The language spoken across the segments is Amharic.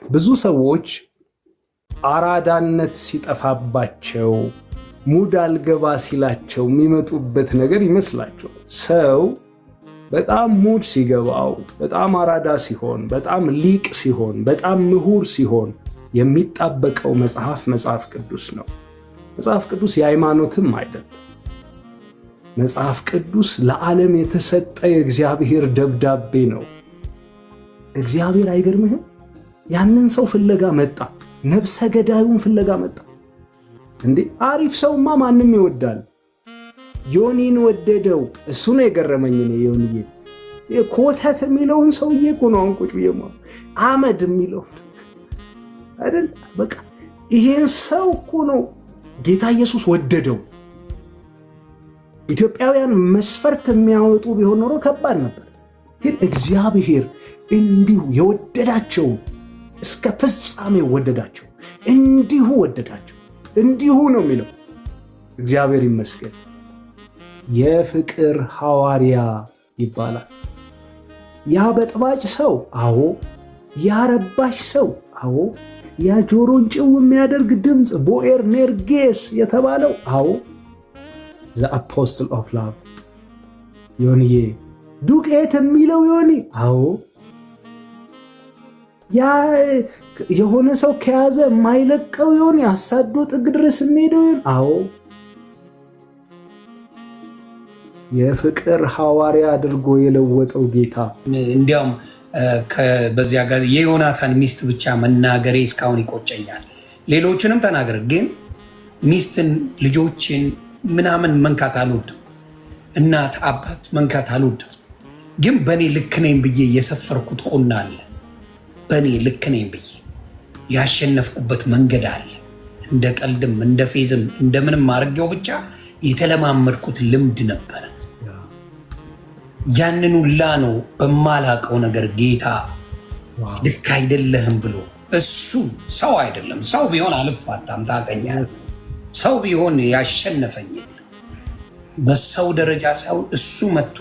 ብዙ ሰዎች አራዳነት ሲጠፋባቸው ሙድ አልገባ ሲላቸው የሚመጡበት ነገር ይመስላቸዋል። ሰው በጣም ሙድ ሲገባው፣ በጣም አራዳ ሲሆን፣ በጣም ሊቅ ሲሆን፣ በጣም ምሁር ሲሆን የሚጣበቀው መጽሐፍ ቅዱስ ነው። መጽሐፍ ቅዱስ የሃይማኖትም አይደለም። መጽሐፍ ቅዱስ ለዓለም የተሰጠ የእግዚአብሔር ደብዳቤ ነው። እግዚአብሔር አይገርምህም? ያንን ሰው ፍለጋ መጣ። ነብሰ ገዳዩን ፍለጋ መጣ። እንዴ አሪፍ ሰውማ ማንም ይወዳል። ዮኒን ወደደው። እሱ ነው የገረመኝ። እኔ ዮኒዬ ኮተት የሚለውን ሰውዬ እኮ ነው አሁን ቁጭ ብዬ አመድ የሚለው አይደል? በቃ ይሄን ሰው እኮ ነው ጌታ ኢየሱስ ወደደው። ኢትዮጵያውያን መስፈርት የሚያወጡ ቢሆን ኖሮ ከባድ ነበር። ግን እግዚአብሔር እንዲሁ የወደዳቸው እስከ ፍጻሜው ወደዳቸው። እንዲሁ ወደዳቸው። እንዲሁ ነው የሚለው። እግዚአብሔር ይመስገን። የፍቅር ሐዋርያ ይባላል። ያ በጥባጭ ሰው፣ አዎ። ያ ረባሽ ሰው፣ አዎ። ያ ጆሮን ጭው የሚያደርግ ድምፅ ቦኤር ኔርጌስ የተባለው፣ አዎ። ዘ አፖስትል ኦፍ ላቭ ዮኒዬ። ዱቄት የሚለው ዮኒ፣ አዎ። ያ የሆነ ሰው ከያዘ የማይለቀው ዮኒ፣ አሳዶ ጥግ ድረስ የሚሄደው ዮኒ፣ አዎ። የፍቅር ሐዋርያ አድርጎ የለወጠው ጌታ። እንዲያውም በዚያ ጋር የዮናታን ሚስት ብቻ መናገሬ እስካሁን ይቆጨኛል። ሌሎችንም ተናገር፣ ግን ሚስትን፣ ልጆችን ምናምን መንካት አልወድም። እናት አባት መንካት አልወድም። ግን በእኔ ልክ ነኝ ብዬ የሰፈርኩት ቁና አለ። በእኔ ልክ ነኝ ብዬ ያሸነፍኩበት መንገድ አለ። እንደ ቀልድም እንደ ፌዝም እንደምንም አድርጌው ብቻ የተለማመድኩት ልምድ ነበረ። ያንን ሁላ ነው በማላቀው ነገር ጌታ ልክ አይደለህም ብሎ፣ እሱ ሰው አይደለም። ሰው ቢሆን አልፋታም፣ ታውቀኛለህ። ሰው ቢሆን ያሸነፈኝ በሰው ደረጃ ሳይሆን እሱ መጥቶ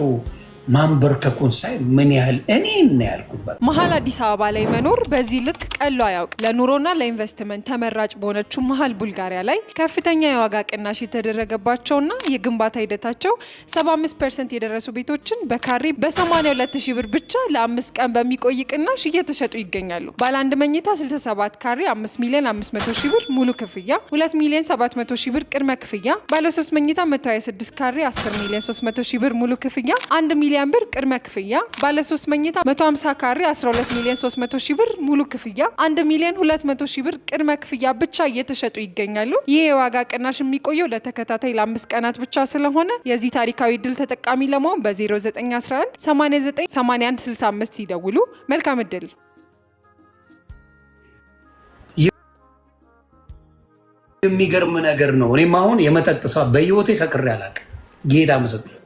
ማንበርከኩን ሳይ ምን ያህል እኔ እና ያልኩበት። መሀል አዲስ አበባ ላይ መኖር በዚህ ልክ ቀሎ አያውቅ። ለኑሮና ለኢንቨስትመንት ተመራጭ በሆነችው መሀል ቡልጋሪያ ላይ ከፍተኛ የዋጋ ቅናሽ የተደረገባቸውና የግንባታ ሂደታቸው 75% የደረሱ ቤቶችን በካሬ በ82,000 ብር ብቻ ለ5 ቀን በሚቆይ ቅናሽ እየተሸጡ ይገኛሉ። ባለ አንድ መኝታ 67 ካሬ 5,500,000 ብር ሙሉ ክፍያ፣ 2,700,000 ብር ቅድመ ክፍያ፣ ባለ 3 መኝታ 126 ካሬ 10,300,000 ብር ሙሉ ክፍያ፣ 1 ሚሊዮን ብር ቅድመ ክፍያ፣ ባለ 3 መኝታ 150 ካሬ 12,300,000 ብር ሙሉ ክፍያ፣ 1,200,000 ብር ቅድመ ክፍያ ብቻ እየተሸጡ ይገኛሉ። ይህ የዋጋ ቅናሽ የሚቆየው ለተከታታይ ለ5 ቀናት ብቻ ስለሆነ የዚህ ታሪካዊ ድል ተጠቃሚ ለመሆን በ0911 89 81 65 ይደውሉ። መልካም እድል። የሚገርም ነገር ነው። እኔም አሁን የመጠጥ ሰው በህይወቴ ሰክሬ አላውቅም። ጌታ ምስክር።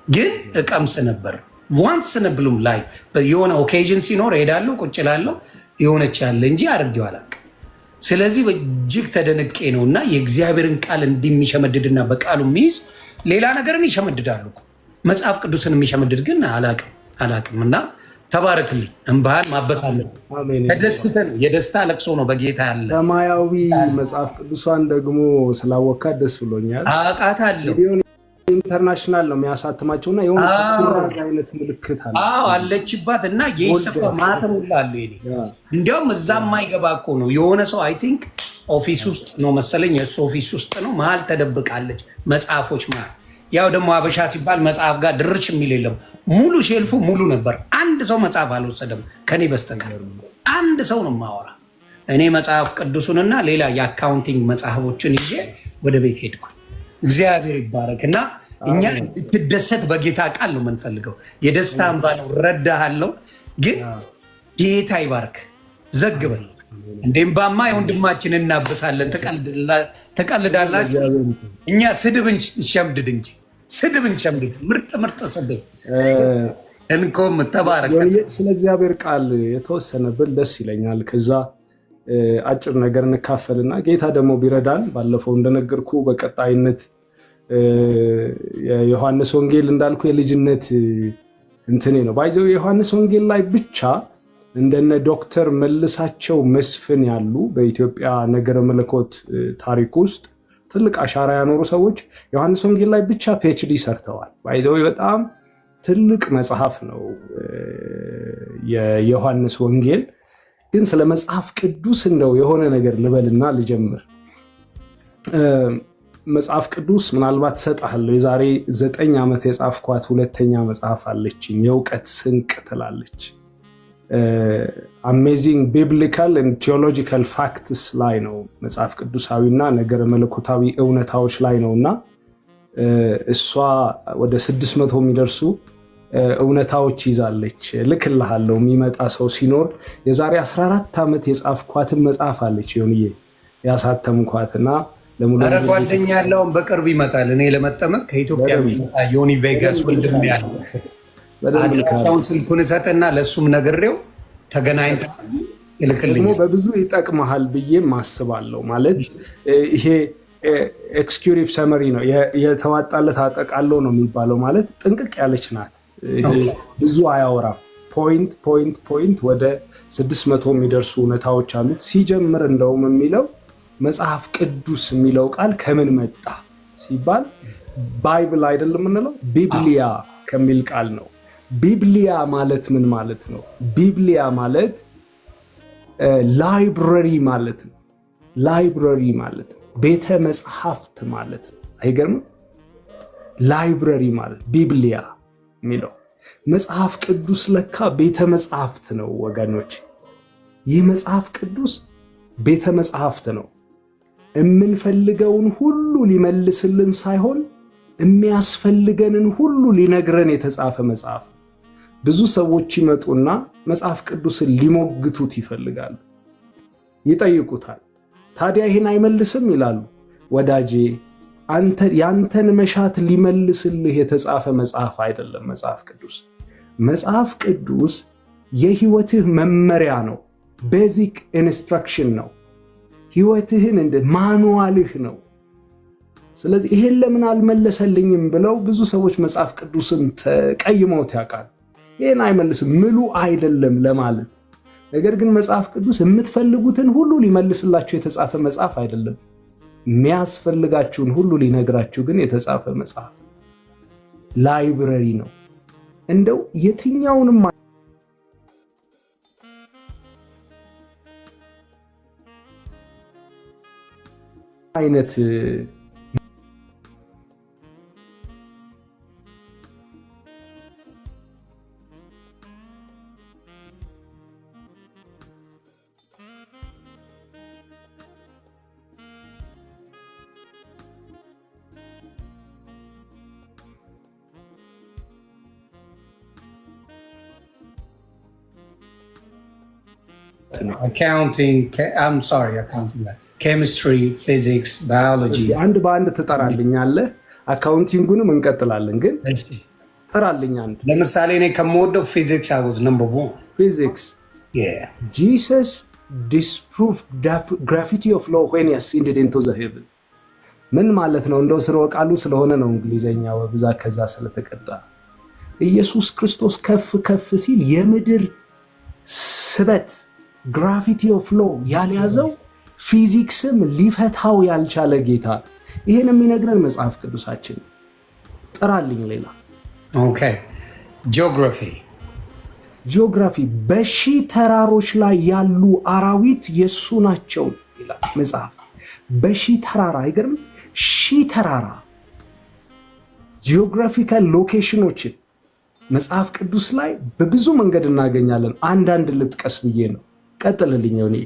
ግን እቀምስ ነበር። ዋንስ ነብሉም ላይ የሆነ ኦኬዥን ሲኖር ሄዳለሁ፣ ቁጭ እላለሁ፣ የሆነች ያለ እንጂ አድርጌው አላውቅም። ስለዚህ በእጅግ ተደንቄ ነው። እና የእግዚአብሔርን ቃል እንዲሚሸመድድና በቃሉ የሚይዝ ሌላ ነገርን ይሸመድዳሉ። መጽሐፍ ቅዱስን የሚሸመድድ ግን አላውቅም። እና ተባረክልኝ። እንባህል ማበሳለ ተደስተን የደስታ ለቅሶ ነው በጌታ ያለ ሰማያዊ መጽሐፍ ቅዱሷን ደግሞ ስላወካት ደስ ብሎኛል። አውቃታለሁ። ኢንተርናሽናል ነው የሚያሳትማቸውና የሆነ ኩራዝ አይነት ምልክት አለ። አለችባት እና የይሰፋ ማተም ሁላ አለ። እንዲያውም እዛ የማይገባ እኮ ነው የሆነ ሰው አይ ቲንክ ኦፊስ ውስጥ ነው መሰለኝ፣ የእሱ ኦፊስ ውስጥ ነው መሀል ተደብቃለች መጽሐፎች መሀል። ያው ደግሞ አበሻ ሲባል መጽሐፍ ጋር ድርሽ የሚል የለም። ሙሉ ሼልፉ ሙሉ ነበር። አንድ ሰው መጽሐፍ አልወሰደም ከኔ በስተቀር። አንድ ሰው ነው የማወራ። እኔ መጽሐፍ ቅዱሱንና ሌላ የአካውንቲንግ መጽሐፎችን ይዤ ወደ ቤት ሄድኩ። እግዚአብሔር ይባረክ። እና እኛ ትደሰት በጌታ ቃል ነው የምንፈልገው። የደስታ እንባ ነው። ረዳሃለሁ። ግን ጌታ ይባርክ። ዘግበን እንደምባማ የወንድማችን እናበሳለን። ተቀልዳላችሁ። እኛ ስድብን ሸምድድ እንጂ ስድብን ሸምድድ። ምርጥ ስድብ እንኮም ተባረክ። ስለ እግዚአብሔር ቃል የተወሰነ ብል ደስ ይለኛል። ከዛ አጭር ነገር እንካፈልና ጌታ ደግሞ ቢረዳን ባለፈው እንደነገርኩ በቀጣይነት የዮሐንስ ወንጌል እንዳልኩ የልጅነት እንትኔ ነው ባይዘው የዮሐንስ ወንጌል ላይ ብቻ እንደነ ዶክተር መልሳቸው መስፍን ያሉ በኢትዮጵያ ነገረ መለኮት ታሪክ ውስጥ ትልቅ አሻራ ያኖሩ ሰዎች ዮሐንስ ወንጌል ላይ ብቻ ፒኤችዲ ሰርተዋል። ባይዘው በጣም ትልቅ መጽሐፍ ነው የዮሐንስ ወንጌል። ግን ስለ መጽሐፍ ቅዱስ እንደው የሆነ ነገር ልበልና ልጀምር። መጽሐፍ ቅዱስ ምናልባት ሰጣለሁ የዛሬ 9 ዓመት የጻፍኳት ሁለተኛ መጽሐፍ አለችኝ፣ የእውቀት ስንቅ ትላለች። አሜዚንግ ቢብሊካል ኤንድ ቴዎሎጂካል ፋክትስ ላይ ነው፣ መጽሐፍ ቅዱሳዊና ነገረ መለኮታዊ እውነታዎች ላይ ነውና እሷ ወደ 600 የሚደርሱ እውነታዎች ይዛለች። ልክልሃለሁ የሚመጣ ሰው ሲኖር። የዛሬ 14 ዓመት የጻፍኳትን መጽሐፍ አለች ዮኒዬ ያሳተምኳትና ኧረ ጓደኛ ያለውን በቅርብ ይመጣል። እኔ ለመጠመቅ ከኢትዮጵያ የሚመጣ ዮኒ ቬጋስ ወንድም ያለ አድራሻውን ስልኩን እሰጥና ለእሱም ነግሬው ተገናኝተን ይልክልኛል። ደግሞ በብዙ ይጠቅመሃል ብዬም አስባለሁ። ማለት ይሄ ኤክስኪዩቲቭ ሰመሪ ነው፣ የተዋጣለት አጠቃለው ነው የሚባለው። ማለት ጥንቅቅ ያለች ናት፣ ብዙ አያወራም። ፖይንት ወደ 600 የሚደርሱ እውነታዎች አሉት። ሲጀምር እንደውም የሚለው መጽሐፍ ቅዱስ የሚለው ቃል ከምን መጣ ሲባል ባይብል አይደለም የምንለው ቢብሊያ ከሚል ቃል ነው። ቢብሊያ ማለት ምን ማለት ነው? ቢብሊያ ማለት ላይብረሪ ማለት ነው። ላይብረሪ ማለት ቤተ መጽሐፍት ማለት ነው። አይገርምም? ላይብረሪ ማለት ቢብሊያ የሚለው መጽሐፍ ቅዱስ ለካ ቤተ መጽሐፍት ነው ወገኖች። ይህ መጽሐፍ ቅዱስ ቤተ መጽሐፍት ነው። የምንፈልገውን ሁሉ ሊመልስልን ሳይሆን የሚያስፈልገንን ሁሉ ሊነግረን የተጻፈ መጽሐፍ። ብዙ ሰዎች ይመጡና መጽሐፍ ቅዱስን ሊሞግቱት ይፈልጋሉ፣ ይጠይቁታል። ታዲያ ይህን አይመልስም ይላሉ። ወዳጄ ያንተን መሻት ሊመልስልህ የተጻፈ መጽሐፍ አይደለም መጽሐፍ ቅዱስ። መጽሐፍ ቅዱስ የህይወትህ መመሪያ ነው፣ ቤዚክ ኢንስትራክሽን ነው። ህይወትህን እንደ ማኑዋልህ ነው። ስለዚህ ይሄን ለምን አልመለሰልኝም ብለው ብዙ ሰዎች መጽሐፍ ቅዱስን ተቀይመውት ያውቃል። ይሄን አይመልስም ምሉ አይደለም ለማለት። ነገር ግን መጽሐፍ ቅዱስ የምትፈልጉትን ሁሉ ሊመልስላችሁ የተጻፈ መጽሐፍ አይደለም። የሚያስፈልጋችሁን ሁሉ ሊነግራችሁ ግን የተጻፈ መጽሐፍ ላይብረሪ ነው። እንደው የትኛውንም አይነት ኬሚስትሪ፣ ፊዚክስ፣ ባዮሎጂ አንድ በአንድ ትጠራልኛለህ። አካውንቲንጉንም እንቀጥላለን፣ ግን ጠራልኝ አንድ። ለምሳሌ እኔ ከምወደው ፊዚክስ I was number 1 ፊዚክስ Jesus disproved gravity of law when he ascended into the heaven። ምን ማለት ነው? እንደው ስርወ ቃሉ ስለሆነ ነው እንግሊዘኛ ወብዛ ከዛ ስለተቀዳ። ኢየሱስ ክርስቶስ ከፍ ሲል የምድር ስበት ግራቪቲ ኦፍ ሎ ያልያዘው ፊዚክስም ሊፈታው ያልቻለ ጌታ። ይሄን የሚነግረን መጽሐፍ ቅዱሳችን። ጥራልኝ ሌላ። ኦኬ ጂኦግራፊ በሺህ ተራሮች ላይ ያሉ አራዊት የሱ ናቸው ይላል መጽሐፍ። በሺህ ተራራ አይገርም? ሺህ ተራራ ጂኦግራፊካል ሎኬሽኖችን መጽሐፍ ቅዱስ ላይ በብዙ መንገድ እናገኛለን። አንዳንድ ልጥቀስ ብዬ ነው። ቀጥልልኝ። እኔ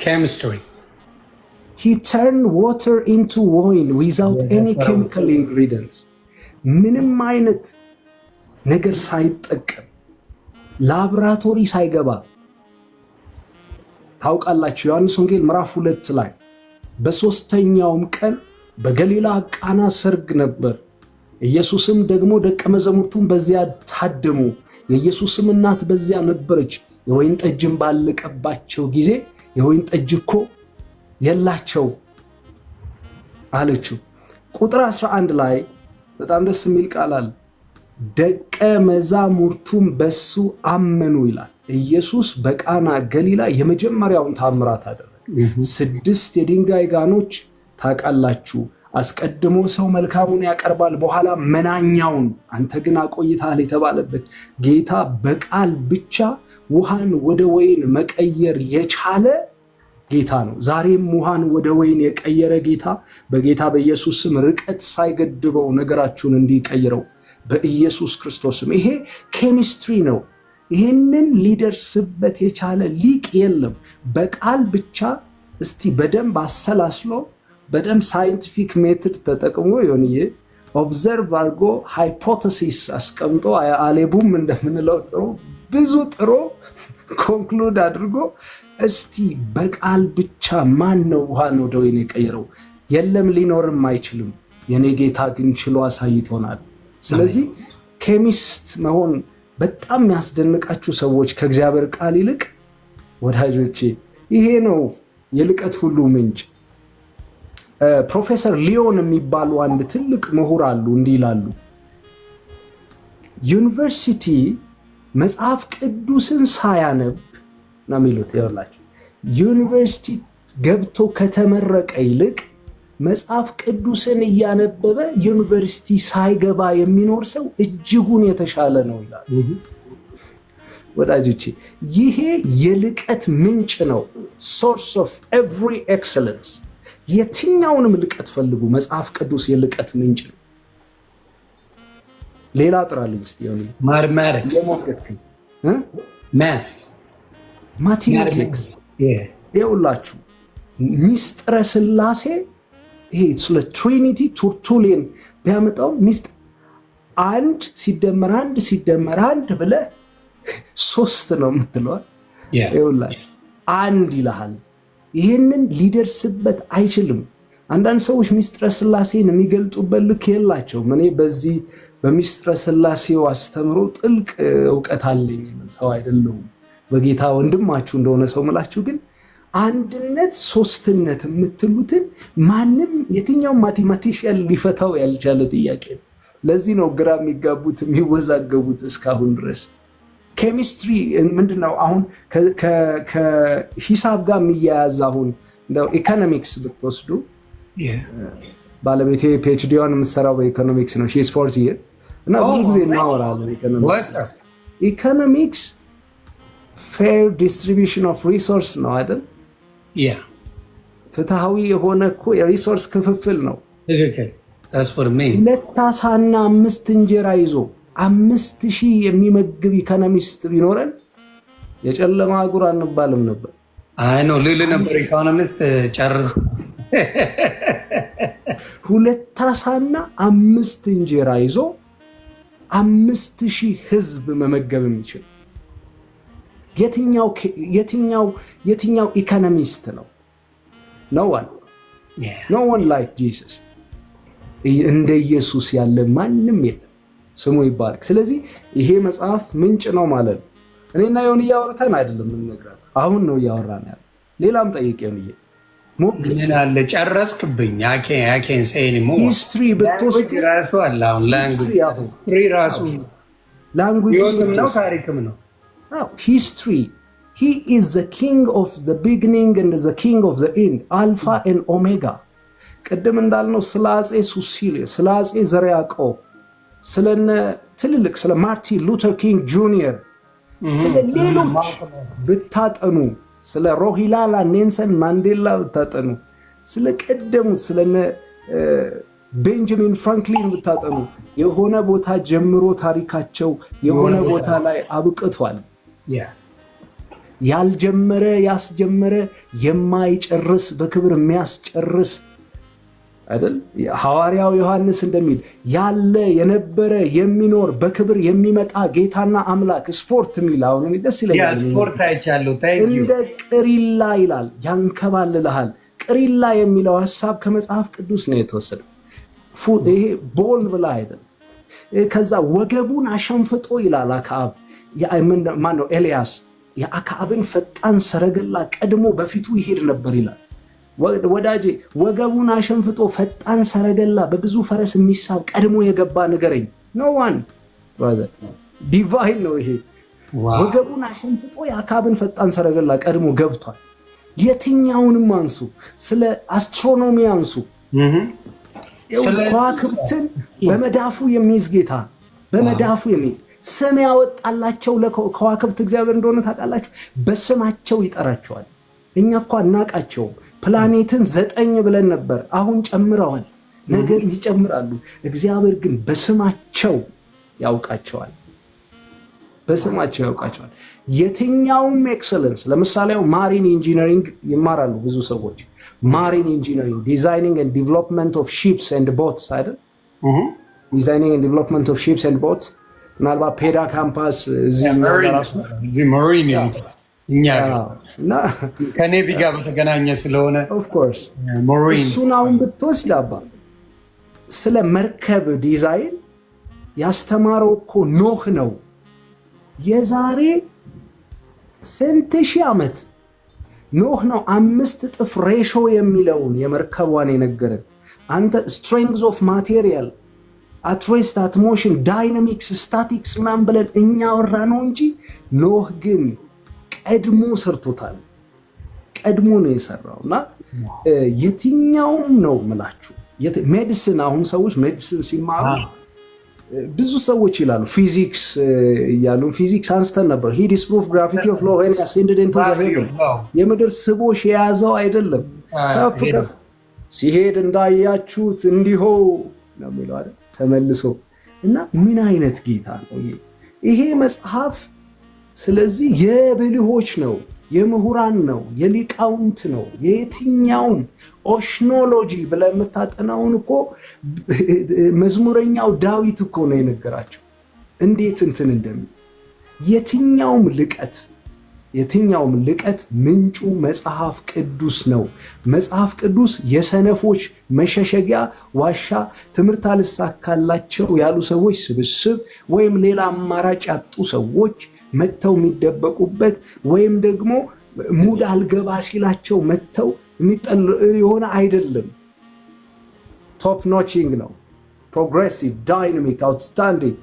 ኬሚስትሪ he turned water into wine without any chemical ingredients። ምንም አይነት ነገር ሳይጠቀም ላብራቶሪ ሳይገባ። ታውቃላችሁ ዮሐንስ ወንጌል ምዕራፍ 2 ላይ በሶስተኛውም ቀን በገሊላ ቃና ሰርግ ነበር። ኢየሱስም ደግሞ ደቀ መዛሙርቱም በዚያ ታደሙ። የኢየሱስም እናት በዚያ ነበረች። የወይን ጠጅም ባለቀባቸው ጊዜ የወይን ጠጅ እኮ የላቸው አለችው። ቁጥር 11 ላይ በጣም ደስ የሚል ቃል አለ። ደቀ መዛሙርቱም በሱ አመኑ ይላል። ኢየሱስ በቃና ገሊላ የመጀመሪያውን ታምራት አደረገ። 6 የድንጋይ ጋኖች ታውቃላችሁ፣ አስቀድሞ ሰው መልካሙን ያቀርባል በኋላ መናኛውን አንተ ግን አቆይተሃል የተባለበት ጌታ በቃል ብቻ ውሃን ወደ ወይን መቀየር የቻለ ጌታ ነው። ዛሬም ውሃን ወደ ወይን የቀየረ ጌታ በጌታ በኢየሱስ ስም ርቀት ሳይገድበው ነገራችሁን እንዲቀይረው በኢየሱስ ክርስቶስ ስም። ይሄ ኬሚስትሪ ነው። ይህንን ሊደርስበት የቻለ ሊቅ የለም። በቃል ብቻ እስቲ በደንብ አሰላስሎ በደንብ ሳይንቲፊክ ሜትድ ተጠቅሞ ይሆንዬ ኦብዘርቭ አድርጎ ሃይፖቴሲስ አስቀምጦ አሌቡም እንደምንለው ጥሮ ብዙ ጥሮ ኮንክሉድ አድርጎ እስቲ በቃል ብቻ ማን ነው ውሃን ወደ ወይን የቀየረው? የለም፣ ሊኖርም አይችልም። የኔ ጌታ ግን ችሎ አሳይቶናል። ስለዚህ ኬሚስት መሆን በጣም የሚያስደንቃችሁ ሰዎች ከእግዚአብሔር ቃል ይልቅ ወዳጆቼ፣ ይሄ ነው የልቀት ሁሉ ምንጭ። ፕሮፌሰር ሊዮን የሚባሉ አንድ ትልቅ ምሁር አሉ። እንዲህ ይላሉ፣ ዩኒቨርሲቲ መጽሐፍ ቅዱስን ሳያነብ ነው የሚሉት። ይኸውላችሁ ዩኒቨርሲቲ ገብቶ ከተመረቀ ይልቅ መጽሐፍ ቅዱስን እያነበበ ዩኒቨርሲቲ ሳይገባ የሚኖር ሰው እጅጉን የተሻለ ነው ይላሉ። ወዳጆቼ ይሄ የልቀት ምንጭ ነው። ሶርስ ኦፍ ኤቭሪ ኤክሰለንስ። የትኛውንም ልቀት ፈልጉ፣ መጽሐፍ ቅዱስ የልቀት ምንጭ ነው። ሌላ ጥራልኝ እስቲ ማትማቲክስ፣ ማቴማቲክስ ይኸውላችሁ ሚስጥረ ስላሴ ይሄ ስለ ትሪኒቲ ቱርቱሊን ቢያመጣው አንድ ሲደመር አንድ ሲደመር አንድ ብለህ 3 ነው የምትለዋል። ይኸውላችሁ አንድ ይልሃል። ይህንን ሊደርስበት አይችልም። አንዳንድ ሰዎች ሚስጥረ ስላሴን የሚገልጡበት ልክ የላቸውም። እኔ በዚህ በሚስጥረ ስላሴው አስተምሮ ጥልቅ እውቀት አለኝ ሰው አይደለሁም። በጌታ ወንድማችሁ እንደሆነ ሰው ምላችሁ፣ ግን አንድነት ሶስትነት የምትሉትን ማንም የትኛውም ማቴማቲሽያን ሊፈታው ያልቻለ ጥያቄ ነው። ለዚህ ነው ግራ የሚጋቡት የሚወዛገቡት እስካሁን ድረስ። ኬሚስትሪ ምንድነው? አሁን ከሂሳብ ጋር የሚያያዝ አሁን እንደው ኢኮኖሚክስ ብትወስዱ ባለቤቴ ፒኤችዲዋን የምትሰራው በኢኮኖሚክስ ነው። ሺስ 4 ይር እና ብዙ ጊዜ እናወራለን ኢኮኖሚክስ ፌር ዲስትሪቢዩሽን ኦፍ ሪሶርስ ነው አይደል? ፍትሃዊ የሆነ እኮ የሪሶርስ ክፍፍል ነው። 2 ዓሳና 5 እንጀራ ይዞ 5000 የሚመግብ ኢኮኖሚስት ቢኖረን የጨለማ አህጉር አንባልም ነበር። አይ ነው ልል ነበር። ኢኮኖሚስት ጨርስ 2 ዓሳና 5 እንጀራ ይዞ 5000 ህዝብ መመገብ የሚችል የትኛው ኢኮኖሚስት ነው? ኖ ዋን ላይክ ጂሰስ። እንደ ኢየሱስ ያለ ማንም የለም። ስሙ ይባረክ። ስለዚህ ይሄ መጽሐፍ ምንጭ ነው ማለት ነው። እኔና ዮኒ እያወራን አይደለም የምንነግርህ፣ አሁን ነው እያወራን ያለ። ሌላም ጠይቅ ዮኒ። ምን አለ ጨረስክብኝ። አኬን ሴኒ ሞ ሂስትሪ ብትወስድ ራሱ አለ። አሁን ላንጉጅ ነው ታሪክም ነው። ሂስትሪ he is the king of the beginning and the king of the end, alpha and omega። ቅድም እንዳልነው ስለ አፄ ሱሲሊየስ፣ ስለ አፄ ዘርዓ ያዕቆብ፣ ስለነ ትልልቅ ስለ ማርቲን ሉተር ኪንግ ጁኒየር፣ ስለ ሌሎች ብታጠኑ፣ ስለ ሮሂላላ ኔልሰን ማንዴላ ብታጠኑ፣ ስለ ቀደሙት ስለነ ቤንጃሚን ፍራንክሊን ብታጠኑ፣ የሆነ ቦታ ጀምሮ ታሪካቸው የሆነ ቦታ ላይ አብቅቷል። ያልጀመረ ያስጀመረ የማይጨርስ በክብር የሚያስጨርስ አይደል? ሐዋርያው ዮሐንስ እንደሚል ያለ የነበረ የሚኖር በክብር የሚመጣ ጌታና አምላክ። ስፖርት የሚል አሁን ደስ ይለኛል። ስፖርት አይቻለሁ። እንደ ቅሪላ ይላል፣ ያንከባልልሃል። ቅሪላ የሚለው ሐሳብ ከመጽሐፍ ቅዱስ ነው የተወሰደው። ይሄ ቦል ብላ አይደል? ከዛ ወገቡን አሸንፍጦ ይላል አክዓብ። ማነው? ኤልያስ የአክዓብን ፈጣን ሰረገላ ቀድሞ በፊቱ ይሄድ ነበር ይላል። ወዳጄ ወገቡን አሸንፍጦ ፈጣን ሰረገላ በብዙ ፈረስ የሚሳብ ቀድሞ የገባ ንገረኝ። ኖ ዋን ብራዘር፣ ዲቫይን ነው ይሄ። ወገቡን አሸንፍጦ የአካብን ፈጣን ሰረገላ ቀድሞ ገብቷል። የትኛውንም አንሱ፣ ስለ አስትሮኖሚ አንሱ፣ ከዋክብትን በመዳፉ የሚይዝ ጌታ፣ በመዳፉ የሚይዝ ስም ያወጣላቸው ለከዋክብት እግዚአብሔር እንደሆነ ታውቃላችሁ። በስማቸው ይጠራቸዋል። እኛ እኮ አናቃቸውም። ፕላኔትን 9 ብለን ነበር፣ አሁን ጨምረዋል፣ ነገር ይጨምራሉ። እግዚአብሔር ግን በስማቸው ያውቃቸዋል። በስማቸው ያውቃቸዋል። የትኛውም ኤክሰለንስ፣ ለምሳሌ ማሪን ኢንጂነሪንግ ይማራሉ ብዙ ሰዎች። ማሪን ኢንጂነሪንግ ዲዛይኒንግ ኤንድ ዲቨሎፕመንት ኦፍ ሺፕስ ኤንድ ቦትስ አይደል? ዲዛይኒንግ ኤንድ ዲቨሎፕመንት ኦፍ ሺፕስ ኤንድ ቦትስ። ምናልባት ፔዳ ካምፓስ እዚህ ራሱ ማሪን እና ከኔቪ ጋር በተገናኘ ስለሆነ ኦፍኮርስ እሱን አሁን ብትወስድ አባ ስለ መርከብ ዲዛይን ያስተማረው እኮ ኖህ ነው። የዛሬ ስንት ሺህ ዓመት ኖህ ነው 5 እጥፍ ሬሾ የሚለውን የመርከቧን የነገረን። አንተ ስትሬንግዝ ኦፍ ማቴሪያል፣ አትሬስት፣ አትሞሽን፣ ዳይናሚክስ፣ ስታቲክስ ምናምን ብለን እኛ ወራ ነው እንጂ ኖህ ግን ቀድሞ ሰርቶታል። ቀድሞ ነው የሰራው። እና የትኛውም ነው ምላችሁ ሜዲሲን፣ አሁን ሰዎች ሜዲሲን ሲማሩ ብዙ ሰዎች ይላሉ ፊዚክስ እያሉ ፊዚክስ አንስተን ነበር። ሂ ዲስፕሩቭ ግራቪቲ ኦፍ ሎ ዌን አሴንድድ ኢንቱ ዘ ሄቨን። የምድር ስቦሽ የያዘው አይደለም፣ ከፍ ከፍ ሲሄድ እንዳያችሁት እንዲሁ ነው የሚለው አይደል? ተመልሶ እና ምን አይነት ጌታ ነው ይሄ መጽሐፍ? ስለዚህ የብልሆች ነው፣ የምሁራን ነው፣ የሊቃውንት ነው። የየትኛውም ኦሽኖሎጂ ብለህ የምታጠናውን እኮ መዝሙረኛው ዳዊት እኮ ነው የነገራቸው እንዴት እንትን እንደሚል። የትኛውም ልቀት ምንጩ መጽሐፍ ቅዱስ ነው። መጽሐፍ ቅዱስ የሰነፎች መሸሸጊያ ዋሻ፣ ትምህርት አልሳካላቸው ያሉ ሰዎች ስብስብ፣ ወይም ሌላ አማራጭ ያጡ ሰዎች መተው የሚደበቁበት፣ ወይም ደግሞ ሙድ አልገባ ሲላቸው መተው የሆነ አይደለም። ቶፕ ኖቺንግ ነው። ፕሮግሬሲቭ፣ ዳይናሚክ፣ አውትስታንዲንግ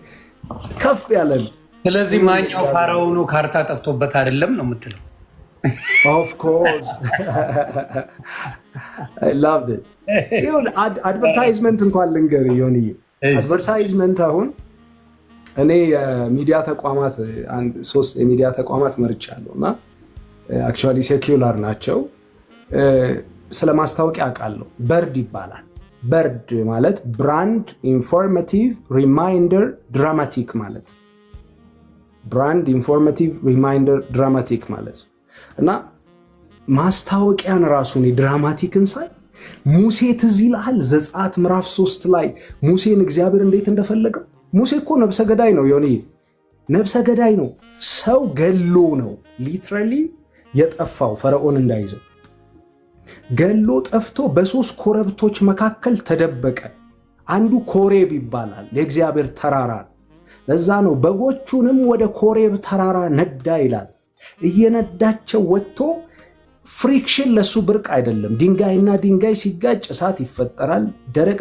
ከፍ ያለ ነው። ስለዚህ ማኛው ፋራኦኑ ካርታ ጠፍቶበት አይደለም ነው የምትለው? ኦፍ ኮርስ አይ ላቭድ ኢት። ይሁን አድቨርታይዝመንት እንኳን ልንገር ይሁን አድቨርታይዝመንት አሁን እኔ የሚዲያ ተቋማት 3 የሚዲያ ተቋማት መርጫለሁ እና አክቹዋሊ ሴኩላር ናቸው። ስለ ማስታወቂያ አውቃለሁ። በርድ ይባላል። በርድ ማለት ብራንድ ኢንፎርማቲቭ ሪማይንደር ድራማቲክ ማለት ብራንድ ኢንፎርማቲቭ ሪማይንደር ድራማቲክ ማለት እና ማስታወቂያን ራሱን ድራማቲክን ሳይ ሙሴ ትዝ ይልሃል? ዘጸአት ምዕራፍ 3 ላይ ሙሴን እግዚአብሔር እንዴት እንደፈለገው። ሙሴ እኮ ነብሰ ገዳይ ነው። ዮኒ ነብሰ ገዳይ ነው። ሰው ገሎ ነው ሊትራሊ የጠፋው ፈርዖን እንዳይዘው ገሎ ጠፍቶ በ3 ኮረብቶች መካከል ተደበቀ። አንዱ ኮሬብ ይባላል፣ የእግዚአብሔር ተራራ። ለዛ ነው በጎቹንም ወደ ኮሬብ ተራራ ነዳ ይላል። እየነዳቸው ወጥቶ ፍሪክሽን ለሱ ብርቅ አይደለም። ድንጋይና ድንጋይ ሲጋጭ እሳት ይፈጠራል። ደረቅ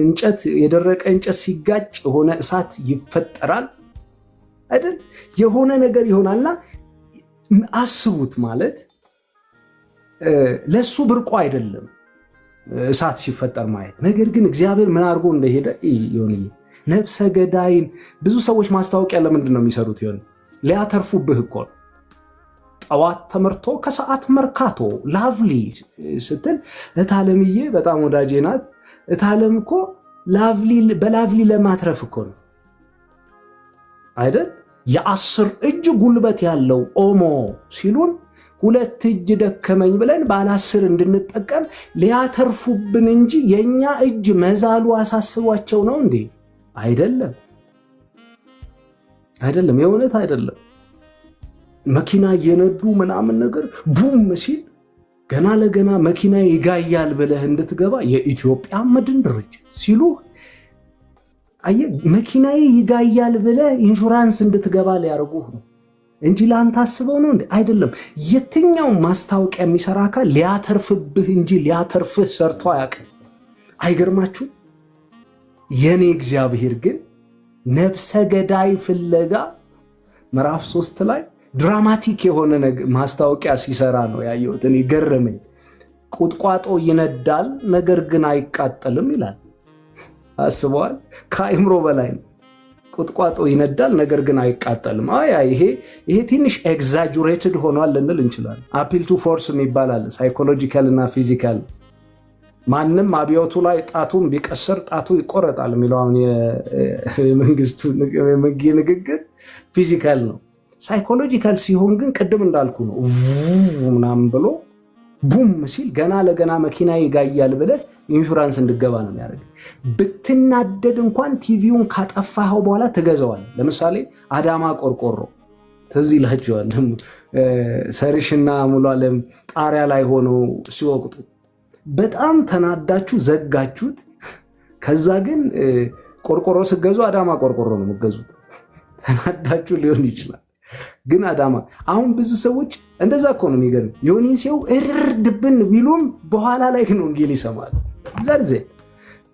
እንጨት የደረቀ እንጨት ሲጋጭ የሆነ እሳት ይፈጠራል አይደል? የሆነ ነገር ይሆናልና አስቡት። ማለት ለሱ ብርቁ አይደለም እሳት ሲፈጠር ማየት። ነገር ግን እግዚአብሔር ምን አድርጎ እንደሄደ ይሆን። ነብሰ ገዳይን ብዙ ሰዎች ማስታወቂያ ለምንድን ነው የሚሰሩት? ይሆን ሊያተርፉብህ እኮ ነው። ጠዋት ተመርቶ ከሰዓት መርካቶ ላቭሊ ስትል እታለምዬ በጣም ወዳጄ ናት። እታለም እኮ በላቭሊ ለማትረፍ እኮ ነው አይደል? የ10 እጅ ጉልበት ያለው ኦሞ ሲሉን 2 እጅ ደከመኝ ብለን ባለ 10 እንድንጠቀም ሊያተርፉብን እንጂ የኛ እጅ መዛሉ አሳስቧቸው ነው እንዴ? አይደለም፣ አይደለም፣ የእውነት አይደለም። መኪና እየነዱ ምናምን ነገር ቡም ሲል ገና ለገና መኪና ይጋያል ብለህ እንድትገባ የኢትዮጵያ መድን ድርጅት ሲሉ መኪናዬ ይጋያል ብለህ ኢንሹራንስ እንድትገባ ሊያደርጉህ ነው እንጂ ለአንተ አስበው ነው እንዴ? አይደለም። የትኛው ማስታወቂያ የሚሰራ አካል ሊያተርፍብህ እንጂ ሊያተርፍህ ሰርቶ አያውቅም። አይገርማችሁ? የኔ እግዚአብሔር ግን ነብሰ ገዳይ ፍለጋ ምዕራፍ 3 ላይ ድራማቲክ የሆነ ማስታወቂያ ሲሰራ ነው ያየሁት። እኔ ገረመኝ። ቁጥቋጦ ይነዳል ነገር ግን አይቃጠልም ይላል። አስበዋል? ከአይምሮ በላይ ነው። ቁጥቋጦ ይነዳል ነገር ግን አይቃጠልም። ይሄ ትንሽ ኤግዛጁሬትድ ሆኗል ልንል እንችላለን። አፒል ቱ ፎርስ ይባላል፣ ሳይኮሎጂካል እና ፊዚካል። ማንም አብዮቱ ላይ ጣቱን ቢቀስር ጣቱ ይቆረጣል የሚለው አሁን የመንግስቱ ንግግር ፊዚካል ነው። ሳይኮሎጂካል ሲሆን ግን ቅድም እንዳልኩ ነው። ምናምን ብሎ ቡም ሲል ገና ለገና መኪና ይጋያል ብለህ ኢንሹራንስ እንድገባ ነው የሚያደርግ። ብትናደድ እንኳን ቲቪውን ካጠፋኸው በኋላ ትገዛዋል። ለምሳሌ አዳማ ቆርቆሮ ትዝ ይላችኋል። ሰርሽና ሙሉ ዓለም ጣሪያ ላይ ሆነው ሲወቅጡ በጣም ተናዳችሁ ዘጋችሁት። ከዛ ግን ቆርቆሮ ስገዙ አዳማ ቆርቆሮ ነው የምትገዙት። ተናዳችሁ ሊሆን ይችላል ግን አዳማ። አሁን ብዙ ሰዎች እንደዛ እኮ ነው የሚገርም። ዮኒን ሲው እርድብን ቢሉም በኋላ ላይ ግን ወንጌል ይሰማል። ዛሬ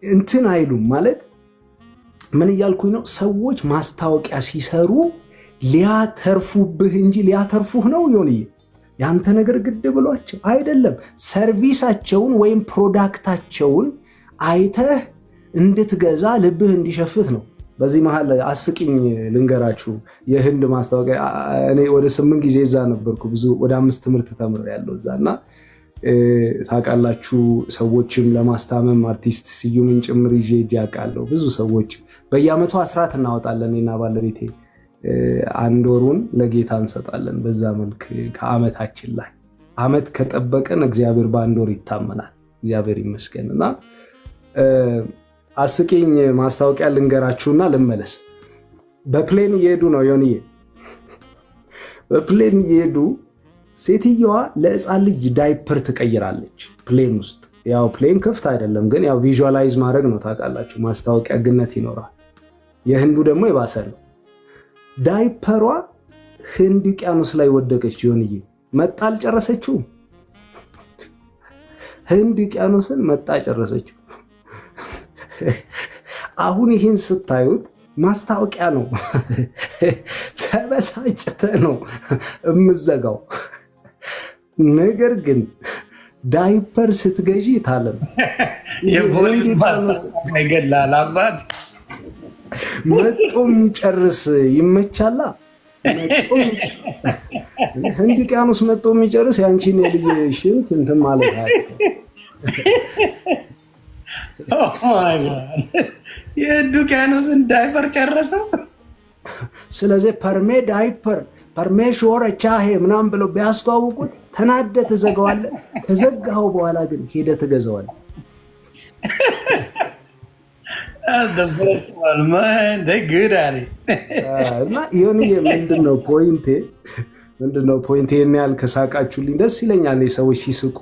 እንትን አይሉም ማለት ምን እያልኩኝ ነው? ሰዎች ማስታወቂያ ሲሰሩ ሊያተርፉብህ እንጂ ሊያተርፉህ ነው ዮኒዬ ያንተ ነገር ግድ ብሏቸው አይደለም። ሰርቪሳቸውን ወይም ፕሮዳክታቸውን አይተህ እንድትገዛ ልብህ እንዲሸፍት ነው። በዚህ መሃል አስቂኝ ልንገራችሁ። የህንድ ማስታወቂያ እኔ ወደ 8 ጊዜ እዛ ነበርኩ። ብዙ ወደ 5 ትምህርት ተምሬያለሁ እዛ እና ታውቃላችሁ፣ ሰዎችም ለማስታመም አርቲስት ስዩምን ጭምር ይዤ አውቃለሁ። ብዙ ሰዎች በየአመቱ አስራት እናወጣለን። እኔና ባለቤቴ 1 ወሩን ለጌታ እንሰጣለን። በዛ መልክ ከአመታችን ላይ አመት ከጠበቀን እግዚአብሔር በ1 ወር ይታመናል። እግዚአብሔር ይመስገን። እና አስቂኝ ማስታወቂያ ልንገራችሁና ልመለስ። በፕሌን እየሄዱ ነው ዮኒዬ፣ በፕሌን እየሄዱ ሴትየዋ ለሕፃን ልጅ ዳይፐር ትቀይራለች ፕሌን ውስጥ። ያው ፕሌን ክፍት አይደለም ግን ያው ቪዥዋላይዝ ማድረግ ነው ታውቃላችሁ፣ ማስታወቂያ ግነት ይኖራል። የህንዱ ደግሞ የባሰ ነው። ዳይፐሯ ህንድ ውቅያኖስ ላይ ወደቀች። ዮኒዬ መጣ አልጨረሰችውም። ህንድ ውቅያኖስን መጣ ጨረሰችው። አሁን ይህን ስታዩት ማስታወቂያ ነው። ተበሳጭተ ነው እምዘጋው። ነገር ግን ዳይፐር ስትገዢ ታለም ይገላል። አባት መጦ የሚጨርስ ይመቻላ። ህንድ ውቅያኖስ መጦ የሚጨርስ ያንቺን የልጅ ሽንት እንትን ማለት የህንድ ውቅያኖስን ዳይፐር ጨረሰው። ስለዚህ ፐርሜ ዳይፐር ፐርሜ ሾረ ቻሄ ምናምን ብለው ቢያስተዋውቁት ተናደ ትዘጋዋለህ። ከዘጋኸው በኋላ ግን ሄደ ትገዛዋለህ። እና ዮኒዬ ምንድነው ፖይንቴ? ይህን ያህል ከሳቃችሁልኝ ደስ ይለኛል። ሰዎች ሲስቁ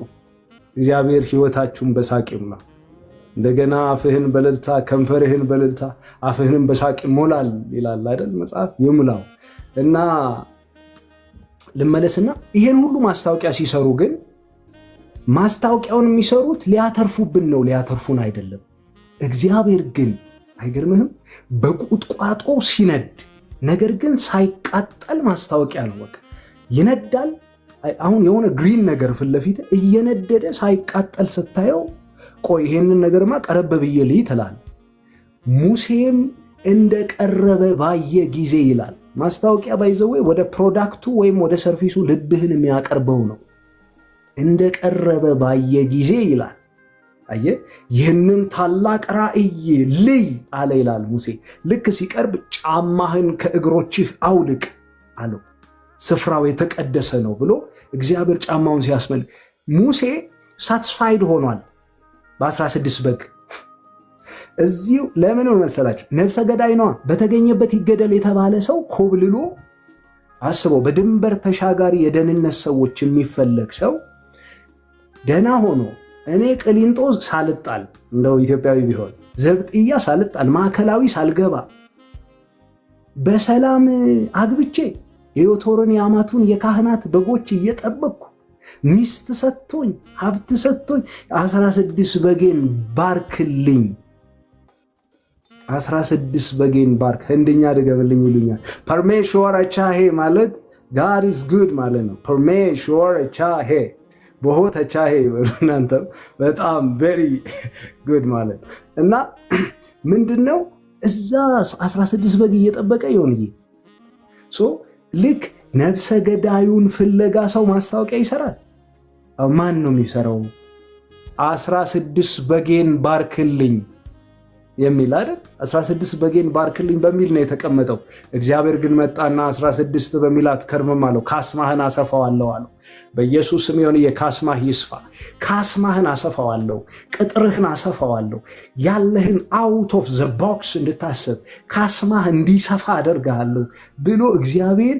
እግዚአብሔር ህይወታችሁን በሳቅ ይሙላ። እንደገና አፍህን በእልልታ ከንፈርህን በእልልታ አፍህንም በሳቅ ይሞላል ይላል አይደል መጽሐፍ? ይሙላው። እና ልመለስና ይሄን ሁሉ ማስታወቂያ ሲሰሩ ግን ማስታወቂያውን የሚሰሩት ሊያተርፉብን ነው፣ ሊያተርፉን አይደለም። እግዚአብሔር ግን አይገርምህም? በቁጥቋጦ ሲነድ ነገር ግን ሳይቃጠል ማስታወቂያ ነው። በቃ ይነዳል። አሁን የሆነ ግሪን ነገር ፊት ለፊት እየነደደ ሳይቃጠል ስታየው ቆይ ይሄንን ነገርማ ቀረበ ብዬ ልይ ትላለህ። ሙሴም እንደቀረበ ባየ ጊዜ ይላል። ማስታወቂያ ባይዘው ወደ ፕሮዳክቱ ወይም ወደ ሰርቪሱ ልብህን የሚያቀርበው ነው። እንደቀረበ ባየ ጊዜ ይላል። አየ ይህንን ታላቅ ራእይ ልይ አለ ይላል ሙሴ። ልክ ሲቀርብ ጫማህን ከእግሮችህ አውልቅ አለው፣ ስፍራው የተቀደሰ ነው ብሎ እግዚአብሔር ጫማውን ሲያስመልክ ሙሴ ሳትስፋይድ ሆኗል። በ16 በግ እዚሁ ለምን መሰላችሁ? ነፍሰ ገዳይ ነዋ። በተገኘበት ይገደል የተባለ ሰው ኮብልሎ አስበው። በድንበር ተሻጋሪ የደህንነት ሰዎች የሚፈለግ ሰው ደህና ሆኖ እኔ ቅሊንጦ ሳልጣል እንደው ኢትዮጵያዊ ቢሆን ዘብጥያ ሳልጣል ማዕከላዊ ሳልገባ በሰላም አግብቼ የዮቶርን የአማቱን የካህናት በጎች እየጠበቅኩ ሚስት ሰጥቶኝ ሀብት ሰጥቶኝ 16 በጌን ባርክልኝ 16 በጌን ባርክ። ህንድኛ ድገምልኝ ይሉኛል። ፐርሜሽወር ቻሄ ማለት ጋድ ኢዝ ጉድ ማለት ነው። ፐርሜሽወር ቻሄ ቦሆ ተቻሄ እናንተም በጣም ቬሪ ጉድ ማለት እና ምንድነው እዛ 16 በግ እየጠበቀ ይሆንዬ ልክ ነፍሰ ገዳዩን ፍለጋ ሰው ማስታወቂያ ይሰራል። ማን ነው የሚሰራው? 16 በጌን ባርክልኝ የሚል አይደል? 16 በጌን ባርክልኝ በሚል ነው የተቀመጠው። እግዚአብሔር ግን መጣና 16 በሚል አትከርምም አለው። ካስማህን አሰፋዋለሁ አለው። በኢየሱስ ስም ይሁን። የካስማህ ይስፋ። ካስማህን አሰፋዋለሁ፣ ቅጥርህን አሰፋዋለሁ፣ ያለህን አውት ኦፍ ዘ ቦክስ እንድታስብ ካስማህ እንዲሰፋ አደርግሃለሁ ብሎ እግዚአብሔር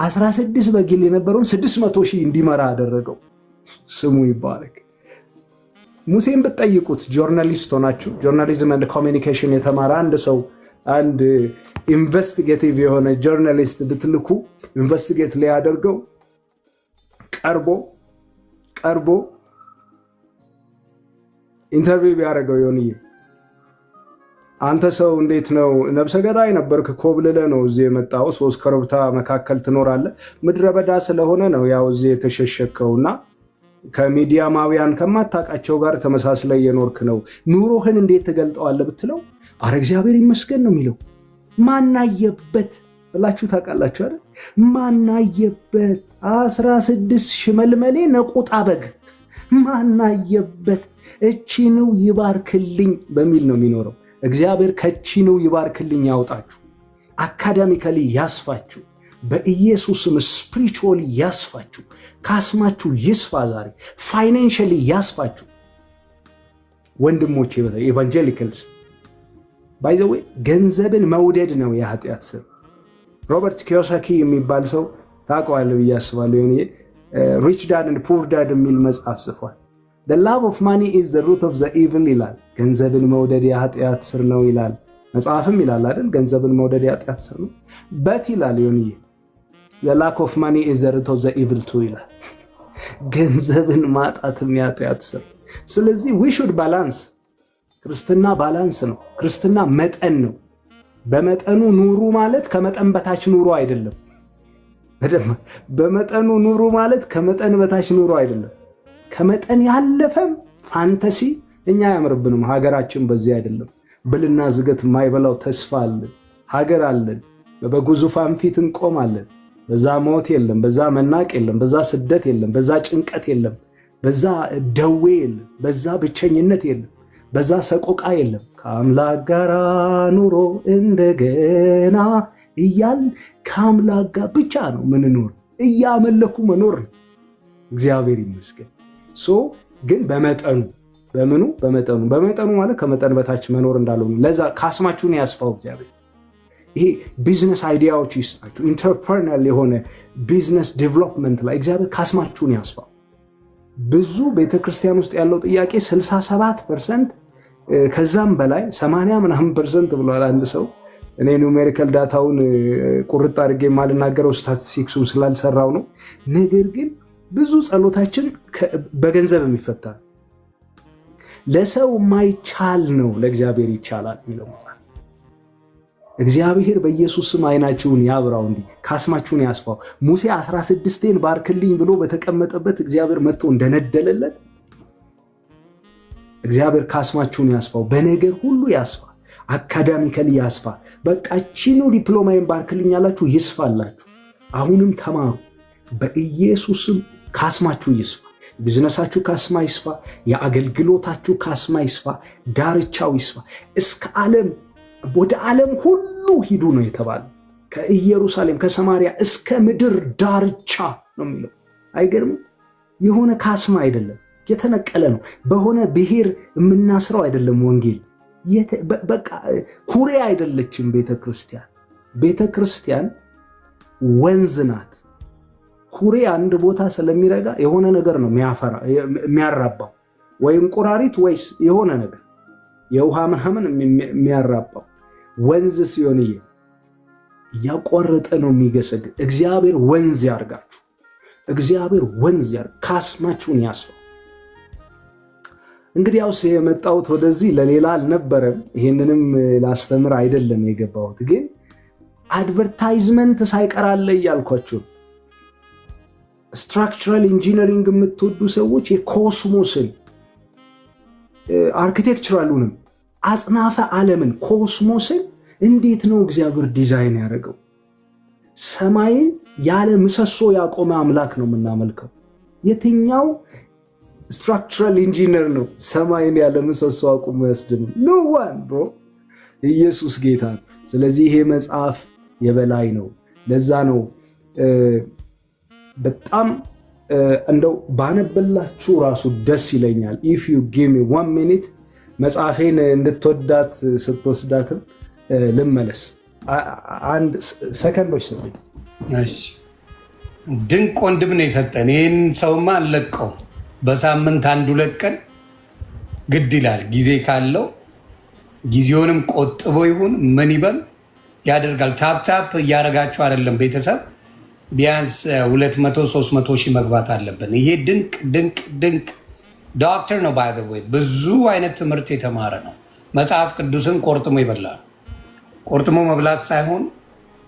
16 በጌን የነበረውን 600,000 እንዲመራ አደረገው። ስሙ ይባረክ። ሙሴን ብትጠይቁት ጆርናሊስት ሆናችሁ ጆርናሊዝም ኤንድ ኮሚኒኬሽን የተማረ አንድ ሰው አንድ ኢንቨስቲጌቲቭ የሆነ ጆርናሊስት ብትልኩ ኢንቨስቲጌት ሊያደርገው ቀርቦ ኢንተርቪው ቢያደርገው ይሆንዬ አንተ ሰው እንዴት ነው ነብሰ ገዳይ ነበርክ ኮብልለ ነው እዚህ የመጣው 3 ኮረብታ መካከል ትኖራለህ ምድረ በዳ ስለሆነ ነው ያው እዚህ የተሸሸከውና ከሚዲያማውያን ከማታውቃቸው ጋር ተመሳስለ የኖርክ ነው ኑሮህን እንዴት ትገልጠዋለህ ብትለው አረ እግዚአብሔር ይመስገን ነው የሚለው ማናየበት ብላችሁ ታውቃላችሁ አይደል ማናየበት 16 ሽመልመሌ ነቁጣ በግ ማናየበት እቺኑ ይባርክልኝ በሚል ነው የሚኖረው እግዚአብሔር ከቺኑ ይባርክልኝ ያውጣችሁ አካዳሚካሊ ያስፋችሁ በኢየሱስም ስፒሪቹዋሊ ያስፋችሁ ካስማችሁ ይስፋ ዛሬ ፋይናንሻሊ ያስፋችሁ ወንድሞቼ በተለይ ኢቫንጀሊካልስ ባይ ዘ ዌይ ገንዘብን መውደድ ነው የኃጢአት ስር ሮበርት ኪዮሳኪ የሚባል ሰው ታውቀዋለህ ብዬ አስባለሁ የኔ ሪች ዳድ ኤንድ ፑር ዳድ የሚል መጽሐፍ ጽፏል the love of money is the root of the evil ይላል ገንዘብን መውደድ የኃጢአት ስር ነው ይላል መጽሐፍም ይላል አይደል ገንዘብን መውደድ የኃጢአት ስር ነው በት ይላል የኔ the lack of money is the root of the evil too ይላል ገንዘብን ማጣትም የኃጢአት ስር ስለዚህ we should balance ክርስትና ባላንስ ነው ክርስትና መጠን ነው በመጠኑ ኑሩ ማለት ከመጠን በታች ኑሩ አይደለም በመጠኑ ኑሩ ማለት ከመጠን በታች ኑሩ አይደለም ከመጠን ያለፈም ፋንታሲ እኛ ያምርብንም ሀገራችን በዚህ አይደለም ብልና ዝገት የማይበላው ተስፋ አለን ሀገር አለን በበጉ ዙፋን ፊት እንቆማለን በዛ ሞት የለም በዛ መናቅ የለም በዛ ስደት የለም በዛ ጭንቀት የለም በዛ ደዌ የለም በዛ ብቸኝነት የለም በዛ ሰቆቃ የለም ከአምላክ ጋር ኑሮ እንደገና እያል ከአምላክ ጋር ብቻ ነው ምንኖር እያመለኩ መኖር እግዚአብሔር ይመስገን ግን በመጠኑ በመጠኑ ማለት ከመጠን በታች መኖር እንዳለው ለዛ ካስማችሁን ያስፋው እግዚአብሔር ይሄ ቢዝነስ አይዲያዎች ይስጣችሁ ኢንተርፕረነር የሆነ ቢዝነስ ዴቨሎፕመንት ላይ እግዚአብሔር ካስማችሁን ያስፋው ብዙ ቤተክርስቲያን ውስጥ ያለው ጥያቄ 67% ከዛም በላይ 80% ብሏል አንድ ሰው እኔ ኑሜሪካል ዳታውን ቁርጥ አድርጌ ማልናገረው ስታቲስቲክሱን ስላልሰራው ነው ነገር ግን ብዙ ጸሎታችን በገንዘብ የሚፈታ ለሰው ማይቻል ነው ለእግዚአብሔር ይቻላል የሚለው መጽሐፍ እግዚአብሔር በኢየሱስ ስም አይናችሁን ያብራው እንዲ ካስማችሁን ያስፋው ሙሴ 16ን ባርክልኝ ብሎ በተቀመጠበት እግዚአብሔር መጥቶ እንደነደለለት እግዚአብሔር ካስማችሁን ያስፋው በነገር ሁሉ ያስፋ አካዳሚካሊ ያስፋ በቃቺኑ ዲፕሎማዬን ባርክልኝ ያላችሁ ይስፋላችሁ አሁንም ተማሩ በኢየሱስም ካስማችሁ ይስፋ ቢዝነሳችሁ ካስማ ይስፋ የአገልግሎታችሁ ካስማ ይስፋ ዳርቻው ይስፋ እስከ ዓለም ወደ ዓለም ሁሉ ሂዱ ነው የተባለው ከኢየሩሳሌም ከሰማሪያ እስከ ምድር ዳርቻ ነው የሚለው አይገርም የሆነ ካስማ አይደለም የተነቀለ ነው በሆነ ብሔር የምናስረው አይደለም ወንጌል በቃ ኩሬ አይደለችም ቤተክርስቲያን ወንዝ ናት ኩሬ አንድ ቦታ ስለሚረጋ የሆነ ነገር ነው የሚያራባው ወይ እንቁራሪት ወይስ የሆነ ነገር የውሃ ምናምን የሚያራባው ወንዝ ሲሆን ያቋረጠ ነው የሚገሰግ እግዚአብሔር ወንዝ ያርጋችሁ እግዚአብሔር ወንዝ ካስማችሁን ያስፋው እንግዲያውስ የመጣሁት ወደዚህ ለሌላ አልነበረም። ይህንንም ላስተምር አይደለም የገባሁት፣ ግን አድቨርታይዝመንት ሳይቀራለ እያልኳቸው ስትራክቸራል ኢንጂነሪንግ የምትወዱ ሰዎች የኮስሞስን አርኪቴክቸራሉንም አጽናፈ ዓለምን ኮስሞስን እንዴት ነው እግዚአብሔር ዲዛይን ያደረገው? ሰማይን ያለ ምሰሶ ያቆመ አምላክ ነው የምናመልከው። የትኛው ስትራክቸራል ኢንጂነር ነው ሰማይን ያለ ምሰሶ አቁሞ ያስድን? ኖ ዋን ብሮ። ኢየሱስ ጌታ ነው። ስለዚህ ይሄ መጽሐፍ የበላይ ነው። ለዛ ነው በጣም እንደው ባነበላችሁ ራሱ ደስ ይለኛል። ኢፍ ዩ ጊቭ ሚ 1 ሚኒት መጽሐፌን እንድትወዳት ስትወስዳትም ልመለስ። አንድ ሰከንዶች ስጡኝ። ድንቅ ወንድም ነው የሰጠን። ይህን ሰውማ አልለቀው። በሳምንት 1-2 ቀን ግድ ይላል። ጊዜ ካለው ጊዜውንም ቆጥቦ ይሁን ምን ይበል ያደርጋል። ታፕታፕ እያደረጋችሁ አይደለም ቤተሰብ፣ ቢያንስ 200-300 ሺህ መግባት አለብን። ይሄ ድንቅ ድንቅ ድንቅ ዶክተር ነው። ባይ ዘ ወይ ብዙ አይነት ትምህርት የተማረ ነው። መጽሐፍ ቅዱስን ቆርጥሞ ይበላል። ቆርጥሞ መብላት ሳይሆን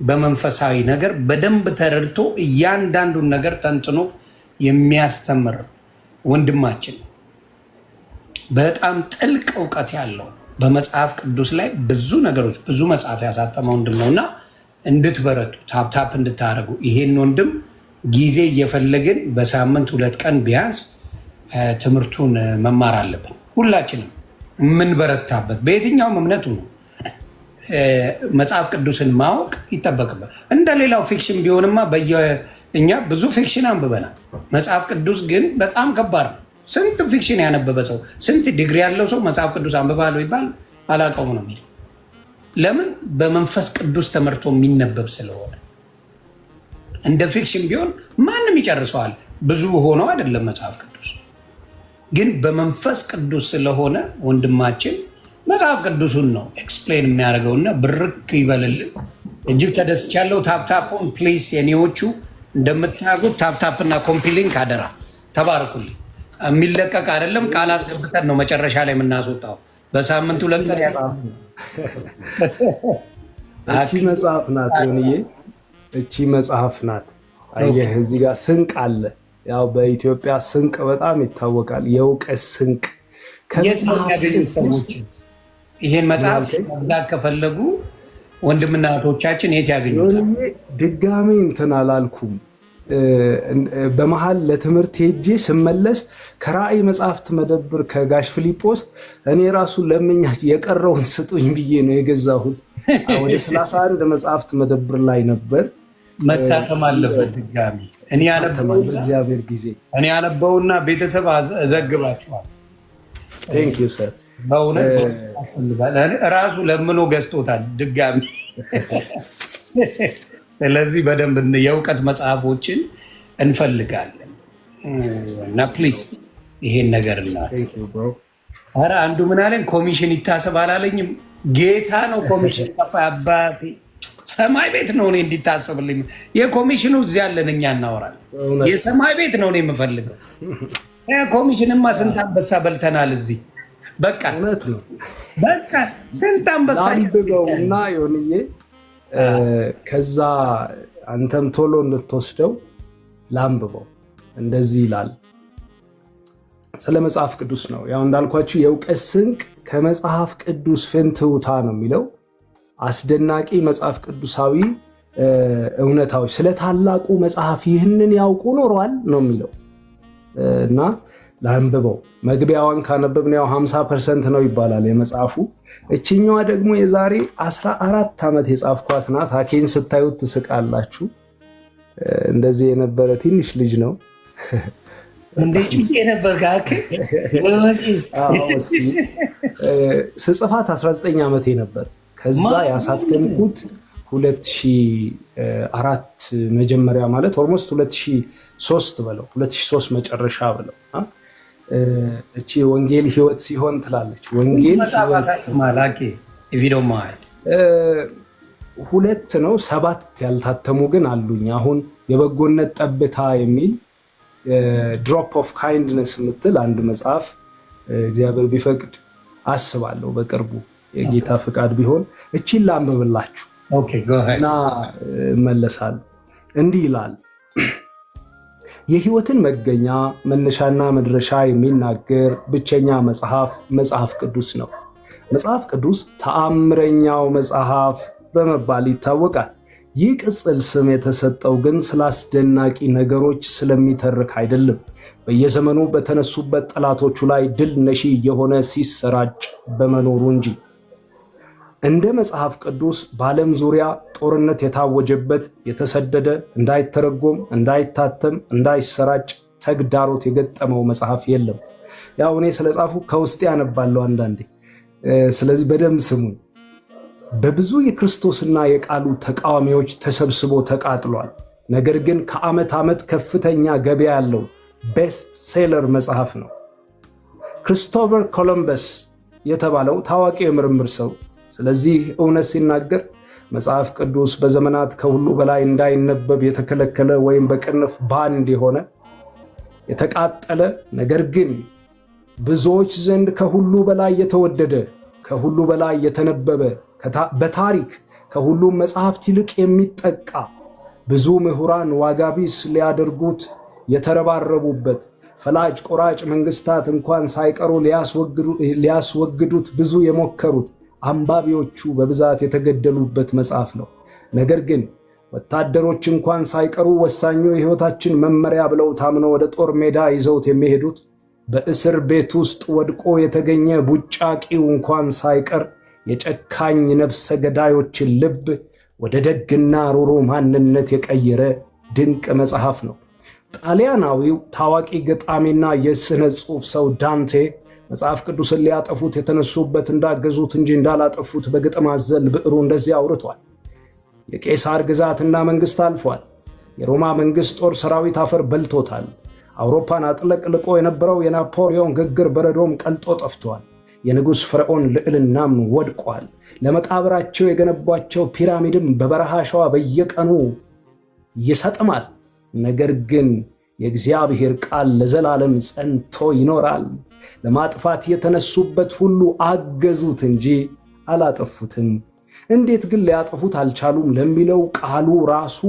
በመንፈሳዊ ነገር በደንብ ተረድቶ እያንዳንዱን ነገር ተንትኖ የሚያስተምር ወንድማችን፣ በጣም ጥልቅ እውቀት ያለው በመጽሐፍ ቅዱስ ላይ ብዙ ነገሮች ብዙ መጽሐፍ ያሳተመ ወንድም ነው እና እንድትበረቱ ታፕታፕ እንድታደርጉ ይሄን ወንድም ጊዜ እየፈለግን በሳምንት 2 ቀን ቢያንስ ትምህርቱን መማር አለብን። ሁላችንም የምንበረታበት በየትኛውም እምነቱ ነው መጽሐፍ ቅዱስን ማወቅ ይጠበቅበት። እንደሌላው ፊክሽን ቢሆንማ እኛ ብዙ ፊክሽን አንብበናል። መጽሐፍ ቅዱስ ግን በጣም ከባድ ነው። ስንት ፊክሽን ያነበበ ሰው ስንት ዲግሪ ያለው ሰው መጽሐፍ ቅዱስ አንብባለሁ ይባል አላውቀውም ነው የሚለው። ለምን? በመንፈስ ቅዱስ ተመርቶ የሚነበብ ስለሆነ። እንደ ፊክሽን ቢሆን ማንም ይጨርሰዋል። ብዙ ሆኖ አይደለም መጽሐፍ ቅዱስ ግን በመንፈስ ቅዱስ ስለሆነ ወንድማችን መጽሐፍ ቅዱሱን ነው ኤክስፕሌን የሚያደርገውና ብርክ ይበልልን። እጅግ ተደስቻለሁ። ታፕታፑን ፕሊስ የኔዎቹ እንደምታያጉት ታፕታፕና ኮምፒሊንክ አደራ ተባርኩልኝ። የሚለቀቅ አይደለም፣ ቃል አስገብተን ነው መጨረሻ ላይ የምናስወጣው። በሳምንቱ ለንቀር እቺ መጽሐፍ ናት ሆንዬ፣ እቺ መጽሐፍ ናት። አየህ እዚህ ጋር ስንቅ አለ። ያው በኢትዮጵያ ስንቅ በጣም ይታወቃል። የእውቀት ስንቅ ሰዎች ይሄን መጽሐፍ መግዛት ከፈለጉ ወንድምና እህቶቻችን የት ያገኙታል? ድጋሜ እንትን አላልኩም። በመሀል ለትምህርት ሄጄ ስመለስ ከራእይ መጽሐፍት መደብር ከጋሽ ፊሊጶስ እኔ ራሱ ለምኛች የቀረውን ስጡኝ ብዬ ነው የገዛሁት። ወደ 31 መጽሐፍት መደብር ላይ ነበር። መታተም አለበት ድጋሚ። እኔ እግዚአብሔር ጊዜ እኔ ያነበውና ቤተሰብ እዘግባችኋል። ቴንክ ዩ ሰር። በእውነት ራሱ ለምኖ ገዝቶታል ድጋሚ። ስለዚህ በደንብ የእውቀት መጽሐፎችን እንፈልጋለን እና ፕሊዝ ይሄን ነገር እናት። ኧረ አንዱ ምን አለኝ፣ ኮሚሽን ይታሰብ አላለኝም። ጌታ ነው ኮሚሽን ከፋ አባቴ ሰማይ ቤት ነው እኔ እንዲታሰብልኝ። የኮሚሽኑ እዚህ ያለን እኛ እናወራለን። የሰማይ ቤት ነው እኔ የምፈልገው። ኮሚሽንማ ስንት አንበሳ በልተናል እዚህ። በቃ እውነት ነው። በቃ ስንት አንበሳ እና ዮንዬ ከዛ አንተም ቶሎ እንድትወስደው ላንብበው። እንደዚህ ይላል ስለ መጽሐፍ ቅዱስ ነው። ያው እንዳልኳችሁ የእውቀት ስንቅ ከመጽሐፍ ቅዱስ ፍንትውታ ነው የሚለው። አስደናቂ መጽሐፍ ቅዱሳዊ እውነታዎች ስለ ታላቁ መጽሐፍ ይህንን ያውቁ ኖሯል ነው የሚለው እና ላንብበው። መግቢያዋን ካነበብን ያው 50% ነው ይባላል የመጽሐፉ። እችኛዋ ደግሞ የዛሬ 14 ዓመት የጻፍኳት ናት። አኬን ስታዩት ትስቃላችሁ። እንደዚህ የነበረ ትንሽ ልጅ ነው። እንዴት ነበር ጋክ ስጽፋት 19 ዓመቴ ነበር። ከዛ ያሳተምኩት 2004 መጀመሪያ ማለት ኦልሞስት 2003 በለው 2003 መጨረሻ በለው። እቺ ወንጌል ህይወት ሲሆን ትላለች። ወንጌል ሁለት ነው፣ 7 ያልታተሙ ግን አሉኝ። አሁን የበጎነት ጠብታ የሚል ድሮፕ ኦፍ ካይንድነስ የምትል አንድ መጽሐፍ እግዚአብሔር ቢፈቅድ አስባለሁ በቅርቡ የጌታ ፍቃድ ቢሆን እቺን ላንብብላችሁ እና መለሳለሁ። እንዲህ ይላል። የህይወትን መገኛ መነሻና መድረሻ የሚናገር ብቸኛ መጽሐፍ ቅዱስ ነው። መጽሐፍ ቅዱስ ተአምረኛው መጽሐፍ በመባል ይታወቃል። ይህ ቅጽል ስም የተሰጠው ግን ስለ አስደናቂ ነገሮች ስለሚተርክ አይደለም፣ በየዘመኑ በተነሱበት ጠላቶቹ ላይ ድል ነሺ የሆነ ሲሰራጭ በመኖሩ እንጂ። እንደ መጽሐፍ ቅዱስ በዓለም ዙሪያ ጦርነት የታወጀበት የተሰደደ፣ እንዳይተረጎም፣ እንዳይታተም፣ እንዳይሰራጭ ተግዳሮት የገጠመው መጽሐፍ የለም። ያው እኔ ስለጻፉ ከውስጥ ያነባለሁ አንዳንዴ። ስለዚህ በደንብ ስሙኝ። በብዙ የክርስቶስና የቃሉ ተቃዋሚዎች ተሰብስቦ ተቃጥሏል። ነገር ግን ከዓመት ዓመት ከፍተኛ ገበያ ያለው ቤስት ሴለር መጽሐፍ ነው። ክሪስቶፈር ኮሎምበስ የተባለው ታዋቂ የምርምር ሰው ስለዚህ እውነት ሲናገር መጽሐፍ ቅዱስ በዘመናት ከሁሉ በላይ እንዳይነበብ የተከለከለ ወይም በቅንፍ ባንድ የሆነ የተቃጠለ፣ ነገር ግን ብዙዎች ዘንድ ከሁሉ በላይ የተወደደ፣ ከሁሉ በላይ የተነበበ፣ በታሪክ ከሁሉም መጽሐፍት ይልቅ የሚጠቃ፣ ብዙ ምሁራን ዋጋቢስ ሊያደርጉት የተረባረቡበት፣ ፈላጭ ቆራጭ መንግስታት እንኳን ሳይቀሩ ሊያስወግዱት ብዙ የሞከሩት፣ አንባቢዎቹ በብዛት የተገደሉበት መጽሐፍ ነው። ነገር ግን ወታደሮች እንኳን ሳይቀሩ ወሳኙ የሕይወታችን መመሪያ ብለው ታምነው ወደ ጦር ሜዳ ይዘውት የሚሄዱት፣ በእስር ቤት ውስጥ ወድቆ የተገኘ ቡጫቂው እንኳን ሳይቀር የጨካኝ ነፍሰ ገዳዮችን ልብ ወደ ደግና ሩሩ ማንነት የቀየረ ድንቅ መጽሐፍ ነው። ጣሊያናዊው ታዋቂ ገጣሚና የሥነ ጽሑፍ ሰው ዳንቴ መጽሐፍ ቅዱስን ሊያጠፉት የተነሱበት እንዳገዙት እንጂ እንዳላጠፉት በግጥም አዘል ብዕሩ እንደዚህ አውርቷል። የቄሳር ግዛትና መንግሥት አልፏል። የሮማ መንግሥት ጦር ሰራዊት አፈር በልቶታል። አውሮፓን አጥለቅልቆ የነበረው የናፖሊዮን ግግር በረዶም ቀልጦ ጠፍቷል። የንጉሥ ፈርዖን ልዕልናም ወድቋል። ለመቃብራቸው የገነቧቸው ፒራሚድም በበረሃ አሸዋ በየቀኑ ይሰጥማል። ነገር ግን የእግዚአብሔር ቃል ለዘላለም ጸንቶ ይኖራል። ለማጥፋት የተነሱበት ሁሉ አገዙት እንጂ አላጠፉትም። እንዴት ግን ሊያጠፉት አልቻሉም ለሚለው ቃሉ ራሱ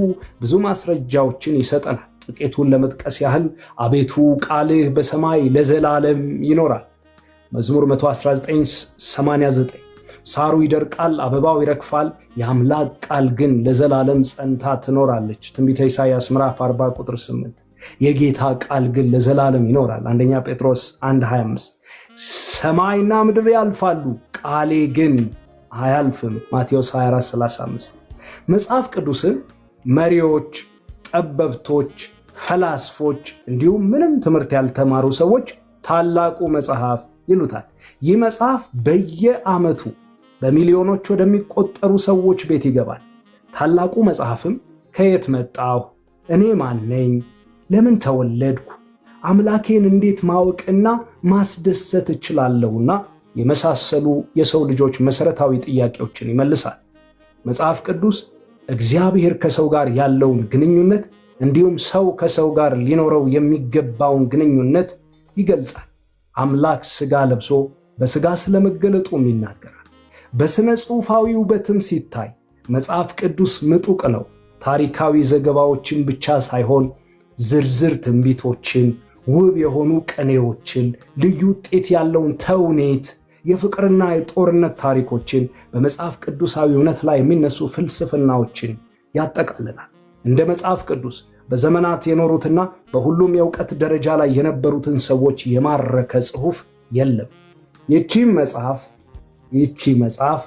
ብዙ ማስረጃዎችን ይሰጠናል። ጥቂቱን ለመጥቀስ ያህል አቤቱ ቃልህ በሰማይ ለዘላለም ይኖራል። መዝሙር 119:89 ሳሩ ይደርቃል፣ አበባው ይረግፋል፣ የአምላክ ቃል ግን ለዘላለም ጸንታ ትኖራለች። ትንቢተ ኢሳይያስ ምዕራፍ 40 ቁጥር 8 የጌታ ቃል ግን ለዘላለም ይኖራል። አንደኛ ጴጥሮስ 1:25 ሰማይና ምድር ያልፋሉ፣ ቃሌ ግን አያልፍም። ማቴዎስ 24:35 መጽሐፍ ቅዱስን መሪዎች፣ ጠበብቶች፣ ፈላስፎች እንዲሁም ምንም ትምህርት ያልተማሩ ሰዎች ታላቁ መጽሐፍ ይሉታል። ይህ መጽሐፍ በየዓመቱ በሚሊዮኖች ወደሚቆጠሩ ሰዎች ቤት ይገባል። ታላቁ መጽሐፍም ከየት መጣሁ፣ እኔ ማን ነኝ፣ ለምን ተወለድኩ፣ አምላኬን እንዴት ማወቅና ማስደሰት እችላለሁና የመሳሰሉ የሰው ልጆች መሰረታዊ ጥያቄዎችን ይመልሳል። መጽሐፍ ቅዱስ እግዚአብሔር ከሰው ጋር ያለውን ግንኙነት እንዲሁም ሰው ከሰው ጋር ሊኖረው የሚገባውን ግንኙነት ይገልጻል። አምላክ ሥጋ ለብሶ በሥጋ ስለመገለጡም ይናገራል። በሥነ ጽሑፋዊ ውበትም ሲታይ መጽሐፍ ቅዱስ ምጡቅ ነው። ታሪካዊ ዘገባዎችን ብቻ ሳይሆን ዝርዝር ትንቢቶችን፣ ውብ የሆኑ ቅኔዎችን፣ ልዩ ውጤት ያለውን ተውኔት፣ የፍቅርና የጦርነት ታሪኮችን፣ በመጽሐፍ ቅዱሳዊ እውነት ላይ የሚነሱ ፍልስፍናዎችን ያጠቃልላል። እንደ መጽሐፍ ቅዱስ በዘመናት የኖሩትና በሁሉም የእውቀት ደረጃ ላይ የነበሩትን ሰዎች የማረከ ጽሑፍ የለም። ይቺ መጽሐፍ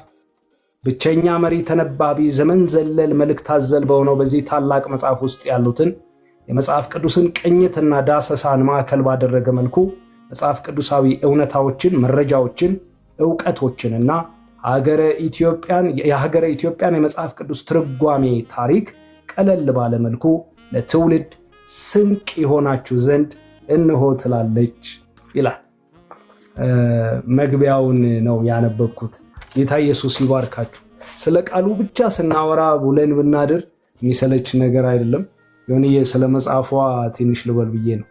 ብቸኛ መሪ ተነባቢ ዘመን ዘለል መልእክት አዘል በሆነው በዚህ ታላቅ መጽሐፍ ውስጥ ያሉትን የመጽሐፍ ቅዱስን ቅኝትና ዳሰሳን ማዕከል ባደረገ መልኩ መጽሐፍ ቅዱሳዊ እውነታዎችን፣ መረጃዎችን፣ ዕውቀቶችንና የሀገረ ኢትዮጵያን የመጽሐፍ ቅዱስ ትርጓሜ ታሪክ ቀለል ባለ መልኩ ለትውልድ ስንቅ የሆናችሁ ዘንድ እንሆ ትላለች ይላል። መግቢያውን ነው ያነበብኩት። ጌታ ኢየሱስ ይባርካችሁ። ስለ ቃሉ ብቻ ስናወራ ውለን ብናድር የሚሰለች ነገር አይደለም። የሆነ ስለ መጽሐፏ ትንሽ ልበል ብዬ ነው።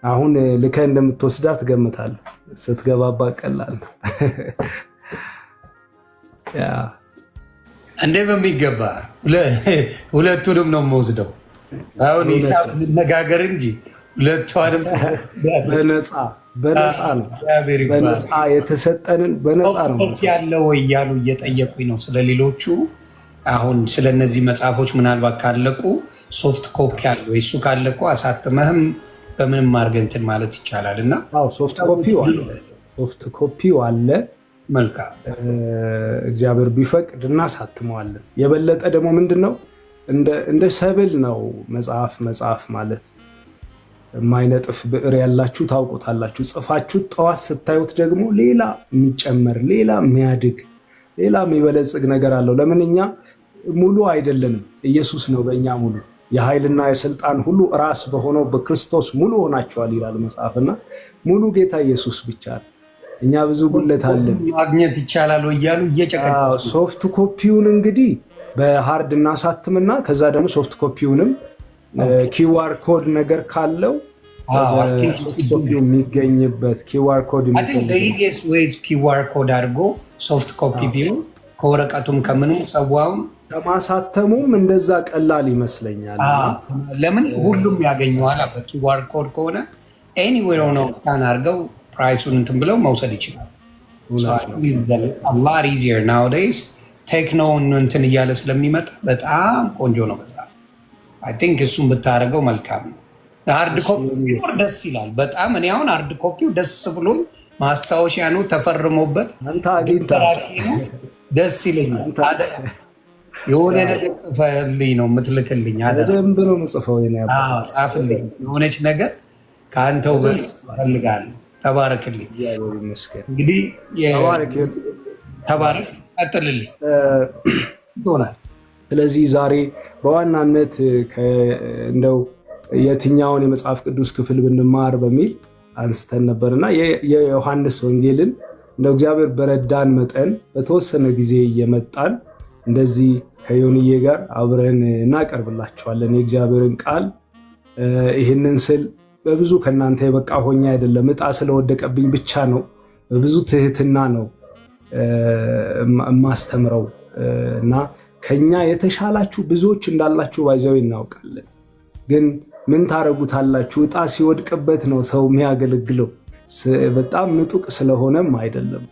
አሁን ልከህ እንደምትወስዳት ገምታለሁ። ስትገባባ ቀላል ነው። እንደ በሚገባ ሁለቱንም ነው የምወስደው። አሁን ሂሳብ እንነጋገር እንጂ ሁለቷንም በነፃ ነው። በነፃ የተሰጠንን በነፃ ነው ያለው ወይ እያሉ እየጠየቁኝ ነው ስለሌሎቹ። አሁን ስለነዚህ መጽሐፎች ምናልባት ካለቁ ሶፍት ኮፒ አለ ወይ? እሱ ካለቁ አሳትመህም በምንም አድርገህ እንትን ማለት ይቻላል። እና ሶፍት ኮፒው አለ። መልካም እግዚአብሔር ቢፈቅድ እናሳትመዋለን። የበለጠ ደግሞ ምንድን ነው እንደ ሰብል ነው መጽሐፍ ማለት የማይነጥፍ ብዕር ያላችሁ ታውቁታላችሁ። ጽፋችሁ ጠዋት ስታዩት ደግሞ ሌላ የሚጨመር ሌላ የሚያድግ ሌላ የሚበለጽግ ነገር አለው። ለምን እኛ ሙሉ አይደለንም፣ ኢየሱስ ነው በእኛ ሙሉ። የኃይልና የስልጣን ሁሉ ራስ በሆነው በክርስቶስ ሙሉ ሆናችኋል ይላል መጽሐፍና ሙሉ ጌታ ኢየሱስ ብቻ ነው። እኛ ብዙ ጉለት አለን። ማግኘት ይቻላል ወይ እያሉ እየጨቀጨቁ ሶፍት ኮፒውን እንግዲህ በሃርድ እናሳትምና ከዛ ደግሞ ሶፍት ኮፒውንም ኪዋር ኮድ ነገር ካለው የሚገኝበት ኪዋር ኮድ ኪዋር ኮድ አድርጎ ሶፍት ኮፒ ቢሆን ከወረቀቱም ከምንም ሰዋውን ከማሳተሙም እንደዛ ቀላል ይመስለኛል። ለምን ሁሉም ያገኘዋል። በኪዋር ኮድ ከሆነ ኤኒዌር ሆነው ስካን አድርገው ፕራይሱን እንትን ብለው መውሰድ ይችላል። lot easier nowadays ቴክኖውን እንትን እያለ ስለሚመጣ በጣም ቆንጆ ነው። በዛ አይ ቲንክ እሱን ብታደርገው መልካም ነው። ሃርድ ኮፒ ደስ ይላል በጣም። እኔ አሁን ሃርድ ኮፒው ደስ ብሎኝ ማስታወሻ ነው ተፈርሞበት አንተ አግኝተህ ደስ ይለኛል። የሆነ ነገር ጽፈልኝ ነው የምትልክልኝ። በደንብ ነው የምጽፈው። ጻፍልኝ የሆነች ነገር ከአንተው እፈልጋለሁ። ተባረክልኝ። እንግዲህ ተባረክ፣ ቀጥልልኝ ይሆናል። ስለዚህ ዛሬ በዋናነት እንደው የትኛውን የመጽሐፍ ቅዱስ ክፍል ብንማር በሚል አንስተን ነበርና የዮሐንስ ወንጌልን እንደው እግዚአብሔር በረዳን መጠን በተወሰነ ጊዜ እየመጣን እንደዚህ ከዮንዬ ጋር አብረን እናቀርብላችኋለን የእግዚአብሔርን ቃል። ይህንን ስል በብዙ ከእናንተ የበቃ ሆኜ አይደለም፣ ዕጣ ስለወደቀብኝ ብቻ ነው። በብዙ ትህትና ነው የማስተምረው እና ከኛ የተሻላችሁ ብዙዎች እንዳላችሁ ባይዘው እናውቃለን። ግን ምን ታረጉታላችሁ? ዕጣ ሲወድቅበት ነው ሰው የሚያገለግለው። በጣም ምጡቅ ስለሆነም አይደለም።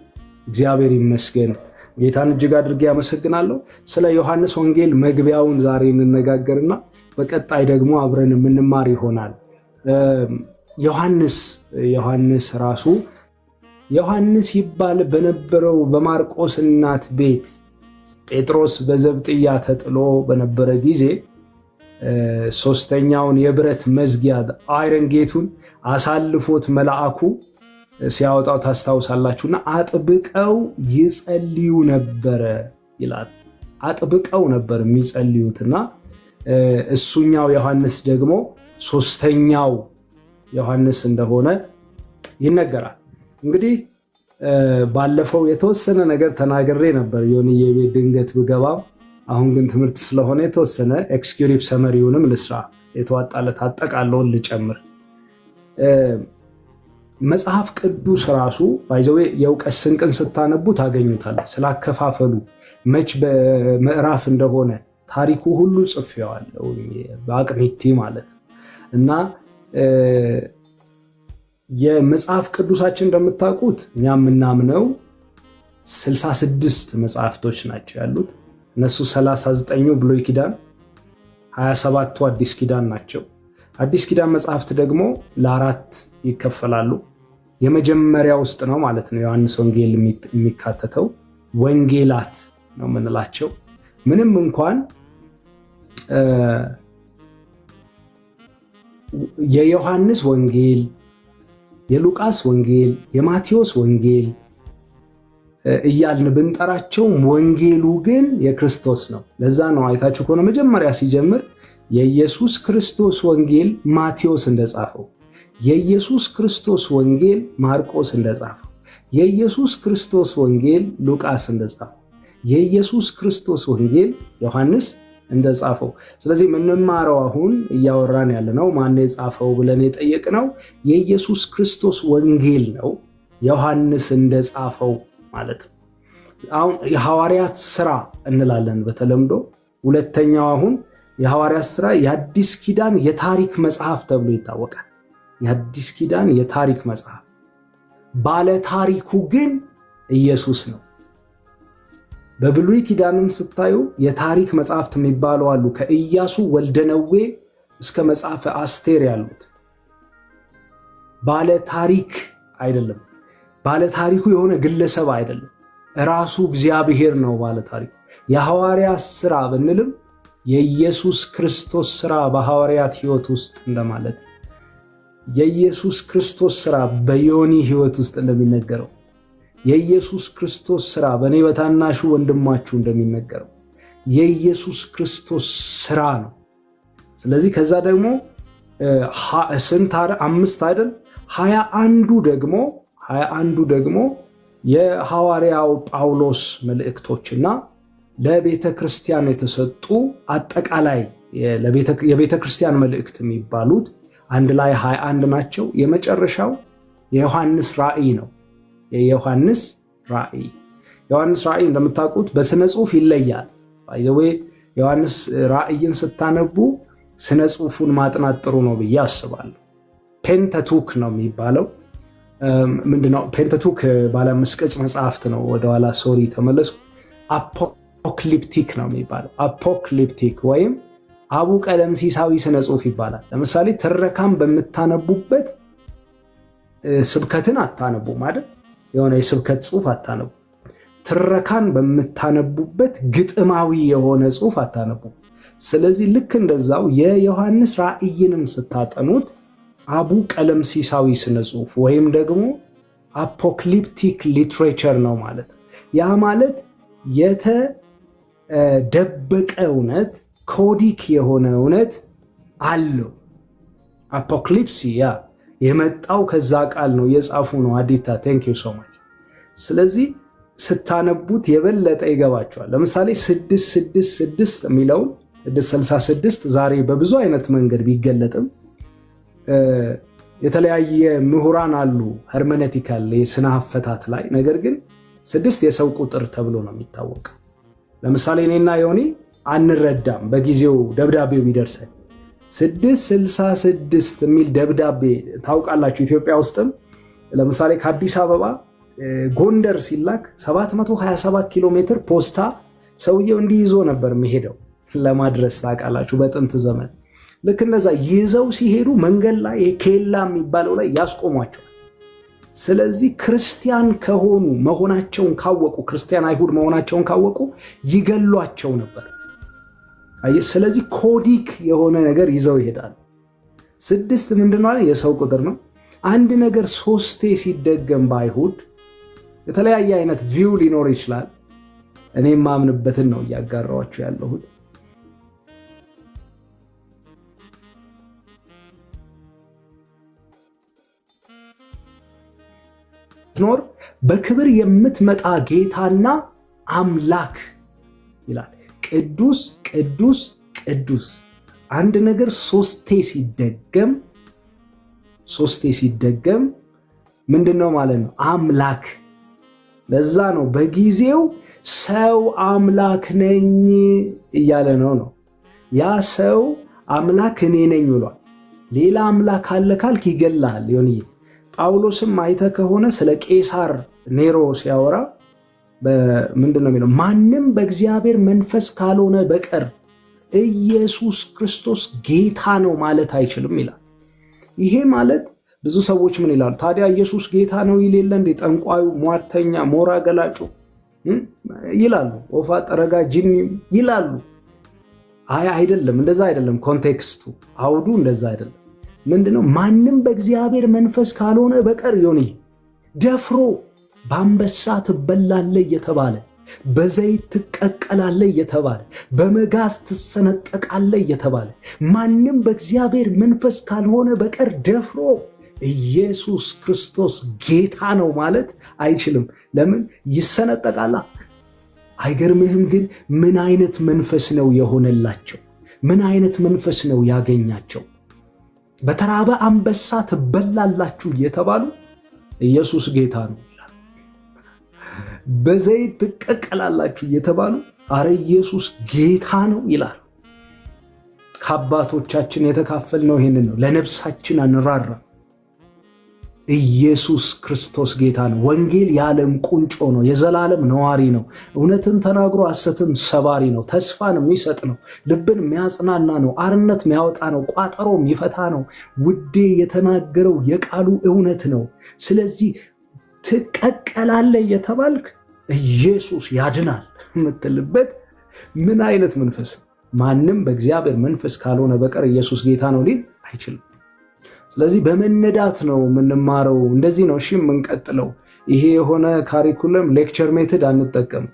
እግዚአብሔር ይመስገን። ጌታን እጅግ አድርጌ ያመሰግናለሁ። ስለ ዮሐንስ ወንጌል መግቢያውን ዛሬ እንነጋገርና በቀጣይ ደግሞ አብረን የምንማር ይሆናል። ዮሐንስ ራሱ ዮሐንስ ይባል በነበረው በማርቆስ እናት ቤት ጴጥሮስ በዘብጥያ ተጥሎ በነበረ ጊዜ ሶስተኛውን የብረት መዝጊያ አይረን ጌቱን አሳልፎት መልአኩ ሲያወጣው ታስታውሳላችሁና አጥብቀው ይጸልዩ ነበረ ይላል። አጥብቀው ነበር የሚጸልዩትና እሱኛው ዮሐንስ ደግሞ ሶስተኛው ዮሐንስ እንደሆነ ይነገራል። እንግዲህ ባለፈው የተወሰነ ነገር ተናግሬ ነበር ዮኒዬ ቤት ድንገት ብገባም፣ አሁን ግን ትምህርት ስለሆነ የተወሰነ ኤክስኪዩቲቭ ሰመሪውንም ልስራ፣ የተዋጣለት አጠቃለውን ልጨምር። መጽሐፍ ቅዱስ ራሱ ባይዘዌ የእውቀት ስንቅን ስታነቡ ታገኙታል። ስላከፋፈሉ መች በምዕራፍ እንደሆነ ታሪኩ ሁሉ ጽፌዋለሁ በአቅሚቲ ማለት እና የመጽሐፍ ቅዱሳችን እንደምታውቁት እኛ የምናምነው 66 መጽሐፍቶች ናቸው ያሉት። እነሱ 39ኙ ብሉይ ኪዳን፣ 27ቱ አዲስ ኪዳን ናቸው። አዲስ ኪዳን መጽሐፍት ደግሞ ለአራት ይከፈላሉ። የመጀመሪያ ውስጥ ነው ማለት ነው ዮሐንስ ወንጌል የሚካተተው። ወንጌላት ነው የምንላቸው። ምንም እንኳን የዮሐንስ ወንጌል፣ የሉቃስ ወንጌል፣ የማቴዎስ ወንጌል እያልን ብንጠራቸው ወንጌሉ ግን የክርስቶስ ነው። ለዛ ነው አይታችሁ ከሆነ መጀመሪያ ሲጀምር የኢየሱስ ክርስቶስ ወንጌል ማቴዎስ እንደጻፈው፣ የኢየሱስ ክርስቶስ ወንጌል ማርቆስ እንደጻፈው፣ የኢየሱስ ክርስቶስ ወንጌል ሉቃስ እንደጻፈው፣ የኢየሱስ ክርስቶስ ወንጌል ዮሐንስ እንደጻፈው። ስለዚህ የምንማረው አሁን እያወራን ያለነው ማን የጻፈው ብለን የጠየቅነው የኢየሱስ ክርስቶስ ወንጌል ነው፣ ዮሐንስ እንደጻፈው ማለት ነው። አሁን የሐዋርያት ስራ እንላለን በተለምዶ። ሁለተኛው አሁን የሐዋርያት ስራ የአዲስ ኪዳን የታሪክ መጽሐፍ ተብሎ ይታወቃል። የአዲስ ኪዳን የታሪክ መጽሐፍ፣ ባለ ታሪኩ ግን ኢየሱስ ነው። በብሉይ ኪዳንም ስታዩ የታሪክ መጽሐፍት የሚባሉ አሉ። ከኢያሱ ወልደ ነዌ እስከ መጽሐፈ አስቴር ያሉት ባለ ታሪክ አይደለም። ባለ ታሪኩ የሆነ ግለሰብ አይደለም፣ ራሱ እግዚአብሔር ነው ባለ ታሪኩ። የሐዋርያት ስራ ብንልም የኢየሱስ ክርስቶስ ስራ በሐዋርያት ህይወት ውስጥ እንደማለት፣ የኢየሱስ ክርስቶስ ስራ በዮኒ ህይወት ውስጥ እንደሚነገረው፣ የኢየሱስ ክርስቶስ ስራ በእኔ በታናሹ ወንድማችሁ እንደሚነገረው የኢየሱስ ክርስቶስ ስራ ነው። ስለዚህ ከዛ ደግሞ ስንት አምስት አይደል 21ዱ ደግሞ የሐዋርያው ጳውሎስ መልእክቶችና ለቤተ ክርስቲያን የተሰጡ አጠቃላይ የቤተ ክርስቲያን መልእክት የሚባሉት አንድ ላይ 21 ናቸው። የመጨረሻው የዮሐንስ ራእይ ነው። የዮሐንስ ራእይ እንደምታውቁት በስነ ጽሁፍ ይለያል። ባይዘዌ ዮሐንስ ራእይን ስታነቡ ስነ ጽሁፉን ማጥናት ጥሩ ነው ብዬ አስባለሁ። ፔንተቱክ ነው የሚባለው። ምንድነው ፔንተቱክ? ባለ 5 ገጽ መጽሐፍት ነው። ወደኋላ ሶሪ ተመለስኩ። አፖክሊፕቲክ ነው የሚባለው። አፖክሊፕቲክ ወይም አቡ ቀለምሲሳዊ ስነ ጽሁፍ ይባላል። ለምሳሌ ትረካም በምታነቡበት ስብከትን አታነቡ ማለት የሆነ የስብከት ጽሁፍ አታነቡ። ትረካን በምታነቡበት ግጥማዊ የሆነ ጽሁፍ አታነቡ። ስለዚህ ልክ እንደዛው የዮሐንስ ራእይንም ስታጠኑት አቡ ቀለምሲሳዊ ስነ ጽሁፍ ወይም ደግሞ አፖክሊፕቲክ ሊትሬቸር ነው ማለት። ያ ማለት የተደበቀ እውነት፣ ኮዲክ የሆነ እውነት አለው። አፖክሊፕሲ ያ የመጣው ከዛ ቃል ነው፣ የጻፉ ነው። አዲታ ቴንክ ዩ ሶ ማች። ስለዚህ ስታነቡት የበለጠ ይገባቸዋል። ለምሳሌ 666 የሚለውን 666 ዛሬ በብዙ አይነት መንገድ ቢገለጥም የተለያየ ምሁራን አሉ ሄርሜኔቲካል የስነ አፈታት ላይ። ነገር ግን 6 የሰው ቁጥር ተብሎ ነው የሚታወቀው። ለምሳሌ እኔና ዮኒ አንረዳም በጊዜው ደብዳቤው ቢደርሰን 666 የሚል ደብዳቤ ታውቃላችሁ። ኢትዮጵያ ውስጥም ለምሳሌ ከአዲስ አበባ ጎንደር ሲላክ 727 ኪሎ ሜትር ፖስታ ሰውየው እንዲይዞ ነበር የሚሄደው ለማድረስ ታውቃላችሁ። በጥንት ዘመን ልክ እንደዛ ይዘው ሲሄዱ መንገድ ላይ ኬላ የሚባለው ላይ ያስቆሟቸዋል። ስለዚህ ክርስቲያን ከሆኑ መሆናቸውን ካወቁ፣ ክርስቲያን አይሁድ መሆናቸውን ካወቁ ይገሏቸው ነበር። ስለዚህ ኮዲክ የሆነ ነገር ይዘው ይሄዳል። 6 ምንድነው? የሰው ቁጥር ነው። አንድ ነገር 3 ሲደገም በአይሁድ የተለያየ አይነት ቪው ሊኖር ይችላል። እኔ የማምንበትን ነው እያጋራኋችሁ ያለሁት። ኖር በክብር የምትመጣ ጌታና አምላክ ይላል። ቅዱስ ቅዱስ ቅዱስ። አንድ ነገር 3 ሲደገም ምንድነው ማለት ነው? አምላክ። ለዛ ነው በጊዜው ሰው አምላክ ነኝ እያለ ነው። ያ ሰው አምላክ እኔ ነኝ ብሏል። ሌላ አምላክ አለ ካልክ ይገላል። ዮኒ ጳውሎስም አይተ ከሆነ ስለ ቄሳር ኔሮ ሲያወራ ምንድነው የሚለው? ማንም በእግዚአብሔር መንፈስ ካልሆነ በቀር ኢየሱስ ክርስቶስ ጌታ ነው ማለት አይችልም ይላል። ይሄ ማለት ብዙ ሰዎች ምን ይላሉ ታዲያ? ኢየሱስ ጌታ ነው ይል የለ እንዴ? ጠንቋዩ፣ ሟርተኛ፣ ሞራ ገላጩ ይላሉ። ወፋ ጠረጋ ጅኒ ይላሉ። አይደለም፣ እንደዛ አይደለም። ኮንቴክስቱ አውዱ እንደዛ አይደለም። ምንድነው? ማንም በእግዚአብሔር መንፈስ ካልሆነ በቀር ዮኒ ደፍሮ በአንበሳ ትበላለህ እየተባለ በዘይት ትቀቀላለህ እየተባለ በመጋዝ ትሰነጠቃለህ እየተባለ ማንም በእግዚአብሔር መንፈስ ካልሆነ በቀር ደፍሮ ኢየሱስ ክርስቶስ ጌታ ነው ማለት አይችልም። ለምን? ይሰነጠቃላ። አይገርምህም? ግን ምን አይነት መንፈስ ነው የሆነላቸው? ምን አይነት መንፈስ ነው ያገኛቸው? በተራበ አንበሳ ትበላላችሁ እየተባሉ ኢየሱስ ጌታ ነው ይላል። በዘይት ትቀቀላላችሁ እየተባሉ አረ ኢየሱስ ጌታ ነው ይላል። ከአባቶቻችን የተካፈልነው ይሄንን ነው። ለነፍሳችን አንራራ። ኢየሱስ ክርስቶስ ጌታ ነው። ወንጌል የዓለም ቁንጮ ነው። የዘላለም ነዋሪ ነው። እውነትን ተናግሮ ሐሰትን ሰባሪ ነው። ተስፋን የሚሰጥ ነው። ልብን የሚያጽናና ነው። አርነት የሚያወጣ ነው። ቋጠሮ የሚፈታ ነው። ውዴ የተናገረው የቃሉ እውነት ነው። ስለዚህ ትቀቀላለህ የተባልክ ኢየሱስ ያድናል የምትልበት ምን አይነት መንፈስ! ማንም በእግዚአብሔር መንፈስ ካልሆነ በቀር ኢየሱስ ጌታ ነው ሊል አይችልም። ስለዚህ በመነዳት ነው የምንማረው። እንደዚህ ነው እሺ የምንቀጥለው። ይሄ የሆነ ካሪኩለም ሌክቸር ሜትድ አንጠቀም።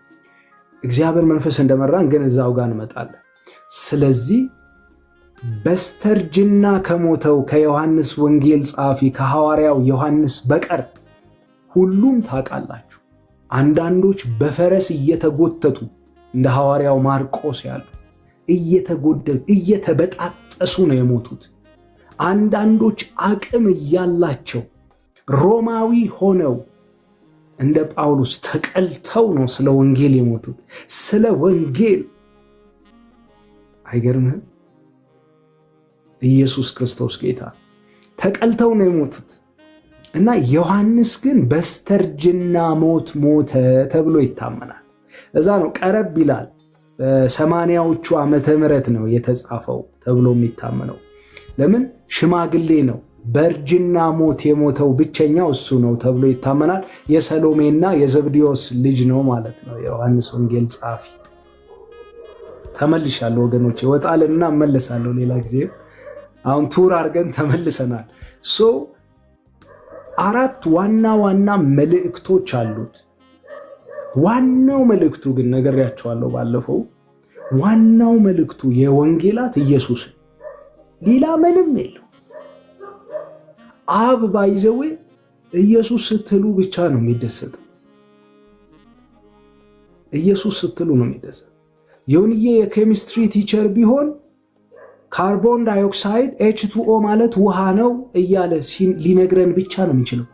እግዚአብሔር መንፈስ እንደመራን ግን እዛው ጋር እንመጣለን። ስለዚህ በስተርጅና ከሞተው ከዮሐንስ ወንጌል ጸሐፊ ከሐዋርያው ዮሐንስ በቀር ሁሉም ታውቃላችሁ። አንዳንዶች በፈረስ እየተጎተቱ እንደ ሐዋርያው ማርቆስ ያሉ እየተበጣጠሱ ነው የሞቱት። አንዳንዶች አቅም እያላቸው ሮማዊ ሆነው እንደ ጳውሎስ ተቀልተው ነው ስለ ወንጌል የሞቱት። ስለ ወንጌል አይገርምህም? ኢየሱስ ክርስቶስ ጌታ ተቀልተው ነው የሞቱት። እና ዮሐንስ ግን በስተርጅና ሞት ሞተ ተብሎ ይታመናል። እዛ ነው ቀረብ ይላል። በ80ዎቹ ዓመተ ምህረት ነው የተጻፈው ተብሎ የሚታመነው። ለምን? ሽማግሌ ነው። በእርጅና ሞት የሞተው ብቸኛው እሱ ነው ተብሎ ይታመናል። የሰሎሜና የዘብዴዎስ ልጅ ነው ማለት ነው የዮሐንስ ወንጌል ጸሐፊ። ተመልሻለሁ ወገኖቼ፣ ወጣልና እመለሳለሁ ሌላ ጊዜ። አሁን ቱር አድርገን ተመልሰናል። አራት ዋና ዋና መልእክቶች አሉት። ዋናው መልእክቱ ግን ነግሬያቸዋለሁ ባለፈው። ዋናው መልእክቱ የወንጌላት ኢየሱስ፣ ሌላ ምንም የለው። አብ ባይዘዌ ኢየሱስ ስትሉ ብቻ ነው የሚደሰተው። ኢየሱስ ስትሉ ነው የሚደሰተው። የሆንዬ የኬሚስትሪ ቲቸር ቢሆን ካርቦን ዳይኦክሳይድ H2O ማለት ውሃ ነው እያለ ሊነግረን ብቻ ነው የሚችለው።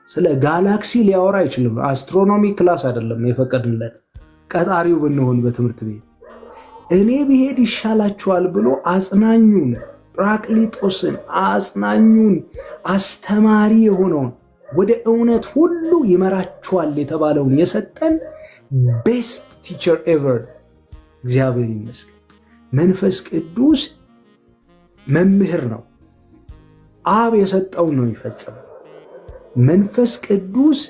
ስለ ጋላክሲ ሊያወራ አይችልም። አስትሮኖሚ ክላስ አይደለም የፈቀድንለት። ቀጣሪው ብንሆን በትምህርት ቤት እኔ ብሄድ ይሻላችኋል ብሎ አጽናኙን ጰራቅሊጦስን አጽናኙን አስተማሪ የሆነውን ወደ እውነት ሁሉ ይመራችኋል የተባለውን የሰጠን ቤስት ቲቸር ኤቨር እግዚአብሔር ይመስገን። መንፈስ ቅዱስ መምህር ነው። አብ የሰጠውን ነው የሚፈጽመው። መንፈስ ቅዱስ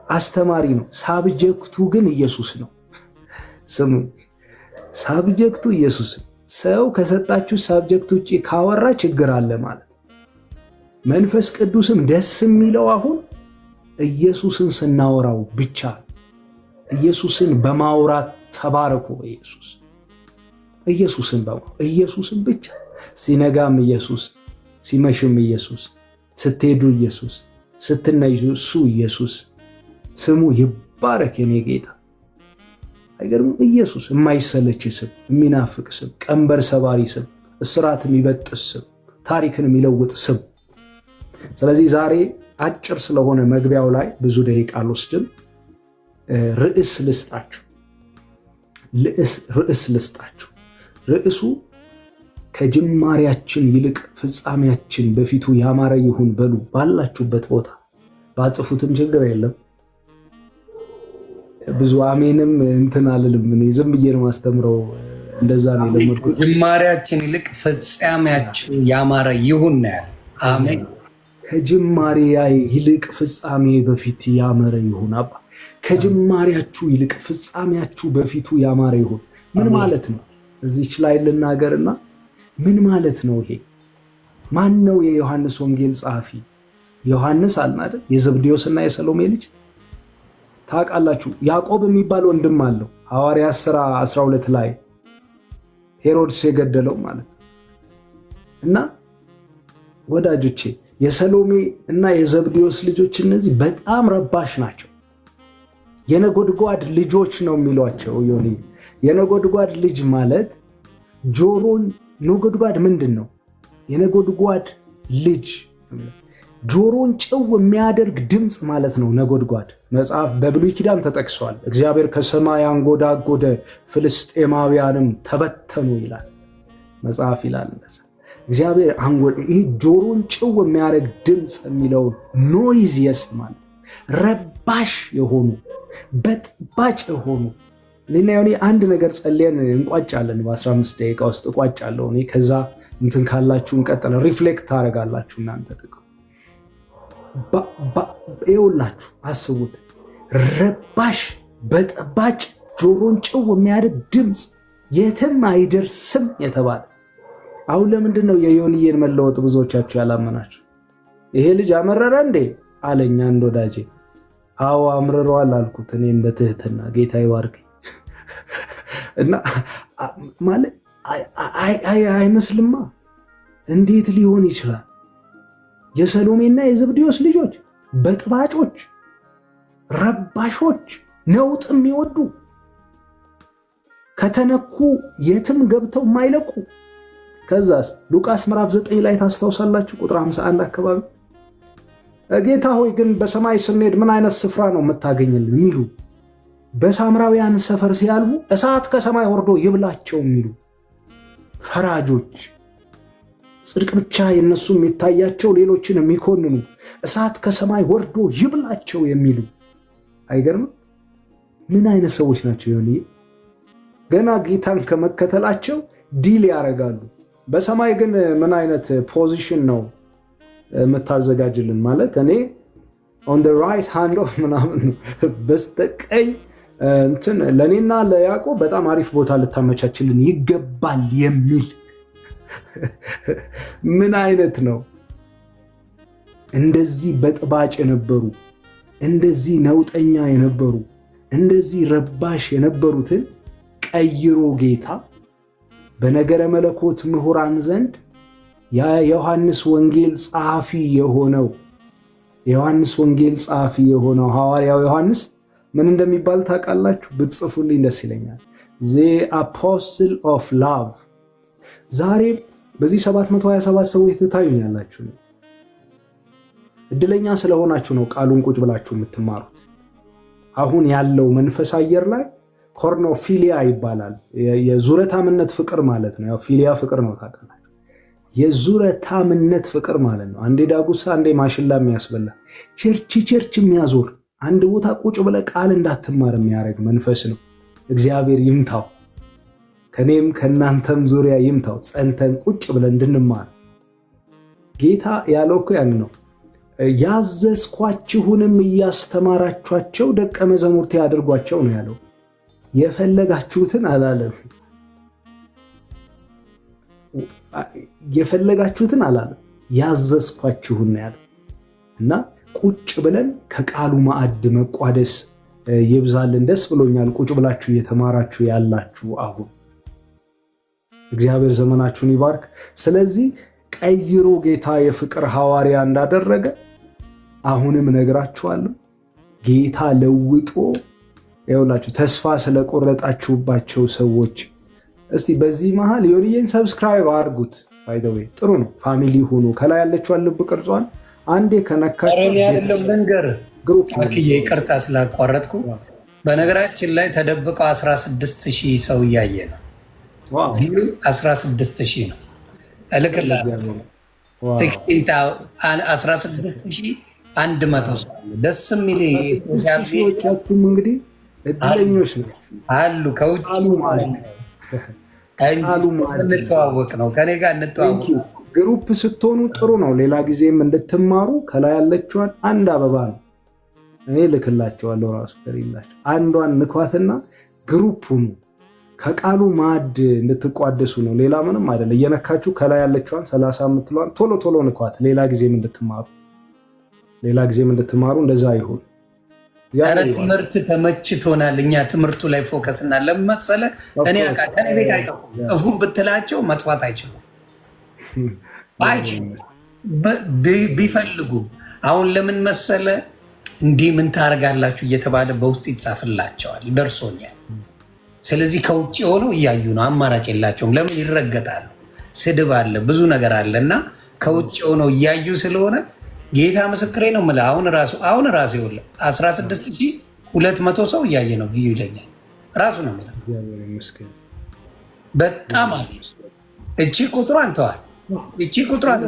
አስተማሪ ነው። ሳብጀክቱ ግን ኢየሱስ ነው። ስሙ፣ ሳብጀክቱ ኢየሱስ ነው። ሰው ከሰጣችሁ ሳብጀክት ውጭ ካወራ ችግር አለ ማለት ነው። መንፈስ ቅዱስም ደስ የሚለው አሁን ኢየሱስን ስናወራው ብቻ። ኢየሱስን በማውራት ተባረኩ። ኢየሱስን ብቻ። ሲነጋም ኢየሱስ፣ ሲመሽም ኢየሱስ፣ ስትሄዱ ኢየሱስ፣ ስትነሱ ኢየሱስ። ስሙ ይባረክ የኔ ጌታ። አይገርም? ኢየሱስ የማይሰለች ስም፣ የሚናፍቅ ስም፣ ቀንበር ሰባሪ ስም፣ እስራት የሚበጥስ ስም፣ ታሪክን የሚለውጥ ስም። ስለዚህ ዛሬ አጭር ስለሆነ መግቢያው ላይ ብዙ ደቂቃ አልወስድም። ርዕስ ልስጣችሁ። ርዕሱ ከጅማሬያችን ይልቅ ፍጻሜያችን በፊቱ ያማረ ይሁን በሉ። ባላችሁበት ቦታ ባጽፉትም ችግር የለም። ብዙ አሜንም እንትን አልልም። እኔ ዝም ብዬ ነው ማስተምረው። እንደዛ ነው የለመድኩት። ጅማሬያችን ይልቅ ፍጻሜያችን ያማረ ይሁን ነው ያለው። አሜን። ከጅማሬ ይልቅ ፍጻሜ በፊት ያማረ ይሁን። አባ ከጅማሬያችሁ ይልቅ ፍጻሜያችሁ በፊቱ ያማረ ይሁን ምን ማለት ነው? እዚች ላይ ልናገርና ምን ማለት ነው ይሄ? ማን ነው የዮሐንስ ወንጌል ጸሐፊ? ዮሐንስ አልን አይደል? የዘብዴዎስና የሰሎሜ ልጅ ታውቃላችሁ። ያዕቆብ የሚባል ወንድም አለው። ሐዋርያት ሥራ 12 ላይ ሄሮድስ የገደለው ማለት ነው። እና ወዳጆቼ የሰሎሜ እና የዘብዴዎስ ልጆች እነዚህ በጣም ረባሽ ናቸው። የነጎድጓድ ልጆች ነው የሚሏቸው። ዮኒ የነጎድጓድ ልጅ ማለት ጆሮን ነጎድጓድ ምንድን ነው? የነጎድጓድ ልጅ ጆሮን ጭው የሚያደርግ ድምፅ ማለት ነው ነጎድጓድ። መጽሐፍ በብሉይ ኪዳን ተጠቅሷል። እግዚአብሔር ከሰማይ አንጎዳጎደ ፍልስጤማውያንም ተበተኑ ይላል መጽሐፍ ይላል። እግዚአብሔር ይህ ጆሮን ጭው የሚያደርግ ድምፅ የሚለውን ኖይዚየስት ማለት ረባሽ የሆኑ በጥባጭ የሆኑ እኔና ዮኒ አንድ ነገር ጸልየን እንቋጫለን። በ15 ደቂቃ ውስጥ እቋጫለሁ እኔ። ከዛ እንትን ካላችሁ እንቀጥል። ሪፍሌክት ታደርጋላችሁ እናንተ ደግሞ ይኸውላችሁ አስቡት። ረባሽ በጠባጭ ጆሮን ጭው የሚያደርግ ድምፅ የትም አይደርስም የተባለ። አሁን ለምንድን ነው የዮኒዬን መለወጥ ብዙዎቻችሁ ያላመናችሁ? ይሄ ልጅ አመረረ እንዴ አለኝ አንድ ወዳጄ። አዎ አምርረዋል አልኩት እኔም በትህትና ጌታ ይባርከኝ። እና ማለት አይመስልማ። እንዴት ሊሆን ይችላል? የሰሎሜና የዘብዴዎስ ልጆች በጥባጮች፣ ረባሾች፣ ነውጥ የሚወዱ ከተነኩ የትም ገብተው የማይለቁ። ከዛስ ሉቃስ ምዕራፍ 9 ላይ ታስታውሳላችሁ ቁጥር 51 አካባቢ ጌታ ሆይ ግን በሰማይ ስንሄድ ምን አይነት ስፍራ ነው የምታገኝልን የሚሉ፣ በሳምራውያን ሰፈር ሲያልፉ እሳት ከሰማይ ወርዶ ይብላቸው የሚሉ ፈራጆች፣ ጽድቅ ብቻ የነሱ የሚታያቸው ሌሎችን የሚኮንኑ፣ እሳት ከሰማይ ወርዶ ይብላቸው የሚሉ። አይገርም? ምን አይነት ሰዎች ናቸው? ይሆን ገና ጌታን ከመከተላቸው ዲል ያደርጋሉ። በሰማይ ግን ምን አይነት ፖዚሽን ነው የምታዘጋጅልን? ማለት እኔ ኦን ዘ ራይት ሃንድ ኦፍ ምናምን በስተቀኝ እንትን ለእኔና ለያዕቆብ በጣም አሪፍ ቦታ ልታመቻችልን ይገባል የሚል ምን አይነት ነው? እንደዚህ በጥባጭ የነበሩ፣ እንደዚህ ነውጠኛ የነበሩ፣ እንደዚህ ረባሽ የነበሩትን ቀይሮ ጌታ በነገረ መለኮት ምሁራን ዘንድ የዮሐንስ ወንጌል ጸሐፊ የሆነው ሐዋርያው ዮሐንስ ምን እንደሚባል ታውቃላችሁ? ብትጽፉልኝ ደስ ይለኛል። ዘ አፖስትል ኦፍ ላቭ። ዛሬ በዚህ 727 ሰዎች ትታዩኛላችሁ። እድለኛ ስለሆናችሁ ነው ቃሉን ቁጭ ብላችሁ የምትማሩት። አሁን ያለው መንፈስ አየር ላይ ኮርኖፊሊያ ይባላል። የዙረታምነት ፍቅር ማለት ነው። ያው ፊሊያ ፍቅር ነው ታውቃላችሁ። የዙረታምነት ፍቅር ማለት ነው። አንዴ ዳጉሳ አንዴ ማሽላ የሚያስበላ ቸርች የሚያዞር አንድ ቦታ ቁጭ ብለ ቃል እንዳትማር የሚያደርግ መንፈስ ነው። እግዚአብሔር ይምታው፣ ከኔም ከእናንተም ዙሪያ ይምታው። ጸንተን ቁጭ ብለን እንድንማር ጌታ ያለው እኮ ያን ነው። ያዘዝኳችሁንም እያስተማራችኋቸው ደቀ መዛሙርቴ አድርጓቸው ነው ያለው። የፈለጋችሁትን አላለም። ያዘዝኳችሁን ነው ያለው። እና ቁጭ ብለን ከቃሉ ማዕድ መቋደስ ይብዛልን። ደስ ብሎኛል ቁጭ ብላችሁ እየተማራችሁ ያላችሁ። አሁን እግዚአብሔር ዘመናችሁን ይባርክ። ስለዚህ ቀይሮ ጌታ የፍቅር ሐዋርያ እንዳደረገ አሁንም ነግራችኋለሁ። ጌታ ለውጦ ይኸውላችሁ ተስፋ ስለቆረጣችሁባቸው ሰዎች እስቲ በዚህ መሃል ዮኒዬን ሰብስክራይብ አድርጉት። ባይ ዘ ዌይ ጥሩ ነው። ፋሚሊ ሆኖ ከላይ ያለችው ልብ ቅርጿን አንዴ ከነካችሁ አይደለም ልንገር ግሩፕ አክዬ ይቅርታ ስላቋረጥኩ። በነገራችን ላይ ተደብቀው 16000 ሰው እያየ ነው። ዋው 16000 ነው። እልክልሃለሁ 16100 ሰው ደስ የሚል ቻችሁም እንግዲህ እድለኞች ናችሁ አሉ። ከውጭ እንተዋወቅ ነው ከኔ ጋር እንተዋወቅ። ግሩፕ ስትሆኑ ጥሩ ነው። ሌላ ጊዜም እንድትማሩ ከላይ ያለችዋን አንድ አበባ ነው እኔ ልክላቸዋለሁ። ራሱ ከሌላቸው አንዷን ንኳትና ግሩፕ ሁኑ። ከቃሉ ማዕድ እንድትቋደሱ ነው። ሌላ ምንም አይደለም። እየነካችሁ ከላይ ያለችዋን 30 የምትለዋን ቶሎ ንኳት። ሌላ ጊዜም እንድትማሩ እንደዛ ይሁን። ኧረ ትምህርት ተመችቶናል። እኛ ትምህርቱ ላይ ፎከስ እና ለመሰለ እኔ ከኔ ቤት አይጠፉም። ጥፉም ብትላቸው መጥፋት አይችሉም። ቢፈልጉ አሁን ለምን መሰለ እንዲህ ምን ታደርጋላችሁ እየተባለ በውስጥ ይጻፍላቸዋል። ደርሶኛል። ስለዚህ ከውጭ ሆነው እያዩ ነው። አማራጭ የላቸውም። ለምን ይረገጣሉ? ስድብ አለ፣ ብዙ ነገር አለ እና ከውጭ ሆነው እያዩ ስለሆነ ጌታ ምስክሬ ነው የምልህ። አሁን ራሱ ይኸውልህ 16200 ሰው እያየ ነው ቪዩ ይለኛል። ራሱ ነው የምልህ። በጣም አለ። እቺ ቁጥሯን ተዋት። እቺ ቁጥሯን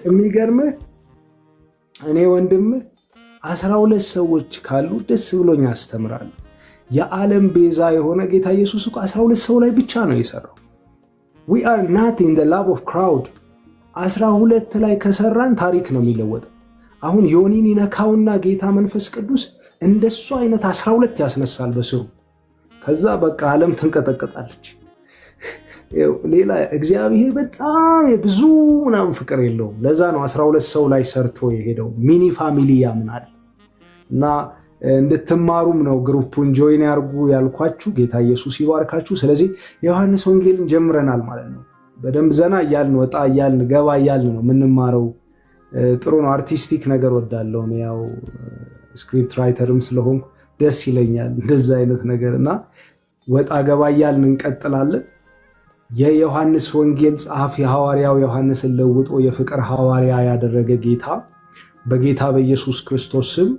የሚገርምህ እኔ ወንድምህ 12 ሰዎች ካሉ ደስ ብሎኝ አስተምራለሁ። የዓለም ቤዛ የሆነ ጌታ ኢየሱስ እኮ 12 ሰው ላይ ብቻ ነው የሰራው። we are not in the love of crowd 12 ላይ ከሰራን ታሪክ ነው የሚለወጠው። አሁን ዮኒን ይነካውና ጌታ መንፈስ ቅዱስ እንደሱ አይነት 12 ያስነሳል በስሩ። ከዛ በቃ ዓለም ትንቀጠቀጣለች። ሌላ እግዚአብሔር በጣም የብዙ ምናምን ፍቅር የለውም። ለዛ ነው 12 ሰው ላይ ሰርቶ የሄደው። ሚኒ ፋሚሊ ያምናል። እና እንድትማሩም ነው ግሩፑን ጆይን ያርጉ ያልኳችሁ። ጌታ ኢየሱስ ይባርካችሁ። ስለዚህ የዮሐንስ ወንጌልን ጀምረናል ማለት ነው። በደንብ ዘና እያልን ወጣ እያልን ገባ እያልን ነው የምንማረው። ጥሩ ነው። አርቲስቲክ ነገር ወዳለው ነው። ያው ስክሪፕት ራይተርም ስለሆንኩ ደስ ይለኛል እንደዛ አይነት ነገር እና ወጣ ገባ እያልን እንቀጥላለን። የዮሐንስ ወንጌል ጸሐፊ ሐዋርያው ዮሐንስን ለውጦ የፍቅር ሐዋርያ ያደረገ ጌታ በጌታ በኢየሱስ ክርስቶስ ስም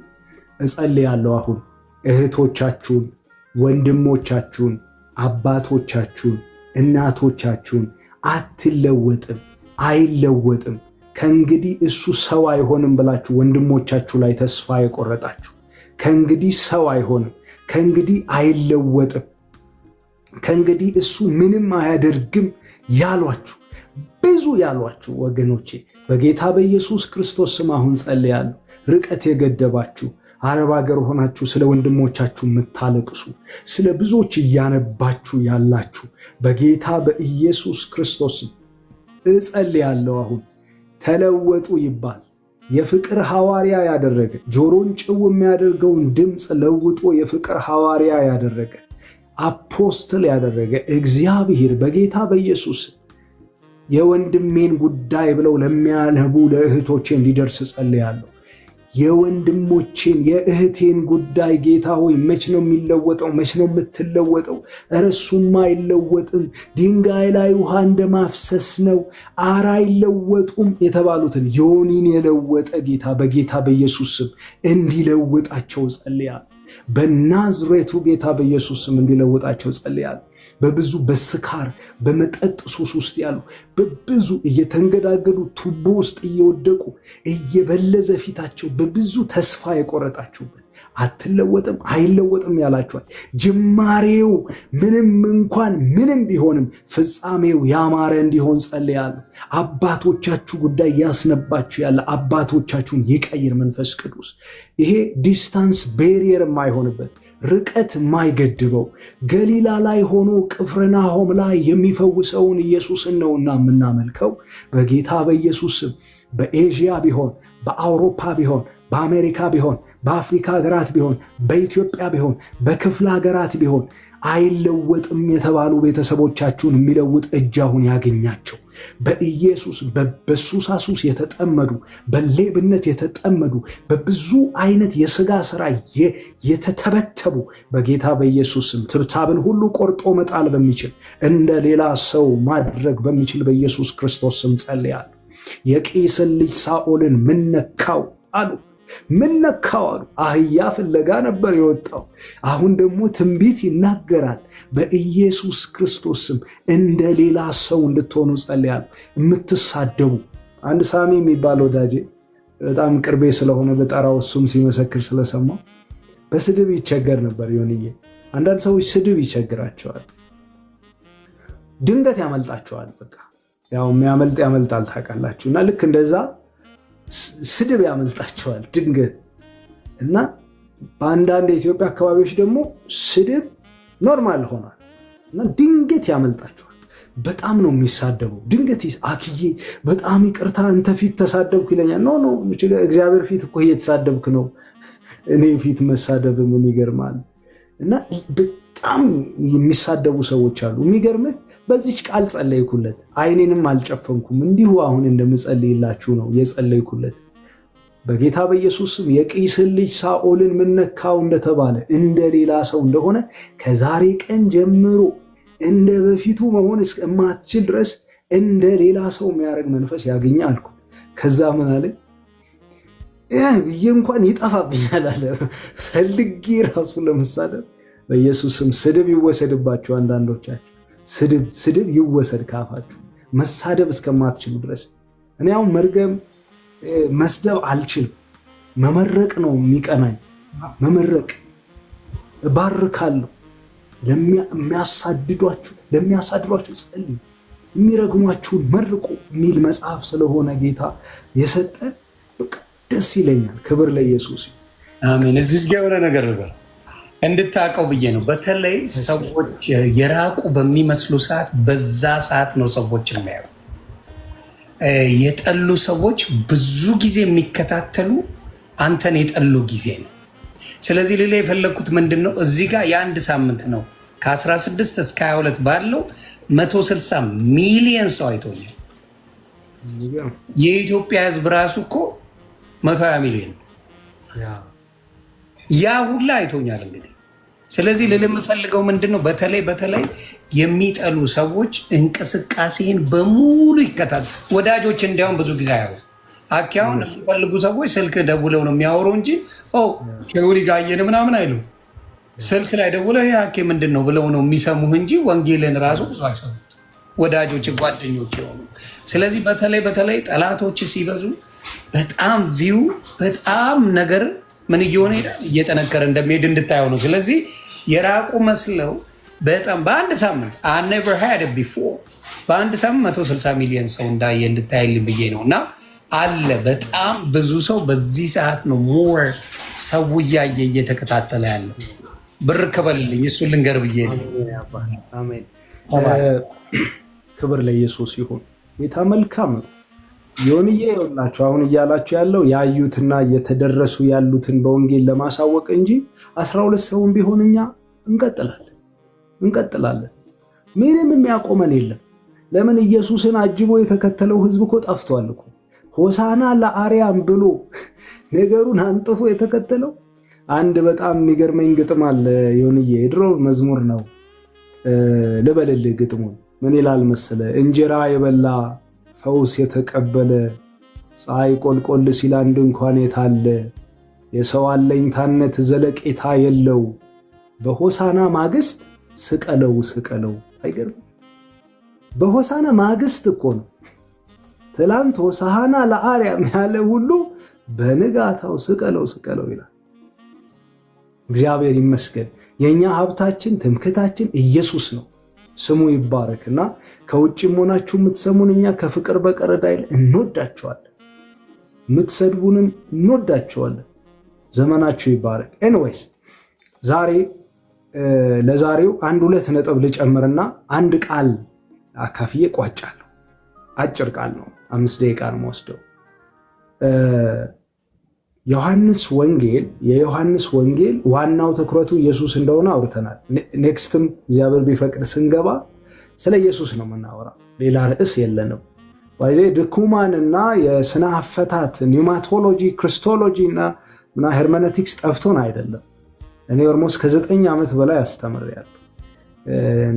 እጸልያለሁ። አሁን እህቶቻችሁን፣ ወንድሞቻችሁን፣ አባቶቻችሁን፣ እናቶቻችሁን አትለወጥም፣ አይለወጥም፣ ከእንግዲህ እሱ ሰው አይሆንም ብላችሁ ወንድሞቻችሁ ላይ ተስፋ የቆረጣችሁ ከእንግዲህ ሰው አይሆንም፣ ከእንግዲህ አይለወጥም፣ ከእንግዲህ እሱ ምንም አያደርግም ያሏችሁ ብዙ ያሏችሁ ወገኖቼ በጌታ በኢየሱስ ክርስቶስ ስም አሁን ጸልያለሁ። ርቀት የገደባችሁ አረብ ሀገር ሆናችሁ ስለ ወንድሞቻችሁ የምታለቅሱ ስለ ብዙዎች እያነባችሁ ያላችሁ በጌታ በኢየሱስ ክርስቶስ እጸልያለሁ። አሁን ተለወጡ ይባል። የፍቅር ሐዋርያ ያደረገ ጆሮን ጭው የሚያደርገውን ድምፅ ለውጦ የፍቅር ሐዋርያ ያደረገ አፖስትል ያደረገ እግዚአብሔር በጌታ በኢየሱስ የወንድሜን ጉዳይ ብለው ለሚያነቡ ለእህቶቼ እንዲደርስ ጸልያለሁ። የወንድሞቼን የእህቴን ጉዳይ ጌታ ሆይ መች ነው የሚለወጠው? መች ነው የምትለወጠው? ኧረ እሱማ አይለወጥም፣ ድንጋይ ላይ ውሃ እንደማፍሰስ ነው፣ ኧረ አይለወጡም የተባሉትን ዮኒን የለወጠ ጌታ በጌታ በኢየሱስ ስም እንዲለውጣቸው ጸልያለሁ። በናዝሬቱ ጌታ በኢየሱስ ስም እንዲለውጣቸው ጸልያለሁ። በብዙ በስካር በመጠጥ ሱስ ውስጥ ያሉ በብዙ እየተንገዳገዱ ቱቦ ውስጥ እየወደቁ እየበለዘ ፊታቸው በብዙ ተስፋ የቆረጣችሁበት አትለወጥም አይለወጥም ያላችኋል። ጅማሬው ምንም ቢሆንም ፍጻሜው ያማረ እንዲሆን ጸልያለሁ። አባቶቻችሁ ጉዳይ ያስነባችሁ ያለ አባቶቻችሁን ይቀይር መንፈስ ቅዱስ። ይሄ ዲስታንስ ቤሪየር የማይሆንበት ርቀት የማይገድበው ገሊላ ላይ ሆኖ ቅፍርናሆም ላይ የሚፈውሰውን ኢየሱስን ነውና የምናመልከው። በጌታ በኢየሱስ ስም በኤዥያ ቢሆን በአውሮፓ ቢሆን በአሜሪካ ቢሆን በአፍሪካ ሀገራት ቢሆን በኢትዮጵያ ቢሆን በክፍለ ሀገራት ቢሆን አይለወጥም የተባሉ ቤተሰቦቻችሁን የሚለውጥ እጅ አሁን ያገኛቸው። በኢየሱስ በሱሳሱስ የተጠመዱ በሌብነት የተጠመዱ በብዙ አይነት የሥጋ ሥራ የተተበተቡ በጌታ በኢየሱስ ስም ትብታብን ሁሉ ቆርጦ መጣል በሚችል እንደ ሌላ ሰው ማድረግ በሚችል በኢየሱስ ክርስቶስ ስም ጸልያለሁ። የቂስን ልጅ ሳኦልን ምን ነካው አሉ። ምን ነካው አሉ። አህያ ፍለጋ ነበር የወጣው። አሁን ደግሞ ትንቢት ይናገራል። በኢየሱስ ክርስቶስ ስም እንደ ሌላ ሰው እንድትሆኑ ጸልያለሁ። የምትሳደቡ አንድ ሳሚ የሚባል ወዳጄ በጣም ቅርቤ ስለሆነ በጠራው እሱም ሲመሰክር ስለሰማው በስድብ ይቸገር ነበር። ይሁንዬ አንዳንድ ሰዎች ስድብ ይቸግራቸዋል፣ ድንገት ያመልጣቸዋል። በቃ ያው የሚያመልጥ ያመልጣል ታውቃላችሁ። እና ልክ እንደዛ ስድብ ያመልጣቸዋል ድንገት። እና በአንዳንድ የኢትዮጵያ አካባቢዎች ደግሞ ስድብ ኖርማል ሆኗል እና ድንገት ያመልጣቸዋል። በጣም ነው የሚሳደበው። ድንገት አክዬ በጣም ይቅርታ አንተ ፊት ተሳደብኩ ይለኛል። ኖ እግዚአብሔር ፊት እኮ እየተሳደብክ ነው። እኔ ፊት መሳደብ ምን ይገርማል? እና በጣም የሚሳደቡ ሰዎች አሉ። የሚገርምህ በዚች ቃል ጸለይኩለት፣ አይኔንም አልጨፈንኩም። እንዲሁ አሁን እንደምጸልይላችሁ ነው የጸለይኩለት። በጌታ በኢየሱስም የቂስን ልጅ ሳኦልን ምነካው እንደተባለ እንደ ሌላ ሰው እንደሆነ ከዛሬ ቀን ጀምሮ እንደ በፊቱ መሆን እስከማትችል ድረስ እንደ ሌላ ሰው የሚያደርግ መንፈስ ያገኘ አልኩ። ከዛ ምን አለ ብዬ እንኳን ይጠፋብኛል አለ። ፈልጌ ራሱን ለመሳደብ በኢየሱስም ስድብ ይወሰድባችሁ። አንዳንዶቻችሁ ስድብ ይወሰድ ካፋችሁ መሳደብ እስከማትችሉ ድረስ። እኔ አሁን መርገም መስደብ አልችልም። መመረቅ ነው የሚቀናኝ። መመረቅ እባርካለሁ። ለሚያሳድዷችሁ ጸልዩ፣ የሚረግሟችሁን መርቁ የሚል መጽሐፍ ስለሆነ ጌታ የሰጠን በቃ ደስ ይለኛል። ክብር ለኢየሱስ። አሜን። እዚህ ጋር የሆነ ነገር ነበር እንድታውቀው ብዬ ነው። በተለይ ሰዎች የራቁ በሚመስሉ ሰዓት፣ በዛ ሰዓት ነው ሰዎች የሚያዩ። የጠሉ ሰዎች ብዙ ጊዜ የሚከታተሉ አንተን የጠሉ ጊዜ ነው። ስለዚህ ሌላ የፈለግኩት ምንድን ነው፣ እዚህ ጋር የአንድ ሳምንት ነው ከ16 እስከ 22 ባለው 160 ሚሊዮን ሰው አይቶኛል። የኢትዮጵያ ሕዝብ ራሱ እኮ 120 ሚሊዮን ያ ሁላ አይቶኛል። እንግዲህ ስለዚህ ልል የምፈልገው ምንድን ነው፣ በተለይ የሚጠሉ ሰዎች እንቅስቃሴን በሙሉ ይከታተሉ። ወዳጆች እንዲያውም ብዙ ጊዜ አያው አኪያውን የሚፈልጉ ሰዎች ስልክ ደውለው ነው የሚያወሩ እንጂ ከውሪ ጋየን ምናምን አይሉ። ስልክ ላይ ደውለው ይሄ አኬ ምንድን ነው ብለው ነው የሚሰሙህ እንጂ ወንጌልን ራሱ ብዙ አይሰሙት። ወዳጆች ጓደኞች የሆኑ ስለዚህ በተለይ ጠላቶች ሲበዙ በጣም ቪው በጣም ነገር ምን እየሆነ ሄዳል እየጠነከረ እንደሚሄድ እንድታየው ነው። ስለዚህ የራቁ መስለው በጣም በአንድ ሳምንት I never had it before በአንድ ሳምንት 160 ሚሊዮን ሰው እንዳየ እንድታይልኝ ብዬ ነው። እና አለ በጣም ብዙ ሰው በዚህ ሰዓት ነው ሞር ሰው እያየ እየተከታተለ ያለ። ብር ከበልልኝ እሱን ልንገር ብዬ ነው። አሜን። ክብር ለኢየሱስ ይሁን። ጌታ መልካም ነው። ዮንዬ ይኸውላችሁ አሁን እያላችሁ ያለው ያዩትና እየተደረሱ ያሉትን በወንጌል ለማሳወቅ እንጂ 12 ሰውን ቢሆን እኛ እንቀጥላለን። ምንም የሚያቆመን የለም። ለምን ኢየሱስን አጅቦ የተከተለው ህዝብ እኮ ጠፍቷል እኮ። ሆሳና ለአርያም ብሎ ነገሩን አንጥፎ የተከተለው አንድ በጣም የሚገርመኝ ግጥም አለ። ዮንዬ የድሮ መዝሙር ነው። ልበልልህ ግጥሙን ምን ይላል መሰለ? እንጀራ የበላ ፈውስ የተቀበለ ፀሐይ ቆልቆል ሲል አንድ እንኳን የታለ የሰው አለኝታነት ዘለቄታ የለው በሆሳና ማግስት ስቀለው። አይገርም? በሆሳና ማግስት እኮ ነው። ትላንት ሆሳና ለአርያም ያለ ሁሉ በንጋታው ስቀለው ይላል። እግዚአብሔር ይመስገን። የኛ ሀብታችን ትምክታችን ኢየሱስ ነው። ስሙ ይባረክና ከውጭም ሆናችሁ የምትሰሙን እኛ ከፍቅር በቀር ዳይል እንወዳችኋለን፣ የምትሰድቡንም እንወዳችኋለን። ዘመናችሁ ይባረክ። ኤኒዌይስ ለዛሬው 1-2 ነጥብ ልጨምርና አንድ ቃል አካፍዬ ቋጫለሁ። አጭር ቃል ነው፣ 5 ደቂቃ ነው የምወስደው። የዮሐንስ ወንጌል ዋናው ትኩረቱ ኢየሱስ እንደሆነ አውርተናል። ኔክስትም እግዚአብሔር ቢፈቅድ ስንገባ ስለ ኢየሱስ ነው የምናወራው። ሌላ ርዕስ የለንም። ድኩማንና የስነ አፈታት ኒውማቶሎጂ፣ ክርስቶሎጂ እና ሄርመነቲክስ ጠፍቶን አይደለም። እኔ ኦልሞስት ከ9 ዓመት በላይ አስተምሬያለሁ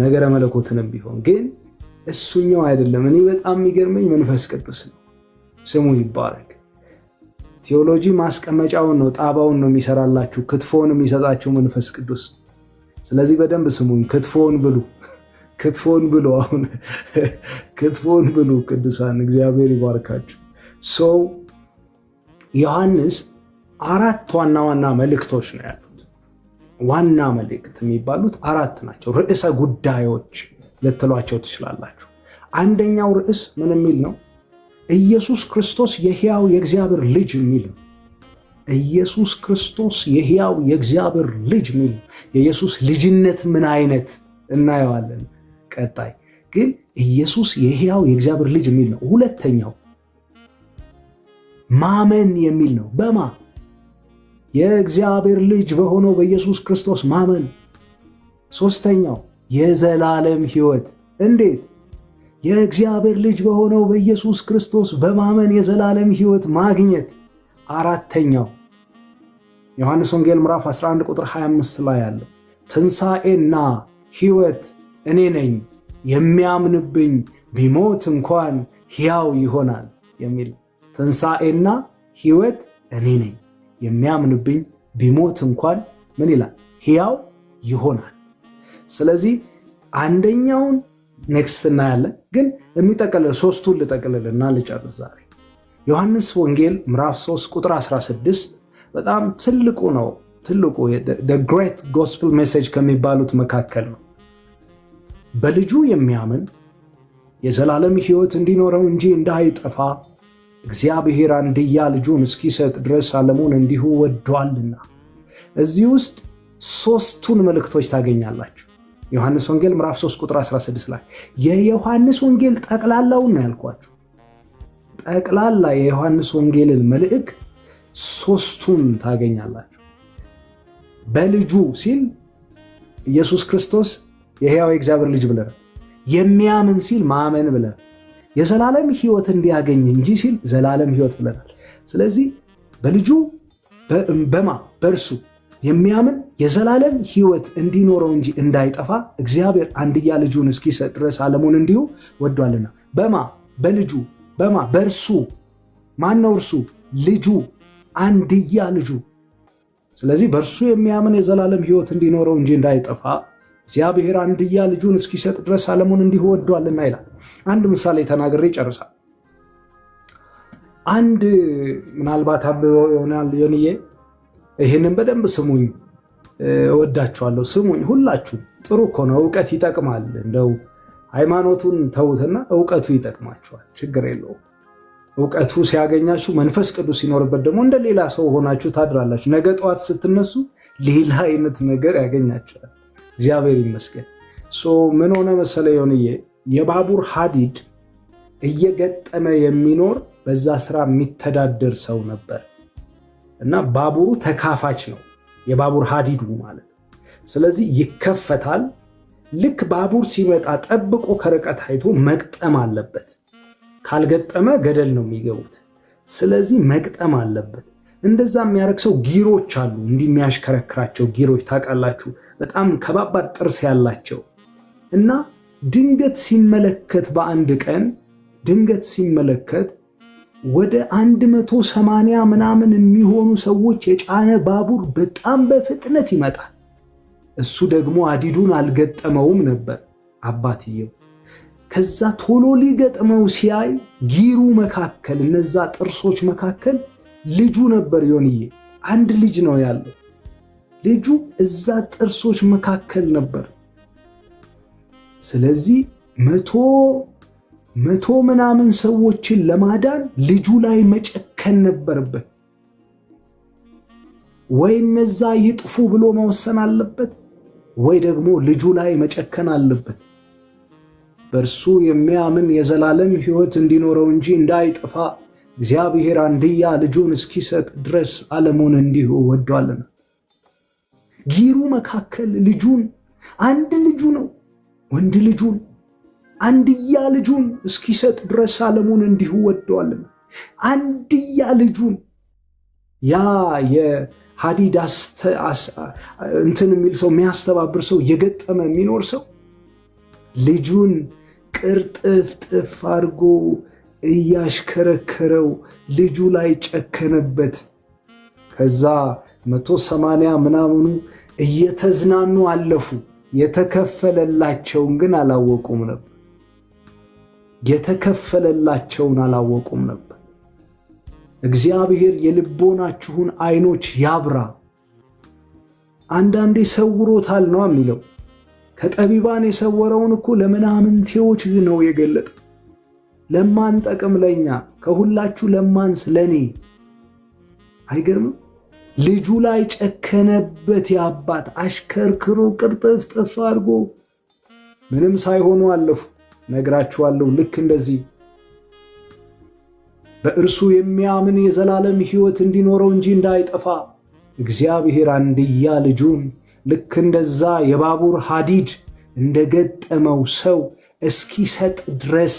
ነገረ መለኮትንም ቢሆን ግን እሱኛው አይደለም። እኔ በጣም የሚገርመኝ መንፈስ ቅዱስ ነው። ስሙ ይባረክ። ቴዎሎጂ ማስቀመጫውን ነው ጣባውን ነው የሚሰራላችሁ። ክትፎን የሚሰጣችሁ መንፈስ ቅዱስ። ስለዚህ በደንብ ስሙኝ። ክትፎን ብሉ። አሁን ክትፎን ብሉ ቅዱሳን፣ እግዚአብሔር ይባርካችሁ። ዮሐንስ 4 ዋና መልእክቶች ነው ያሉት። ዋና መልእክት የሚባሉት 4 ናቸው። ርዕሰ ጉዳዮች ልትሏቸው ትችላላችሁ። አንደኛው ርዕስ ምን የሚል ነው? ኢየሱስ ክርስቶስ የሕያው የእግዚአብሔር ልጅ የሚል ነው። ኢየሱስ ክርስቶስ የሕያው የእግዚአብሔር ልጅ የሚል ነው። የኢየሱስ ልጅነት ምን አይነት እናየዋለን ቀጣይ። ግን ኢየሱስ የሕያው የእግዚአብሔር ልጅ የሚል ነው። ሁለተኛው ማመን የሚል ነው። በማ የእግዚአብሔር ልጅ በሆነው በኢየሱስ ክርስቶስ ማመን። ሶስተኛው የዘላለም ሕይወት። እንዴት? የእግዚአብሔር ልጅ በሆነው በኢየሱስ ክርስቶስ በማመን የዘላለም ሕይወት ማግኘት። 4ኛው ዮሐንስ ወንጌል ምዕራፍ 11 ቁጥር 25 ላይ ያለው ትንሣኤና ሕይወት እኔ ነኝ፣ የሚያምንብኝ ቢሞት እንኳን ሕያው ይሆናል የሚል ትንሣኤና ሕይወት እኔ ነኝ፣ የሚያምንብኝ ቢሞት እንኳን ምን ይላል? ሕያው ይሆናል። ስለዚህ አንደኛውን ኔክስት እናያለን፣ ግን የሚጠቀልል ሶስቱን ልጠቅልልና ልጨርስ ዛሬ። ዮሐንስ ወንጌል ምዕራፍ 3 ቁጥር 16 በጣም ትልቁ ነው። ትልቁ ግሬት ጎስፕል ሜሴጅ ከሚባሉት መካከል ነው። በልጁ የሚያምን የዘላለም ሕይወት እንዲኖረው እንጂ እንዳይጠፋ እግዚአብሔር አንድያ ልጁን እስኪሰጥ ድረስ ዓለሙን እንዲሁ ወዷልና። እዚህ ውስጥ ሶስቱን መልእክቶች ታገኛላችሁ። ዮሐንስ ወንጌል ምዕራፍ 3 ቁጥር 16 ላይ የዮሐንስ ወንጌል ጠቅላላውን ነው ያልኳችሁ። ጠቅላላ የዮሐንስ ወንጌልን መልእክት ሶስቱን ታገኛላችሁ። በልጁ ሲል ኢየሱስ ክርስቶስ የሕያው የእግዚአብሔር ልጅ ብለናል። የሚያምን ሲል ማመን ብለናል። የዘላለም ሕይወት እንዲያገኝ እንጂ ሲል ዘላለም ሕይወት ብለናል። ስለዚህ በልጁ በእርሱ የሚያምን የዘላለም ሕይወት እንዲኖረው እንጂ እንዳይጠፋ እግዚአብሔር አንድያ ልጁን እስኪሰጥ ድረስ ዓለሙን እንዲሁ ወዷልና። በልጁ በእርሱ ማን ነው? እርሱ ልጁ፣ አንድያ ልጁ። ስለዚህ በእርሱ የሚያምን የዘላለም ሕይወት እንዲኖረው እንጂ እንዳይጠፋ እግዚአብሔር አንድያ ልጁን እስኪሰጥ ድረስ ዓለሙን እንዲሁ ወዷልና ይላል። አንድ ምሳሌ ተናግሬ ይጨርሳል። አንድ ምናልባት አብበው ይሆናል የኔ ይህንን በደንብ ስሙኝ፣ እወዳችኋለሁ። ስሙኝ ሁላችሁ። ጥሩ እኮ ነው፣ እውቀት ይጠቅማል። እንደው ሃይማኖቱን ተዉትና እውቀቱ ይጠቅማችኋል፣ ችግር የለውም። እውቀቱ ሲያገኛችሁ መንፈስ ቅዱስ ሲኖርበት ደግሞ እንደ ሌላ ሰው ሆናችሁ ታድራላችሁ። ነገ ጠዋት ስትነሱ ሌላ አይነት ነገር ያገኛችኋል። እግዚአብሔር ይመስገን። ምን ሆነ መሰለ ዮንዬ፣ የባቡር ሀዲድ እየገጠመ የሚኖር በዛ ስራ የሚተዳደር ሰው ነበር እና ባቡሩ ተካፋች ነው፣ የባቡር ሀዲዱ ማለት። ስለዚህ ይከፈታል። ልክ ባቡር ሲመጣ ጠብቆ ከርቀት አይቶ መቅጠም አለበት። ካልገጠመ ገደል ነው የሚገቡት። ስለዚህ መቅጠም አለበት። እንደዛ የሚያደርግ ሰው ጊሮች አሉ፣ እንዲህ የሚያሽከረክራቸው ጊሮች ታውቃላችሁ፣ በጣም ከባባድ ጥርስ ያላቸው እና ድንገት ሲመለከት በአንድ ቀን ድንገት ሲመለከት ወደ 180 ምናምን የሚሆኑ ሰዎች የጫነ ባቡር በጣም በፍጥነት ይመጣል። እሱ ደግሞ ሀዲዱን አልገጠመውም ነበር አባትየው። ከዛ ቶሎ ሊገጥመው ሲያይ ጊሩ መካከል እነዛ ጥርሶች መካከል ልጁ ነበር። ዮንዬ አንድ ልጅ ነው ያለው። ልጁ እዛ ጥርሶች መካከል ነበር። ስለዚህ መቶ ምናምን ሰዎችን ለማዳን ልጁ ላይ መጨከን ነበረበት። ወይ እነዛ ይጥፉ ብሎ መወሰን አለበት፣ ወይ ደግሞ ልጁ ላይ መጨከን አለበት። በእርሱ የሚያምን የዘላለም ሕይወት እንዲኖረው እንጂ እንዳይጠፋ እግዚአብሔር አንድያ ልጁን እስኪሰጥ ድረስ ዓለሙን እንዲሁ ወዷልና። ጊሩ መካከል ልጁን፣ አንድ ልጁ ነው፣ ወንድ ልጁን አንድያ ልጁን እስኪሰጥ ድረስ ዓለሙን እንዲሁ ወዷልና። አንድያ ልጁን ያ የሀዲድ እንትን የሚል ሰው የሚያስተባብር ሰው እየገጠመ የሚኖር ሰው ልጁን ቅርጥፍጥፍ አድርጎ እያሽከረከረው ልጁ ላይ ጨከነበት። ከዛ 180 ምናምኑ እየተዝናኑ አለፉ። የተከፈለላቸውን ግን አላወቁም ነበር። የተከፈለላቸውን አላወቁም ነበር። እግዚአብሔር የልቦናችሁን አይኖች ያብራ። አንዳንዴ ሰውሮታል ነው የሚለው። ከጠቢባን የሰወረውን እኮ ለምናምንቴዎች ነው የገለጠ። ለማን ጠቅም ለኛ፣ ከሁላችሁ ለማንስ ለኔ። አይገርምም? ልጁ ላይ ጨከነበት። የአባት አሽከርክሮ ቅርጥፍጥፍ አድርጎ ምንም ሳይሆኑ አለፉ። ነግራችኋለሁ። ልክ እንደዚህ በእርሱ የሚያምን የዘላለም ሕይወት እንዲኖረው እንጂ እንዳይጠፋ እግዚአብሔር አንድያ ልጁን ልክ እንደዛ የባቡር ሀዲድ እንደገጠመው ሰው እስኪሰጥ ድረስ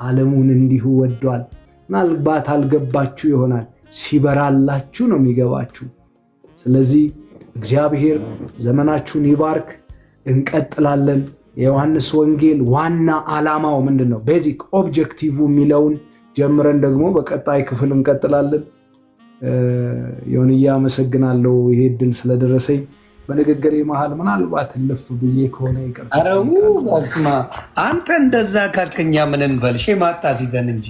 ዓለሙን እንዲሁ ወዷል። ምናልባት አልገባችሁ ይሆናል። ሲበራላችሁ ነው የሚገባችሁ። ስለዚህ እግዚአብሔር ዘመናችሁን ይባርክ። እንቀጥላለን። የዮሐንስ ወንጌል ዋና ዓላማው ምንድን ነው? ቤዚክ ኦብጀክቲቭ የሚለውን ጀምረን ደግሞ በቀጣይ ክፍል እንቀጥላለን። ዮንዬ አመሰግናለሁ ይሄ እድል ስለደረሰኝ። በንግግሬ መሃል ምናልባት ልፍ ብዬ ከሆነ ይቅርታ። አረው በስማ አንተ እንደዛ ካልከኛ ምን እንበል? ማጣ ሲዘን እንጂ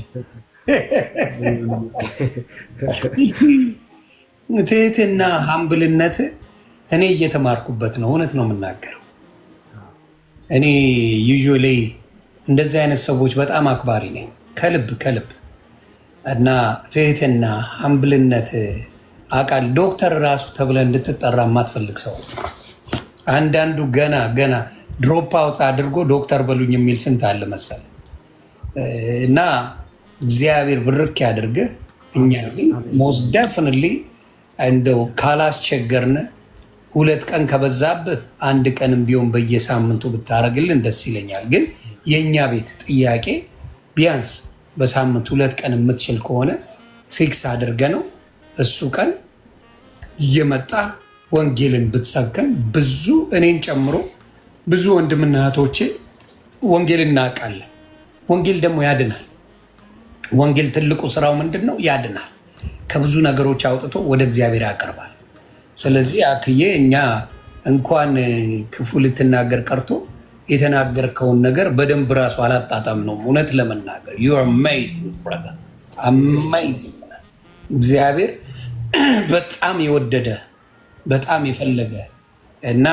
ትህትና ሀምብልነት እኔ እየተማርኩበት ነው። እውነት ነው የምናገረው። እኔ ዩዥዋሊ እንደዚህ አይነት ሰዎች በጣም አክባሪ ነኝ ከልብ እና ትህትና ሀምብልነት አቃል ዶክተር ራሱ ተብለ እንድትጠራ የማትፈልግ ሰው አንዳንዱ ገና ድሮፕ አውት አድርጎ ዶክተር በሉኝ የሚል ስንት አለ መሰለ። እና እግዚአብሔር ብርክ ያድርግህ። እኛ ግን ሞስት ዴፊኒትሊ እንደው ካላስቸገርን 2 ቀን ከበዛብህ 1 ቀንም ቢሆን በየሳምንቱ ብታረግልን ደስ ይለኛል። ግን የእኛ ቤት ጥያቄ ቢያንስ በሳምንት 2 ቀን የምትችል ከሆነ ፊክስ አድርገ ነው እሱ ቀን እየመጣ ወንጌልን ብትሰብከን ብዙ እኔን ጨምሮ ብዙ ወንድምና እህቶቼ ወንጌል እናውቃለን። ወንጌል ደግሞ ያድናል። ወንጌል ትልቁ ስራው ምንድን ነው? ያድናል። ከብዙ ነገሮች አውጥቶ ወደ እግዚአብሔር ያቀርባል። ስለዚህ አክዬ እኛ እንኳን ክፉ ልትናገር ቀርቶ የተናገርከውን ነገር በደንብ ራሱ አላጣጣም ነው። እውነት ለመናገር you are amazing brother amazing። እግዚአብሔር በጣም የወደደ በጣም የፈለገ እና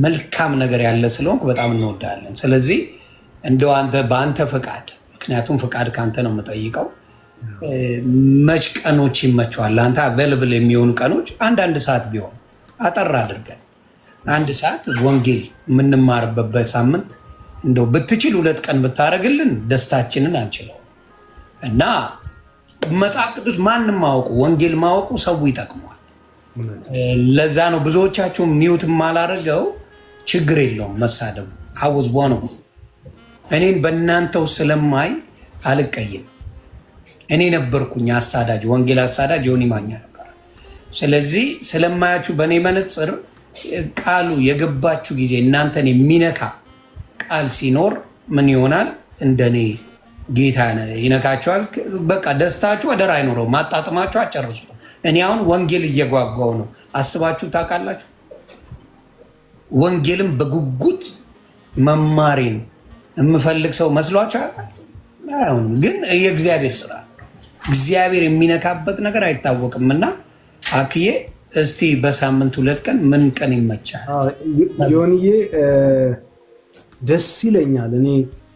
መልካም ነገር ያለ ስለሆንክ በጣም እንወዳለን። ስለዚህ እንደው አንተ በአንተ ፈቃድ፣ ምክንያቱም ፈቃድ ከአንተ ነው የምጠይቀው፣ መች ቀኖች ይመቸዋል አንተ አቬለብል የሚሆኑ ቀኖች አንዳንድ ሰዓት ቢሆን አጠር አድርገን 1 ሰዓት ወንጌል የምንማርበት በሳምንት እንደው ብትችል 2 ቀን ብታደርግልን ደስታችንን አንችለው እና መጽሐፍ ቅዱስ ማንም ማወቁ ወንጌል ማወቁ ሰው ይጠቅመዋል። ለዛ ነው ብዙዎቻችሁ ሚውት ማላረገው። ችግር የለውም መሳደቡ አወዝ ቦኑ እኔን በእናንተው ስለማይ አልቀየም። እኔ ነበርኩኝ አሳዳጅ፣ ወንጌል አሳዳጅ ዮኒ ማኛ ነበር። ስለዚህ ስለማያችሁ በእኔ መነጽር ቃሉ የገባችሁ ጊዜ እናንተን የሚነካ ቃል ሲኖር ምን ይሆናል? እንደኔ ጌታ ይነካችኋል። በቃ ደስታችሁ ወደር አይኖረው፣ ማጣጥማችሁ አጨርሱት። እኔ አሁን ወንጌል እየጓጓው ነው። አስባችሁ ታውቃላችሁ? ወንጌልም በጉጉት መማሬን የምፈልግ ሰው መስሏችኋል? አሁን ግን የእግዚአብሔር ስራ እግዚአብሔር የሚነካበት ነገር አይታወቅም። እና አክዬ እስቲ በሳምንት 2 ቀን ምን ቀን ይመቻል? ዮኒዬ ደስ ይለኛል። እኔ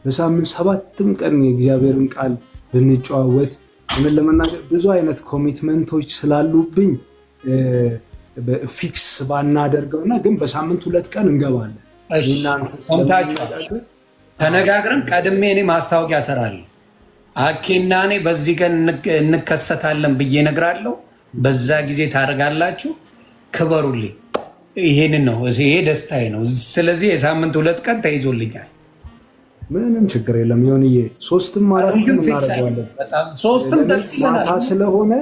በሳምንት 7 ቀን የእግዚአብሔርን ቃል ብንጨዋወት ምን ለመናገር ብዙ አይነት ኮሚትመንቶች ስላሉብኝ ፊክስ ባናደርገውና ግን በሳምንት 2 ቀን እንገባለን። ተነጋግረን ቀድሜ እኔ ማስታወቂያ እሰራለሁ። አኬና እኔ በዚህ ቀን እንከሰታለን ብዬ እነግራለሁ። በዛ ጊዜ ታደርጋላችሁ። ክበሩልኝ። ይሄንን ነው፣ ይሄ ደስታዬ ነው። ስለዚህ የሳምንት 2 ቀን ተይዞልኛል። ምንም ችግር የለም ዮኒዬ። 3ም 4ም እናደርገዋለን። 3ም ደስ ይለናል። ማታ ስለሆነ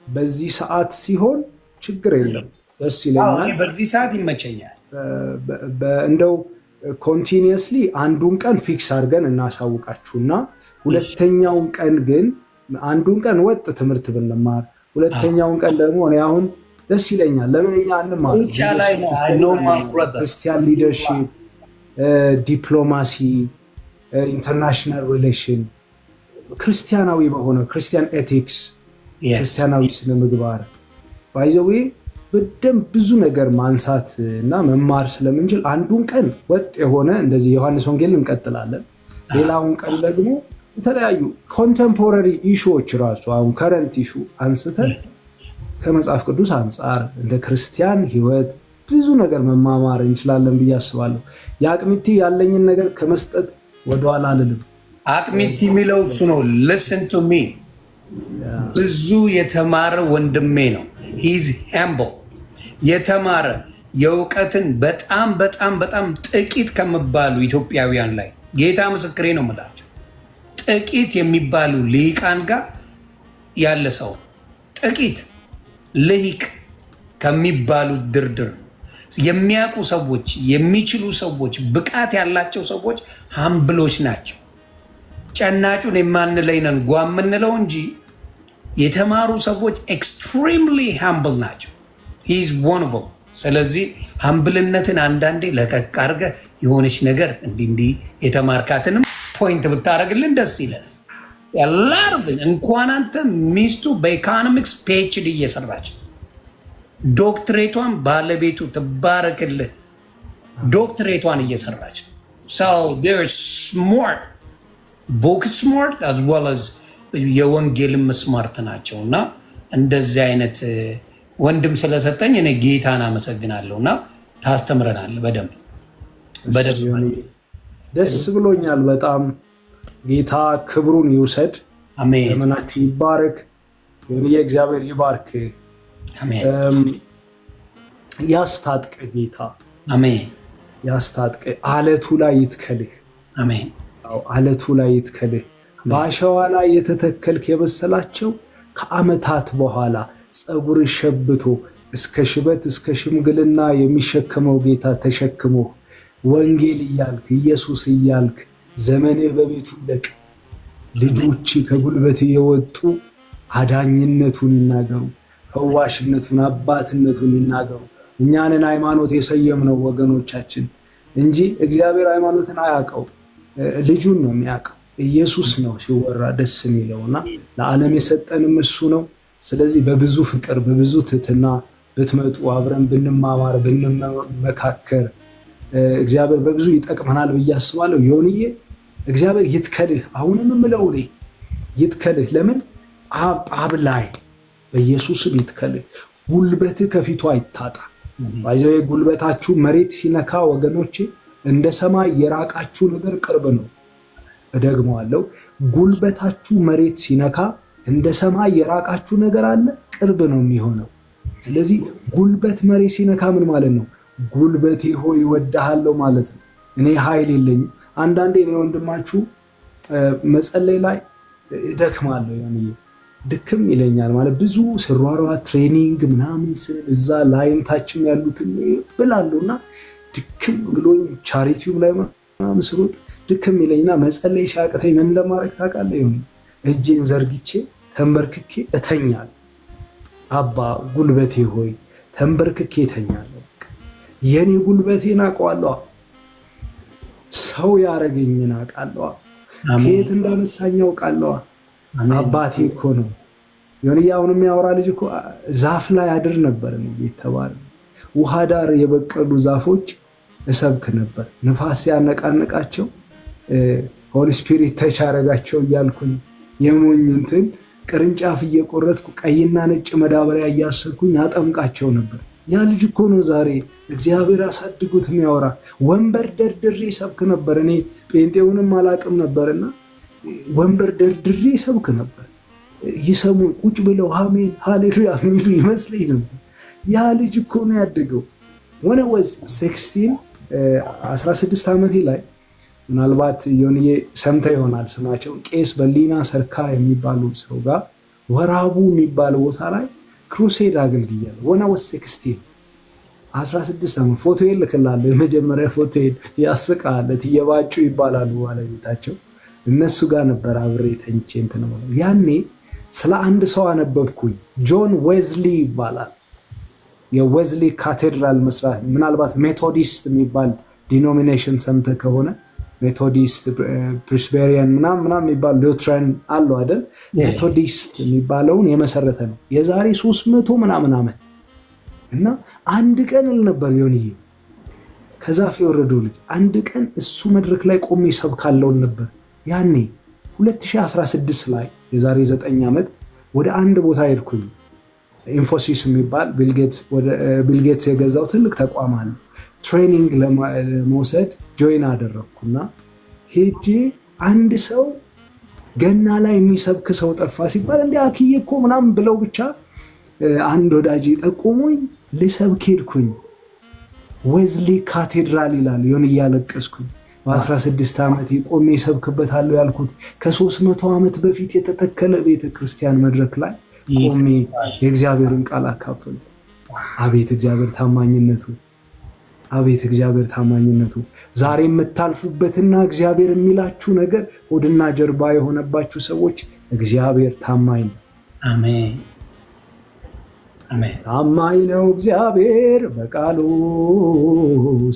በዚህ ሰዓት ሲሆን ችግር የለም፣ ደስ ይለኛል። በዚህ ሰዓት ይመቸኛል። እንደው ኮንቲኒየስሊ 1ዱን ቀን ፊክስ አድርገን እናሳውቃችሁና 2ኛውን ቀን ግን 1ዱን ቀን ወጥ ትምህርት ብንማር 2ኛውን ቀን ደግሞ እኔ አሁን ደስ ይለኛል። ለምን እኛ አንማር? ክርስቲያን ሊደርሺፕ፣ ዲፕሎማሲ፣ ኢንተርናሽናል ሪሌሽን፣ ክርስቲያናዊ በሆነ ክርስቲያን ኤቲክስ፣ ክርስቲያናዊ ስነ ምግባር ባይዘዌ በደንብ ብዙ ነገር ማንሳት እና መማር ስለምንችል 1ዱን ቀን ወጥ የሆነ እንደዚህ ዮሐንስ ወንጌል እንቀጥላለን። ሌላውን ቀን ደግሞ የተለያዩ ኮንቴምፖራሪ ኢሹዎች ራሱ አሁን ከረንት ኢሹ አንስተን ከመጽሐፍ ቅዱስ አንጻር እንደ ክርስቲያን ሕይወት ብዙ ነገር መማማር እንችላለን ብዬ አስባለሁ። የአቅሚቲ ያለኝን ነገር ከመስጠት ወደኋላ አልልም። አቅሚቲ የሚለው እሱ ነው። ሊስን ቱ ሚ ብዙ የተማረ ወንድሜ ነው። ሂዝ ሃምብል የተማረ የእውቀትን በጣም በጣም በጣም ጥቂት ከሚባሉ ኢትዮጵያውያን ላይ ጌታ ምስክሬ ነው የምላቸው ጥቂት የሚባሉ ሊቃን ጋር ያለ ሰው ጥቂት ልሂቅ ከሚባሉት ድርድር የሚያውቁ ሰዎች፣ የሚችሉ ሰዎች፣ ብቃት ያላቸው ሰዎች ሃምብሎች ናቸው። ጨናጩን የማንለይ ነን ጓ የምንለው እንጂ የተማሩ ሰዎች ኤክስትሪምሊ ሃምብል ናቸው። ሂዝ ዋን ኦፍ ዜም። ስለዚህ ሃምብልነትን አንዳንዴ ለቀቅ አድርገህ የሆነች ነገር እንዲህ የተማርካትንም ፖይንት ብታደርግልን ደስ ይለናል። ያላርብን እንኳን አንተ ሚስቱ በኢኮኖሚክስ ፒኤችዲ እየሰራች ዶክትሬቷን ባለቤቱ ትባረክልህ ዶክትሬቷን እየሰራች ስማርት ቡክ ስማርት አዝ ዌል አዝ የወንጌልም ስማርት ናቸው። እና እንደዚህ አይነት ወንድም ስለሰጠኝ እኔ ጌታን አመሰግናለሁ። እና ታስተምረናል በደንብ ደስ ብሎኛል በጣም። ጌታ ክብሩን ይውሰድ። አሜን። ዘመናችሁ ይባረክ። የእግዚአብሔር ይባርክ። ያስታጥቅ ጌታ። አሜን። ያስታጥቅ። አለቱ ላይ ይትከልህ። አሜን። አለቱ ላይ ይትከልህ። በአሸዋ ላይ የተተከልክ የመሰላቸው ከዓመታት በኋላ ፀጉር ሸብቶ እስከ ሽበት እስከ ሽምግልና የሚሸከመው ጌታ ተሸክሞ ወንጌል እያልክ ኢየሱስ እያልክ ዘመንህ በቤቱ ይለቅ። ልጆች ከጉልበት የወጡ አዳኝነቱን ይናገሩ፣ ፈዋሽነቱን፣ አባትነቱን ይናገሩ። እኛንን ሃይማኖት የሰየምነው ወገኖቻችን እንጂ እግዚአብሔር ሃይማኖትን አያውቀው፣ ልጁን ነው የሚያውቀው። ኢየሱስ ነው ሲወራ ደስ የሚለውና ለዓለም የሰጠንም እሱ ነው። ስለዚህ በብዙ ፍቅር በብዙ ትህትና ብትመጡ አብረን ብንማማር ብንመካከር እግዚአብሔር በብዙ ይጠቅመናል ብዬ አስባለሁ። ዮኒዬ እግዚአብሔር ይትከልህ። አሁንም የምለው እኔ ይትከልህ። ለምን አብ ላይ በኢየሱስም ይትከልህ። ጉልበትህ ከፊቱ አይታጣ። ባይዘው ጉልበታችሁ መሬት ሲነካ ወገኖቼ እንደ ሰማይ የራቃችሁ ነገር ቅርብ ነው። እደግመዋለሁ፣ ጉልበታችሁ መሬት ሲነካ እንደ ሰማይ የራቃችሁ ነገር አለ ቅርብ ነው የሚሆነው። ስለዚህ ጉልበት መሬት ሲነካ ምን ማለት ነው? ጉልበቴ ሆይ እወድሃለሁ ማለት ነው። እኔ ኃይል የለኝም። አንዳንዴ እኔ ወንድማችሁ መጸለይ ላይ እደክማለሁ፣ ድክም ይለኛል ማለት ብዙ ስሯሯ ትሬኒንግ ምናምን ስል እዛ ላይም ታችም ያሉትን ብላለሁ እና ድክም ብሎኝ ቻሪቲውም ላይ ምናምን ስሮጥ ድክም ይለኝና መጸለይ ሲያቅተኝ ምን እንደማድረግ ታውቃለህ? እጄን ዘርግቼ ተንበርክኬ እተኛለሁ። አባ ጉልበቴ ሆይ ተንበርክኬ እተኛለሁ። የኔ ጉልበቴን አውቀዋለሁ። ሰው ያረገኝን አውቃለሁ። ከየት እንዳነሳኝ አውቃለሁ። አባቴ እኮ ነው። አሁን የሚያወራ ልጅ እኮ ዛፍ ላይ አድር ነበር የተባለ ውሃ ዳር የበቀሉ ዛፎች እሰብክ ነበር። ንፋስ ያነቃነቃቸው ሆሊ ስፒሪት ተች አረጋቸው እያልኩኝ የሞኝ እንትን ቅርንጫፍ እየቆረጥኩ ቀይና ነጭ መዳበሪያ እያሰርኩኝ አጠምቃቸው ነበር። ያ ልጅ እኮ ነው ዛሬ እግዚአብሔር አሳድጎት የሚያወራ። ወንበር ደርድሬ ሰብክ ነበር። እኔ ጴንጤውንም አላቅም ነበርና ወንበር ደርድሬ ሰብክ ነበር። ይሰሙ ቁጭ ብለው አሜን ሃሌሉያ የሚሉ ይመስለኝ ነበር። ያ ልጅ እኮ ነው ያደገው። ወነ ወዝ 16 ዓመቴ ላይ ምናልባት ዮኒዬ ሰምተ ይሆናል ስማቸው ቄስ በሊና ሰርካ የሚባሉ ሰው ጋር ወራቡ የሚባል ቦታ ላይ ክሩሴድ አገልግያለሁ። ወነ ወዝ 16 ዓመት ፎቶ ልክላለሁ። የመጀመሪያ ፎቶ ያስቃል። እየባጩ ይባላሉ ባለቤታቸው። እነሱ ጋር ነበር አብሬ ተኝቼ እንትን ነው። ያኔ ስለ አንድ ሰው አነበብኩኝ። ጆን ዌዝሊ ይባላል። የዌዝሊ ካቴድራል መስራት ምናልባት ሜቶዲስት የሚባል ዲኖሚኔሽን ሰምተ ከሆነ ሜቶዲስት፣ ፕሪስቤሪያን ምናምን የሚባል ሉትራን አሉ አይደል? ሜቶዲስት የሚባለውን የመሰረተ ነው የዛሬ 300 ምናምን ዓመት እና አንድ ቀን ነበር ዮኒዬ ከዛፍ የወረደው ልጅ አንድ ቀን እሱ መድረክ ላይ ቆሜ ሰብካለውን ነበር። ያኔ 2016 ላይ የዛሬ 9 ዓመት ወደ አንድ ቦታ ሄድኩኝ። ኢንፎሲስ የሚባል ቢልጌትስ የገዛው ትልቅ ተቋም አለ። ትሬኒንግ ለመውሰድ ጆይን አደረግኩና ሄጄ አንድ ሰው ገና ላይ የሚሰብክ ሰው ጠፋ ሲባል እንዲ አክዬ እኮ ምናምን ብለው ብቻ አንድ ወዳጅ ጠቁሞኝ ልሰብክ ሄድኩኝ። ዌዝሊ ካቴድራል ይላል። የሆነ እያለቀስኩኝ በ16 ዓመት ቆሜ ሰብክበታለሁ ያልኩት ከ300 ዓመት በፊት የተተከለ ቤተክርስቲያን መድረክ ላይ ቆሜ የእግዚአብሔርን ቃል አካፍል። አቤት እግዚአብሔር ታማኝነቱ፣ አቤት እግዚአብሔር ታማኝነቱ። ዛሬ የምታልፉበትና እግዚአብሔር የሚላችሁ ነገር ሆድና ጀርባ የሆነባችሁ ሰዎች እግዚአብሔር ታማኝ ነው። አሜን አሜን። ታማኝ ነው እግዚአብሔር በቃሉ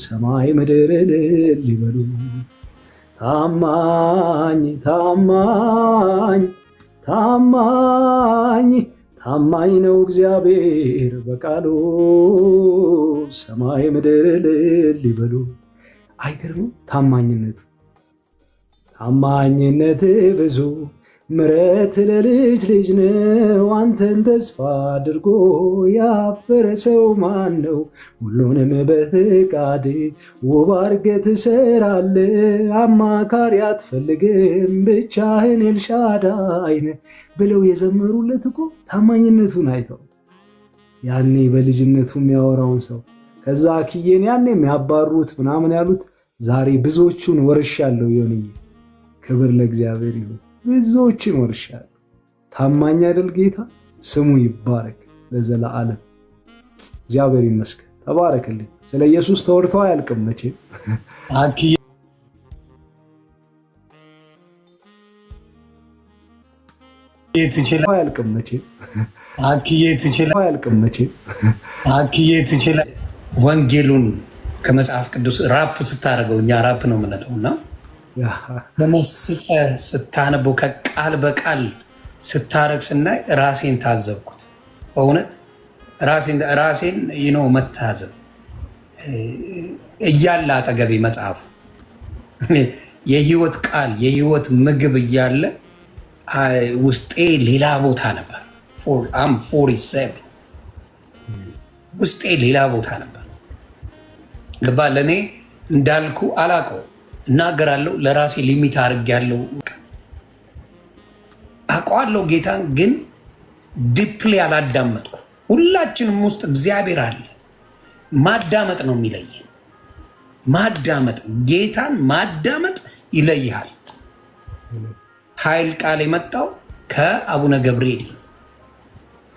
ሰማይ ምድር እልል ይበሉ። ታማኝ ታማኝ ታማኝ ታማኝ ነው እግዚአብሔር በቃሉ ሰማይ ምድር እልል ይበሉ። አይገርምም? ታማኝነቱ ታማኝነት ብዙ ምሕረት ለልጅ ልጅ ነው። አንተን ተስፋ አድርጎ ያፈረ ሰው ማን ነው? ሁሉንም በፍቃድ ውብ አድርገህ ትሰራለህ። አማካሪ አትፈልግም ብቻህን ኤልሻዳይ ነህ ብለው የዘመሩለት እኮ ታማኝነቱን አይተው ያኔ በልጅነቱ የሚያወራውን ሰው ከዛ አክዬን ያኔ የሚያባሩት ምናምን ያሉት ዛሬ ብዙዎቹን ወርሻለሁ። ይሁንኝ ክብር ለእግዚአብሔር ይሁን። ብዙዎችን ወርሻለሁ። ታማኝ አይደል ጌታ? ስሙ ይባረክ ለዘላለም። እግዚአብሔር ይመስገን። ተባረክልኝ። ስለ ኢየሱስ ተወርቶ አያልቅም መቼም። አያልቅም መቼም። አያልቅም መቼም። ወንጌሉን ከመጽሐፍ ቅዱስ ራፕ ስታደርገው እኛ ራፕ ነው የምንለው እና በመስጠ ስታነበው ከቃል በቃል ስታረግ ስናይ ራሴን ታዘብኩት። በእውነት ራሴን መታዘብ እያለ አጠገቤ መጽሐፉ የህይወት ቃል የህይወት ምግብ እያለ ውስጤ ሌላ ቦታ ነበር። 47 ውስጤ ሌላ ቦታ ነበር። ገባ ለእኔ እንዳልኩ አላቀው እናገራለሁ። ለራሴ ሊሚት አድርጌያለሁ። አውቀዋለሁ ጌታን ግን ዲፕሊ አላዳመጥኩ። ሁላችንም ውስጥ እግዚአብሔር አለ። ማዳመጥ ነው የሚለየን። ማዳመጥ ጌታን ማዳመጥ ይለይሃል። ኃይል ቃል የመጣው ከአቡነ ገብርኤል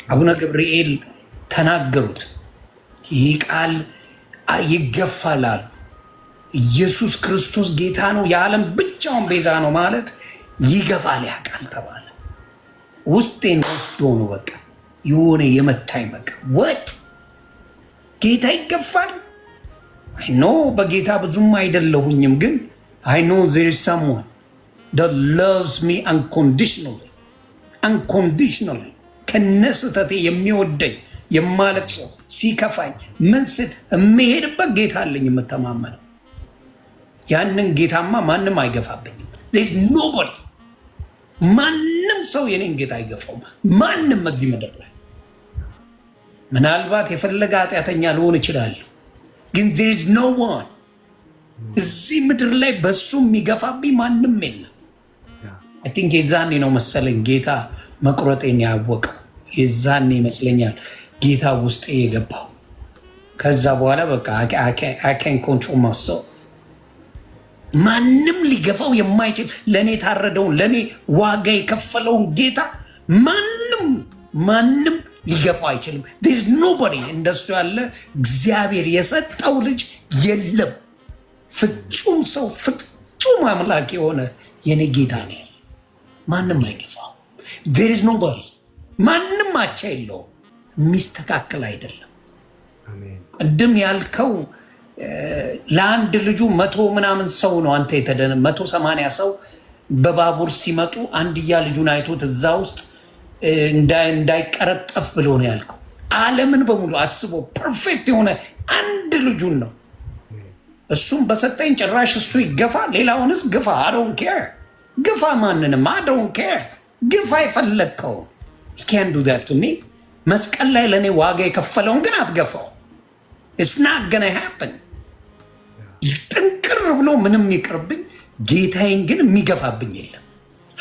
አቡነ ገብርኤል ተናገሩት። ይህ ቃል ይገፋል አሉ። ኢየሱስ ክርስቶስ ጌታ ነው፣ የዓለም ብቻውን ቤዛ ነው ማለት ይገፋል ያቃል ተባለ። ውስጤን ወስዶ ነው በቃ የሆነ የመታኝ በቃ ወጥ ጌታ ይገፋል። አይኖ በጌታ ብዙም አይደለሁኝም፣ ግን አይኖ there is someone that loves me unconditionally ከነስተቴ የሚወደኝ የማለቅሰው ሲከፋኝ ምን ስል የምሄድበት ጌታ አለኝ የምተማመነው። ያንን ጌታማ ማንም አይገፋብኝም። there's nobody ማንም ሰው የኔን ጌታ አይገፋውም። ማንም እዚህ ምድር ላይ ምናልባት የፈለገ ኃጢአተኛ ልሆን እችላለሁ፣ ግን there is no one እዚህ ምድር ላይ በሱ የሚገፋብኝ ማንም የለም። I think የዛኔ ነው መሰለኝ ጌታ መቁረጤን ያወቀው። የዛኔ ይመስለኛል ጌታ ውስጤ የገባው። ከዛ በኋላ በቃ I can control myself። ማንም ሊገፋው የማይችል ለእኔ ታረደውን ለእኔ ዋጋ የከፈለውን ጌታ ማንም ሊገፋው አይችልም። there's nobody እንደሱ ያለ እግዚአብሔር የሰጠው ልጅ የለም። ፍጹም ሰው ፍጹም አምላክ የሆነ የኔ ጌታ ነው ያለ። ማንም አይገፋው። there is nobody ማንም አቻ የለውም። የሚስተካከል አይደለም። ቅድም ያልከው ለአንድ ልጁ 100 ምናምን ሰው ነው አንተ የተደነ 180 ሰው በባቡር ሲመጡ አንድያ ልጁን አይቶት እዛ ውስጥ እንዳይቀረጠፍ ብሎ ነው ያልከው። ዓለምን በሙሉ አስቦ ፐርፌክት የሆነ አንድ ልጁን ነው እሱም በሰጠኝ። ጭራሽ እሱ ይገፋ፣ ሌላውንስ ግፋ። I don't care ግፋ፣ ማንንም I don't care ግፋ የፈለግከው። he can't do that to me። መስቀል ላይ ለእኔ ዋጋ የከፈለውን ግን አትገፋው። it's not gonna happen። ጥንቅር ብሎ ምንም ይቅርብኝ፣ ጌታዬን ግን የሚገፋብኝ የለም።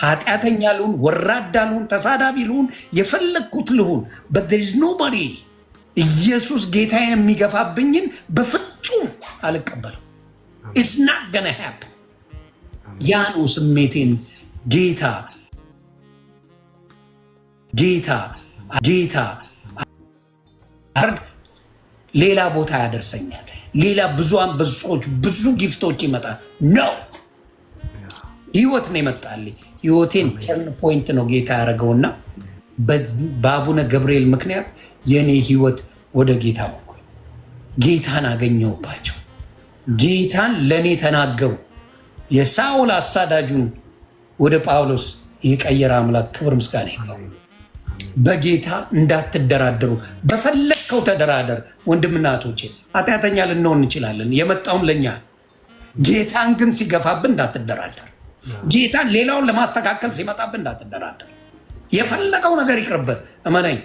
ኃጢአተኛ ልሁን፣ ወራዳ ልሁን፣ ተሳዳቢ ልሁን፣ የፈለግኩት ልሁን፣ but there is nobody ኢየሱስ ጌታዬን የሚገፋብኝን በፍጹም አልቀበለው። it's not gonna happen። ያ ነው ስሜቴን ጌታ ጌታ ሌላ ቦታ ያደርሰኛል፣ ሌላ ብዙ አንበሶች ብዙ ጊፍቶች ይመጣል ነው። ህይወት ነው ይመጣልኝ። ህይወቴን ተርን ፖይንት ነው ጌታ ያደረገውና በአቡነ ገብርኤል ምክንያት የኔ ህይወት ወደ ጌታ ሆንኩ። ጌታን አገኘሁባቸው። ጌታን ለእኔ ተናገሩ። የሳውል አሳዳጁን ወደ ጳውሎስ የቀየረ አምላክ ክብር ምስጋና ይግባው። በጌታ እንዳትደራደሩ፣ በፈለግከው ተደራደር። ወንድምና እህቶቼ ኃጢአተኛ ልንሆን እንችላለን፣ የመጣውም ለኛ። ጌታን ግን ሲገፋብን እንዳትደራደር። ጌታን ሌላውን ለማስተካከል ሲመጣብን እንዳትደራደር። የፈለገው ነገር ይቅርበት፣ እመነኝ።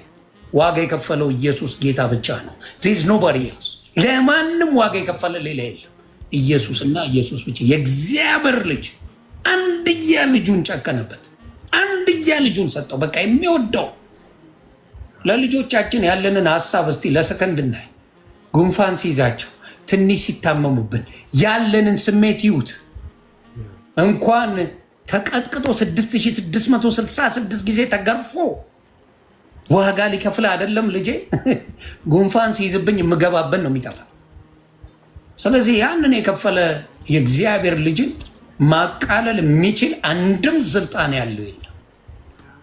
ዋጋ የከፈለው ኢየሱስ ጌታ ብቻ ነው። ዚስ ኖባዲ ኤልስ። ለማንም ዋጋ የከፈለ ሌላ የለም። ኢየሱስና ኢየሱስ ብቻ። የእግዚአብሔር ልጅ አንድያ ልጁን ጨከነበት፣ አንድያ ልጁን ሰጠው። በቃ የሚወደው ለልጆቻችን ያለንን ሀሳብ እስቲ ለሰከንድ እናይ። ጉንፋን ሲይዛቸው፣ ትንሽ ሲታመሙብን ያለንን ስሜት ይዩት። እንኳን ተቀጥቅጦ 6666 ጊዜ ተገርፎ ዋጋ ሊከፍል አይደለም ልጄ። ጉንፋን ሲይዝብኝ የምገባበት ነው የሚጠፋ። ስለዚህ ያንን የከፈለ የእግዚአብሔር ልጅን ማቃለል የሚችል አንድም ስልጣን ያለው የለም።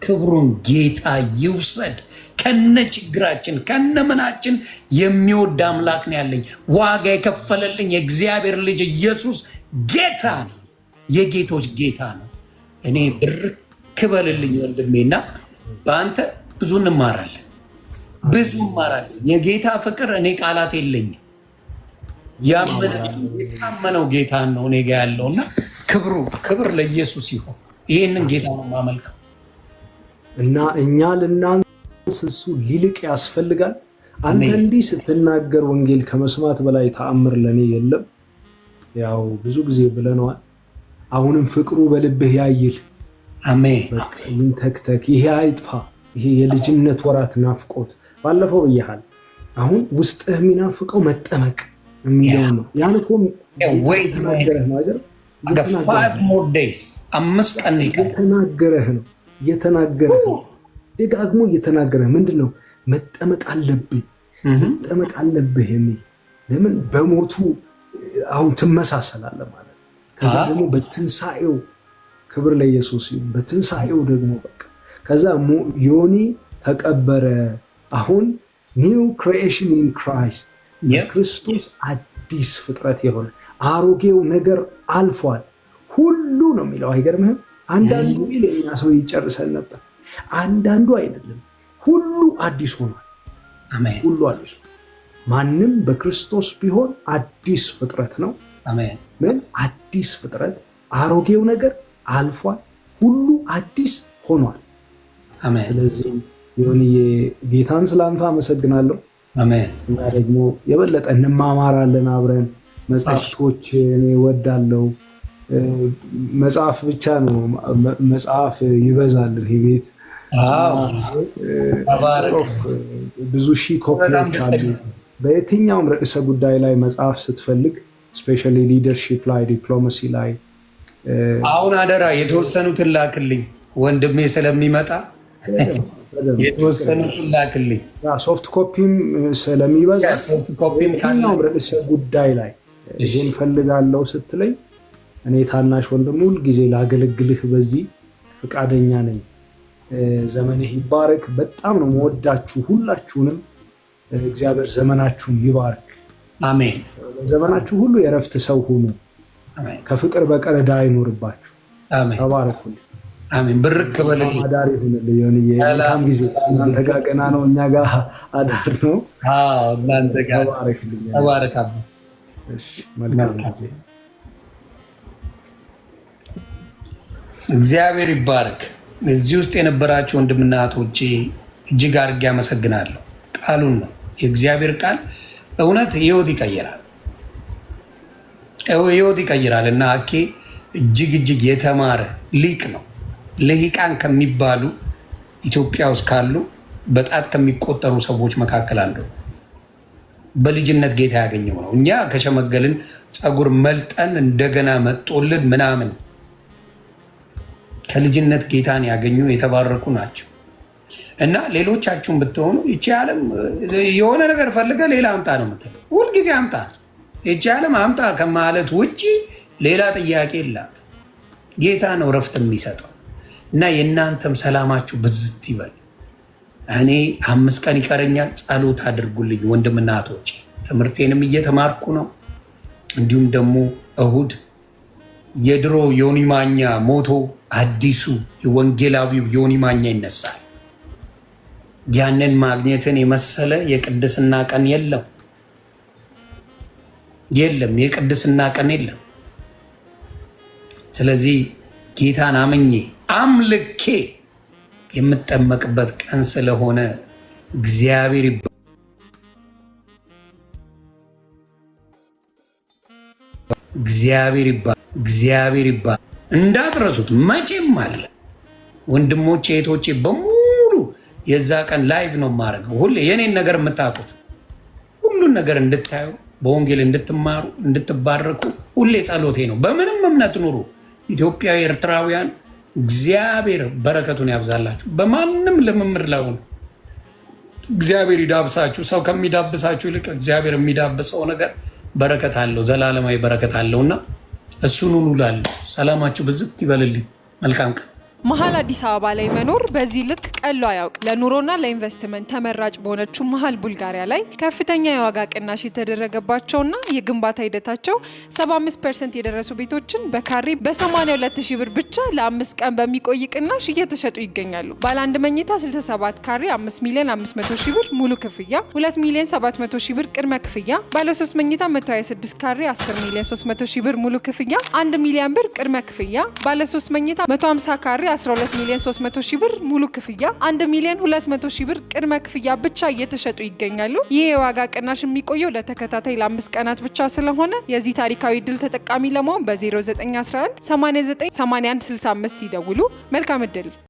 ክብሩን ጌታ ይውሰድ። ከነ ችግራችን ከነ ምናችን የሚወድ አምላክ ነው ያለኝ። ዋጋ የከፈለልኝ የእግዚአብሔር ልጅ ኢየሱስ ጌታ ነው፣ የጌቶች ጌታ ነው። እኔ ብርክ በልልኝ ወንድሜና በአንተ ብዙ እንማራለን፣ ብዙ እንማራለን። የጌታ ፍቅር እኔ ቃላት የለኝም። የታመነው ጌታ ነው እኔ ጋ ያለውና ክብር ለኢየሱስ ይሁን። ይህንን ጌታ ነው የማመልከው እና እኛ ልናንስ እሱ ሊልቅ ያስፈልጋል። አንተ እንዲህ ስትናገር ወንጌል ከመስማት በላይ ተአምር ለእኔ የለም። ያው ብዙ ጊዜ ብለነዋል። አሁንም ፍቅሩ በልብህ ያይል። አሜን። ይንተክተክ፣ ይሄ አይጥፋ። ይሄ የልጅነት ወራት ናፍቆት ባለፈው ብያሃል። አሁን ውስጥህ የሚናፍቀው መጠመቅ የሚለው ነው። ያን እኮ የተናገረህ ነው አይደል? እየተናገረህ ነው ደጋግሞ እየተናገረህ ምንድን ነው? መጠመቅ አለብህ የሚል ለምን በሞቱ አሁን ትመሳሰላለህ ማለት። ከዛ ደግሞ በትንሣኤው ክብር ለኢየሱስ ይሁን። በትንሣኤው ደግሞ በቃ ከዛ ዮኒ ተቀበረ። አሁን ኒው ክሪኤሽን ኢን ክራይስት፣ ክርስቶስ አዲስ ፍጥረት የሆነ አሮጌው ነገር አልፏል ሁሉ ነው የሚለው። አይገርምህም? አንዳንዱ ሚል እኛ ሰው ይጨርሰን ነበር፣ አንዳንዱ አይደለም። ሁሉ አዲስ ሆኗል። ሁሉ አዲስ ሆኗል። ማንም በክርስቶስ ቢሆን አዲስ ፍጥረት ነው። ምን አዲስ ፍጥረት? አሮጌው ነገር አልፏል፣ ሁሉ አዲስ ሆኗል። ስለዚህ ዮኒዬ ጌታን ስላንተ አመሰግናለሁ። እና ደግሞ የበለጠ እንማማራለን አብረን። መጽሐፍቶች እኔ እወዳለሁ። መጽሐፍ ብቻ ነው መጽሐፍ ይበዛልን ይሄ ቤት። ብዙ ሺህ ኮፒዎች አሉ። በየትኛውም ርዕሰ ጉዳይ ላይ መጽሐፍ ስትፈልግ ስፔሻሊ ሊደርሺፕ ላይ፣ ዲፕሎማሲ ላይ አሁን አደራ የተወሰኑትን ላክልኝ ወንድሜ ስለሚመጣ የተወሰኑትን ላክልኝ። ሶፍት ኮፒም ስለሚበዛ የትኛውም ርዕሰ ጉዳይ ላይ ይህን ፈልጋለሁ ስትለኝ እኔ ታናሽ ወንድም ሁል ጊዜ ላገለግልህ በዚህ ፈቃደኛ ነኝ። ዘመንህ ይባረክ። በጣም ነው መወዳችሁ ሁላችሁንም። እግዚአብሔር ዘመናችሁን ይባርክ። አሜን። ዘመናችሁ ሁሉ የእረፍት ሰው ሁኑ። ከፍቅር በቀር ዕዳ አይኖርባችሁ። ተባረኩልኝ። አሜን። ብርክ በልልኝ። አዳር ይሁንልኝ። ዮኒዬ መልካም ጊዜ። እናንተ ጋር ገና ነው፣ እኛ ጋር አዳር ነው። እናንተ ጋር ተባረክልኝ። ተባረክ። መልካም ጊዜ። እግዚአብሔር ይባረክ። እዚህ ውስጥ የነበራችሁ ወንድምና እህቶቼ እጅግ አድርጌ አመሰግናለሁ። ቃሉን ነው የእግዚአብሔር ቃል እውነት ህይወት ይቀይራል፣ ህይወት ይቀይራል። እና አኬ እጅግ የተማረ ሊቅ ነው። ልሂቃን ከሚባሉ ኢትዮጵያ ውስጥ ካሉ በጣት ከሚቆጠሩ ሰዎች መካከል አንዱ ነው። በልጅነት ጌታ ያገኘው ነው። እኛ ከሸመገልን ፀጉር መልጠን እንደገና መጦልን ምናምን፣ ከልጅነት ጌታን ያገኙ የተባረኩ ናቸው። እና ሌሎቻችሁም ብትሆኑ ይቺ ዓለም የሆነ ነገር ፈልገ ሌላ አምጣ ነው የምትለው። ሁልጊዜ አምጣ፣ ይቺ ዓለም አምጣ ከማለት ውጭ ሌላ ጥያቄ የላት። ጌታ ነው ረፍት የሚሰጠው። እና የእናንተም ሰላማችሁ ብዝት ይበል። እኔ 5 ቀን ይቀረኛል። ጸሎት አድርጉልኝ ወንድምና እህቶቼ። ትምህርቴንም እየተማርኩ ነው። እንዲሁም ደግሞ እሁድ የድሮ ዮኒ ማኛ ሞቶ አዲሱ የወንጌላዊው ዮኒ ማኛ ይነሳል። ያንን ማግኘትን የመሰለ የቅድስና ቀን የለም፣ የቅድስና ቀን የለም። ስለዚህ ጌታን አምኜ አምልኬ የምጠመቅበት ቀን ስለሆነ እግዚአብሔር ይባል። እንዳትረሱት መቼም አለ። ወንድሞቼ እህቶቼ በሙሉ የዛ ቀን ላይቭ ነው የማደርገው። ሁሌ የኔን ነገር የምታውቁት ሁሉን ነገር እንድታዩ፣ በወንጌል እንድትማሩ፣ እንድትባረኩ ሁሌ ጸሎቴ ነው። በምንም እምነት ኑሩ ኢትዮጵያዊ፣ ኤርትራውያን እግዚአብሔር በረከቱን ያብዛላችሁ። በማንም ልምምድ ላይ ሆኑ እግዚአብሔር ይዳብሳችሁ። ሰው ከሚዳብሳችሁ ይልቅ እግዚአብሔር የሚዳብሰው ነገር በረከት አለው፣ ዘላለማዊ በረከት አለውና እሱን ሁሉ ላለው ሰላማችሁ ብዝት ይበልልኝ። መልካም ቀን። መሀል አዲስ አበባ ላይ መኖር በዚህ ልክ ቀሎ አያውቅ። ለኑሮና ለኢንቨስትመንት ተመራጭ በሆነችው መሀል ቡልጋሪያ ላይ ከፍተኛ የዋጋ ቅናሽ የተደረገባቸውና የግንባታ ሂደታቸው 75% የደረሱ ቤቶችን በካሬ በ82,000 ብር ብቻ ለ5 ቀን በሚቆይ ቅናሽ እየተሸጡ ይገኛሉ። ባለ 1 መኝታ 67 ካሬ 5,500,000 ብር ሙሉ ክፍያ፣ 2,700,000 ብር ቅድመ ክፍያ፣ ባለ 3 መኝታ 126 ካሬ 10,300,000 ብር ሙሉ ክፍያ፣ 1 ሚሊዮን ብር ቅድመ ክፍያ፣ ባለ 3 መኝታ 150 ካሬ 12,300,000 ብር ሙሉ ክፍያ፣ 1,200,000 ብር ቅድመ ክፍያ ብቻ እየተሸጡ ይገኛሉ። ይህ የዋጋ ቅናሽ የሚቆየው ለተከታታይ ለ5 ቀናት ብቻ ስለሆነ የዚህ ታሪካዊ ድል ተጠቃሚ ለመሆን በ0911 89 81 65 ይደውሉ። መልካም እድል።